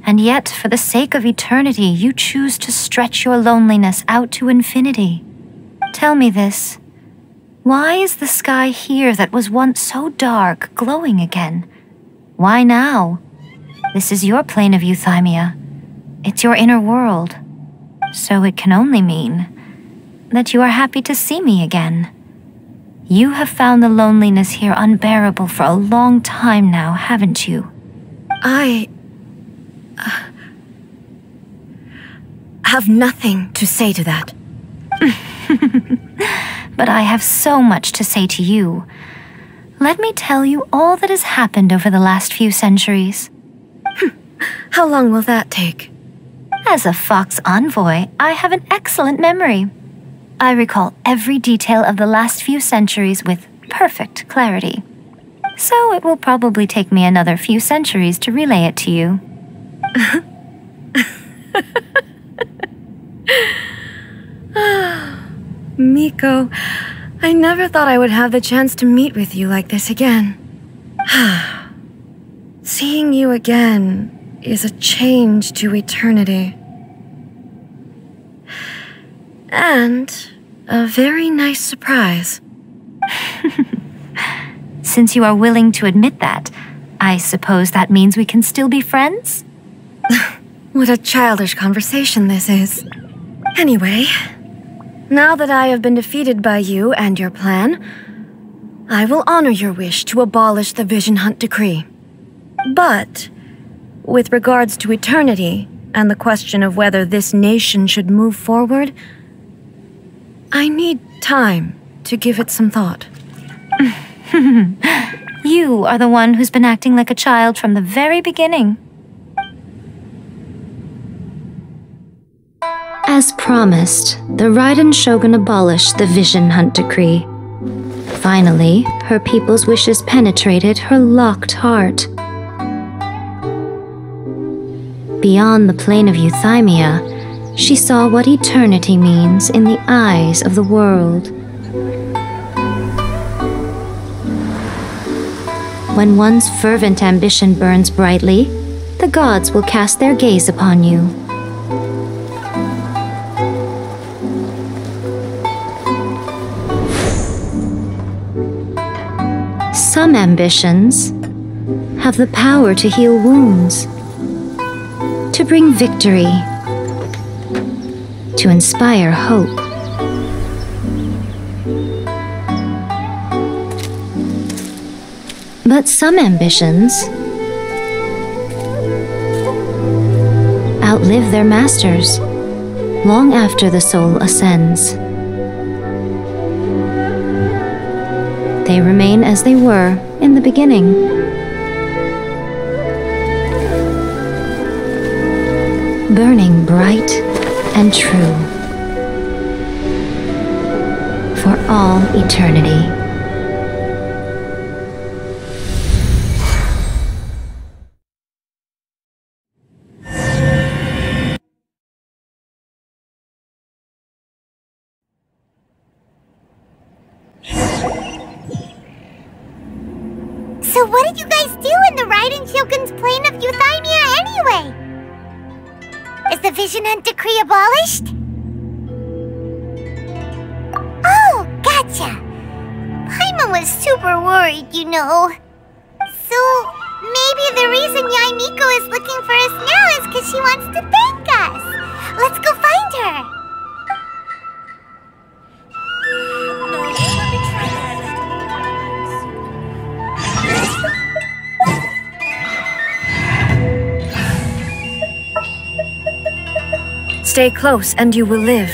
and yet for the sake of eternity you choose to stretch your loneliness out to infinity. Tell me this. Why is the sky here that was once so dark glowing again? Why now? This is your plane of euthymia. It's your inner world. So it can only mean that you are happy to see me again. You have found the loneliness here unbearable for a long time now, haven't you? I have nothing to say to that. But I have so much to say to you. Let me tell you all that has happened over the last few centuries. How long will that take? As a Fox envoy, I have an excellent memory. I recall every detail of the last few centuries with perfect clarity. So it will probably take me another few centuries to relay it to you. Miko, I never thought I would have the chance to meet with you like this again. Seeing you again is a change to eternity. And a very nice surprise. Since you are willing to admit that, I suppose that means we can still be friends? What a childish conversation this is. Anyway, now that I have been defeated by you and your plan, I will honor your wish to abolish the Vision Hunt Decree. But, with regards to eternity and the question of whether this nation should move forward, I need time to give it some thought. You are the one who's been acting like a child from the very beginning. As promised, the Raiden Shogun abolished the Vision Hunt Decree. Finally, her people's wishes penetrated her locked heart. Beyond the plane of Euthymia, she saw what eternity means in the eyes of the world. When one's fervent ambition burns brightly, the gods will cast their gaze upon you. Some ambitions have the power to heal wounds, to bring victory, to inspire hope. But some ambitions outlive their masters long after the soul ascends. They remain as they were in the beginning. Burning bright and true for all eternity. So what did you guys do in the Raiden Shogun's plane of Euthymia anyway? Is the Vision Hunt Decree abolished? Oh, gotcha! Paimon was super worried, you know. So, maybe the reason Yae Miko is looking for us now is because she wants to thank us. Let's go find her! Stay close and you will live.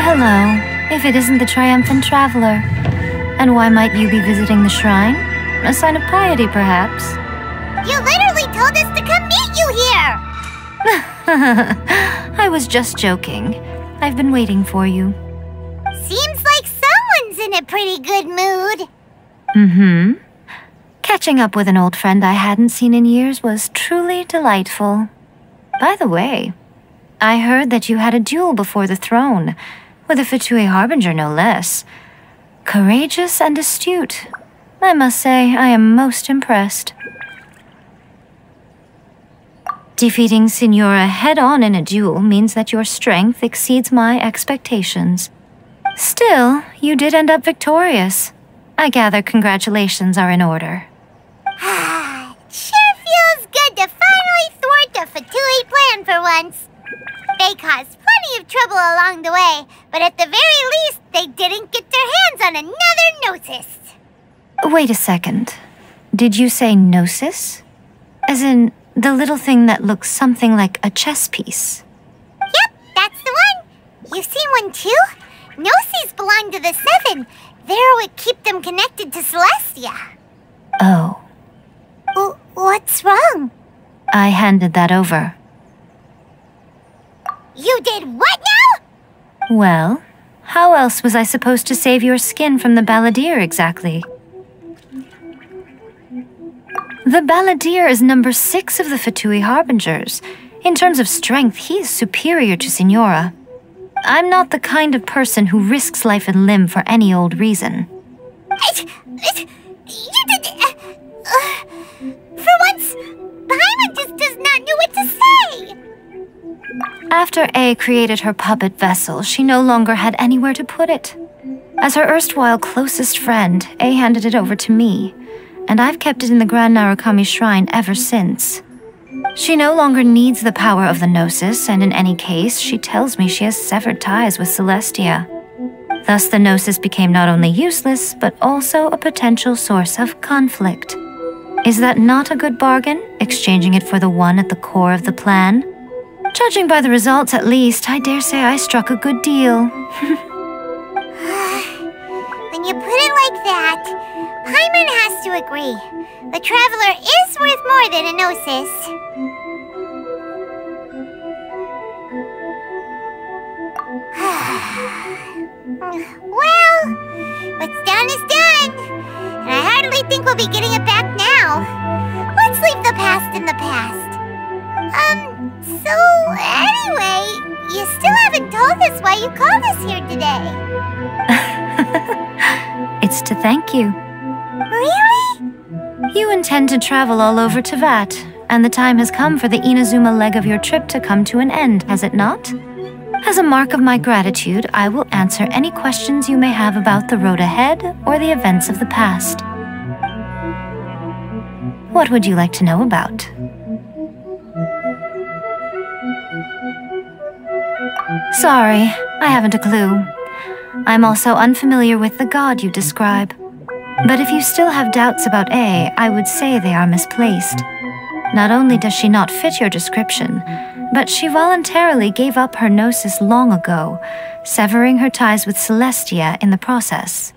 Hello, if it isn't the triumphant traveler. And why might you be visiting the shrine? A sign of piety, perhaps? You literally told us to come meet you here! I was just joking. I've been waiting for you. Seems like someone's in a pretty good mood. Mm-hmm. Catching up with an old friend I hadn't seen in years was truly delightful. By the way, I heard that you had a duel before the throne, with a Fatui Harbinger no less. Courageous and astute. I must say, I am most impressed. Defeating Signora head-on in a duel means that your strength exceeds my expectations. Still, you did end up victorious. I gather congratulations are in order. Sure feels good to finally thwart the Fatui plan for once. They caused plenty of trouble along the way, but at the very least, they didn't get their hands on another Gnosis. Wait a second. Did you say Gnosis? As in, the little thing that looks something like a chess piece? Yep, that's the one. You've seen one too? Gnosis belong to the Seven. They're what keep them connected to Celestia. Oh. What's wrong? I handed that over. You did what now? Well, how else was I supposed to save your skin from the Balladeer exactly? The Balladeer is number 6 of the Fatui Harbingers. In terms of strength, he is superior to Signora. I'm not the kind of person who risks life and limb for any old reason. You did... for once, Paimon just does not know what to say! After A created her puppet vessel, she no longer had anywhere to put it. As her erstwhile closest friend, A handed it over to me, and I've kept it in the Grand Narukami Shrine ever since. She no longer needs the power of the Gnosis, and in any case, she tells me she has severed ties with Celestia. Thus, the Gnosis became not only useless, but also a potential source of conflict. Is that not a good bargain, exchanging it for the one at the core of the plan? Judging by the results, at least, I dare say I struck a good deal. When you put it like that, Paimon has to agree. The Traveler is worth more than a Gnosis. Well, what's done is done. And I hardly think we'll be getting it back now. Let's leave the past in the past. So anyway, you still haven't told us why you called us here today. It's to thank you. Really? You intend to travel all over Teyvat, and the time has come for the Inazuma leg of your trip to come to an end, has it not? As a mark of my gratitude, I will answer any questions you may have about the road ahead or the events of the past. What would you like to know about? Sorry, I haven't a clue. I'm also unfamiliar with the god you describe. But if you still have doubts about A, I would say they are misplaced. Not only does she not fit your description, but she voluntarily gave up her Gnosis long ago, severing her ties with Celestia in the process.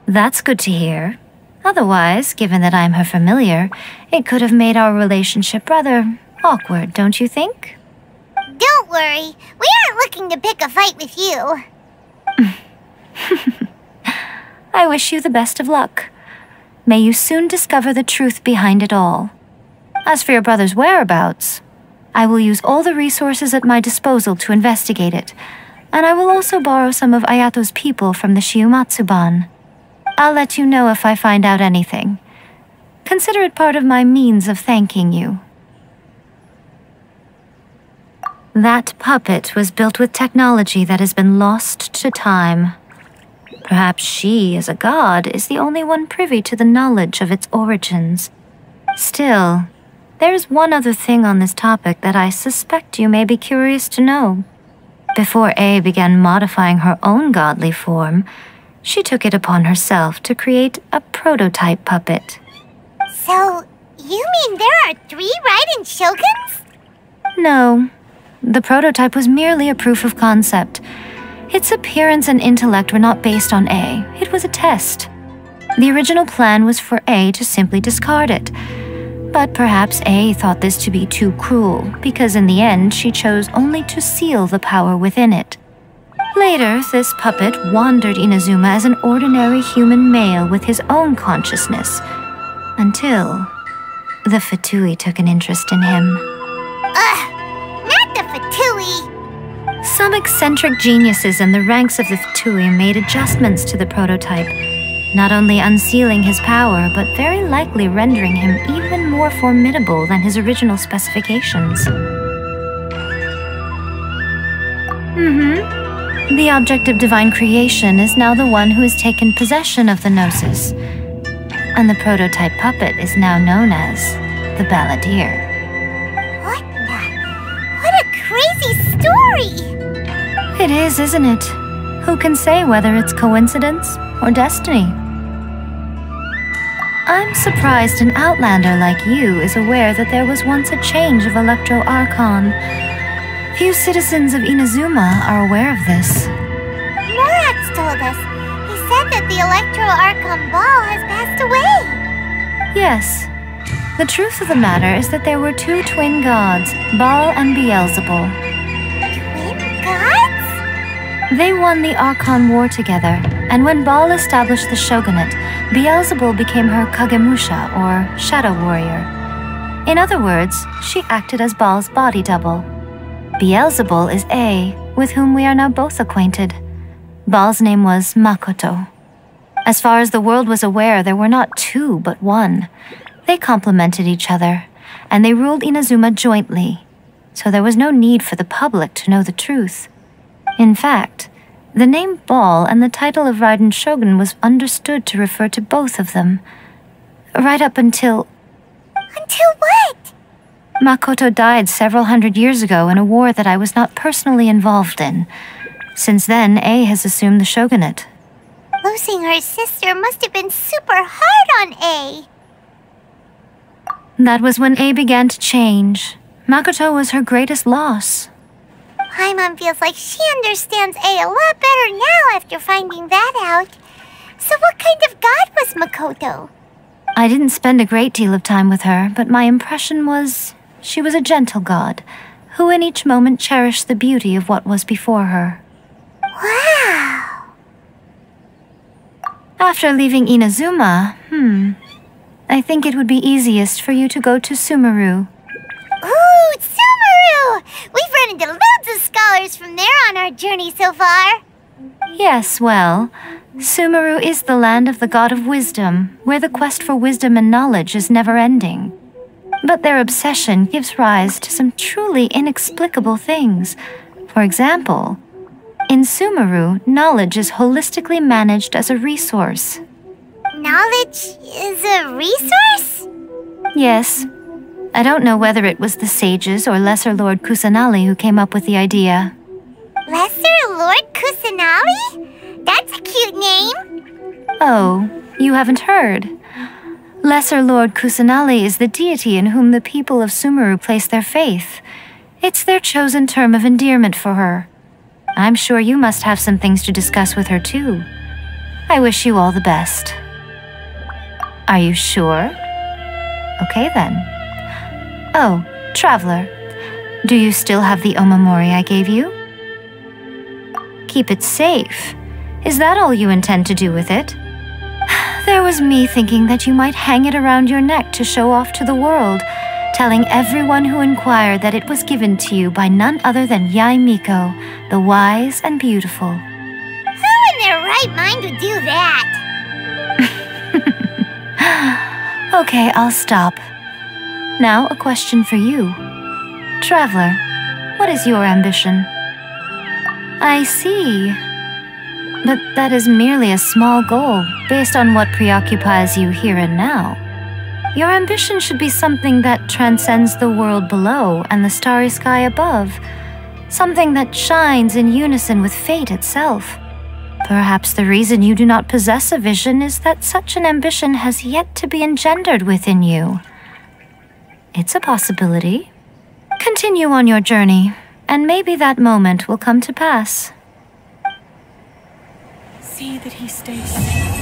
That's good to hear. Otherwise, given that I'm her familiar, it could have made our relationship rather awkward, don't you think? Don't worry, we aren't looking to pick a fight with you. I wish you the best of luck. May you soon discover the truth behind it all. As for your brother's whereabouts, I will use all the resources at my disposal to investigate it, and I will also borrow some of Ayato's people from the Shiumatsuban. I'll let you know if I find out anything. Consider it part of my means of thanking you. That puppet was built with technology that has been lost to time. Perhaps she, as a god, is the only one privy to the knowledge of its origins. Still, there's one other thing on this topic that I suspect you may be curious to know. Before A began modifying her own godly form, she took it upon herself to create a prototype puppet. So, you mean there are 3 Raiden Shoguns? No. The prototype was merely a proof of concept. Its appearance and intellect were not based on A. It was a test. The original plan was for A to simply discard it. But perhaps A thought this to be too cruel, because in the end she chose only to seal the power within it. Later, this puppet wandered Inazuma as an ordinary human male with his own consciousness, until the Fatui took an interest in him. Not the Fatui! Some eccentric geniuses in the ranks of the Fatui made adjustments to the prototype, not only unsealing his power, but very likely rendering him even more formidable than his original specifications. The object of divine creation is now the one who has taken possession of the Gnosis, and the prototype puppet is now known as the Balladeer. What a crazy story! It is, isn't it? Who can say whether it's coincidence or destiny? I'm surprised an outlander like you is aware that there was once a change of Electro Archon. Few citizens of Inazuma are aware of this. Morax told us. He said that the Electro Archon Ball has passed away. Yes. The truth of the matter is that there were two twin gods, Baal and Beelzebul. Twin gods? They won the Archon War together, and when Baal established the shogunate, Beelzebul became her Kagemusha, or shadow warrior. In other words, she acted as Baal's body double. Beelzebul is A, with whom we are now both acquainted. Baal's name was Makoto. As far as the world was aware, there were not two, but one. They complemented each other, and they ruled Inazuma jointly, so there was no need for the public to know the truth. In fact, the name Baal and the title of Raiden Shogun was understood to refer to both of them, right up until... Until what? Makoto died several hundred years ago in a war that I was not personally involved in. Since then, A has assumed the shogunate. Losing her sister must have been super hard on A. That was when A began to change. Makoto was her greatest loss. Paimon feels like she understands A a lot better now after finding that out. So what kind of god was Makoto? I didn't spend a great deal of time with her, but my impression was she was a gentle god, who in each moment cherished the beauty of what was before her. Wow! After leaving Inazuma, I think it would be easiest for you to go to Sumeru. Ooh, Sumeru! We've run into loads of scholars from there on our journey so far. Yes, well, Sumeru is the land of the god of wisdom, where the quest for wisdom and knowledge is never-ending. But their obsession gives rise to some truly inexplicable things. For example, in Sumeru, knowledge is holistically managed as a resource. Knowledge is a resource? Yes. I don't know whether it was the sages or Lesser Lord Kusanali who came up with the idea. Lesser Lord Kusanali? That's a cute name. Oh, you haven't heard. Lesser Lord Kusanali is the deity in whom the people of Sumeru place their faith. It's their chosen term of endearment for her. I'm sure you must have some things to discuss with her too. I wish you all the best. Are you sure? Okay then. Oh, Traveler, do you still have the omamori I gave you? Keep it safe. Is that all you intend to do with it? There was me thinking that you might hang it around your neck to show off to the world, telling everyone who inquired that it was given to you by none other than Yae Miko, the wise and beautiful. Who in their right mind would do that? Okay, I'll stop. Now, a question for you. Traveler, what is your ambition? I see. But that is merely a small goal, based on what preoccupies you here and now. Your ambition should be something that transcends the world below and the starry sky above. Something that shines in unison with fate itself. Perhaps the reason you do not possess a vision is that such an ambition has yet to be engendered within you. It's a possibility. Continue on your journey, and maybe that moment will come to pass. See that he stays safe.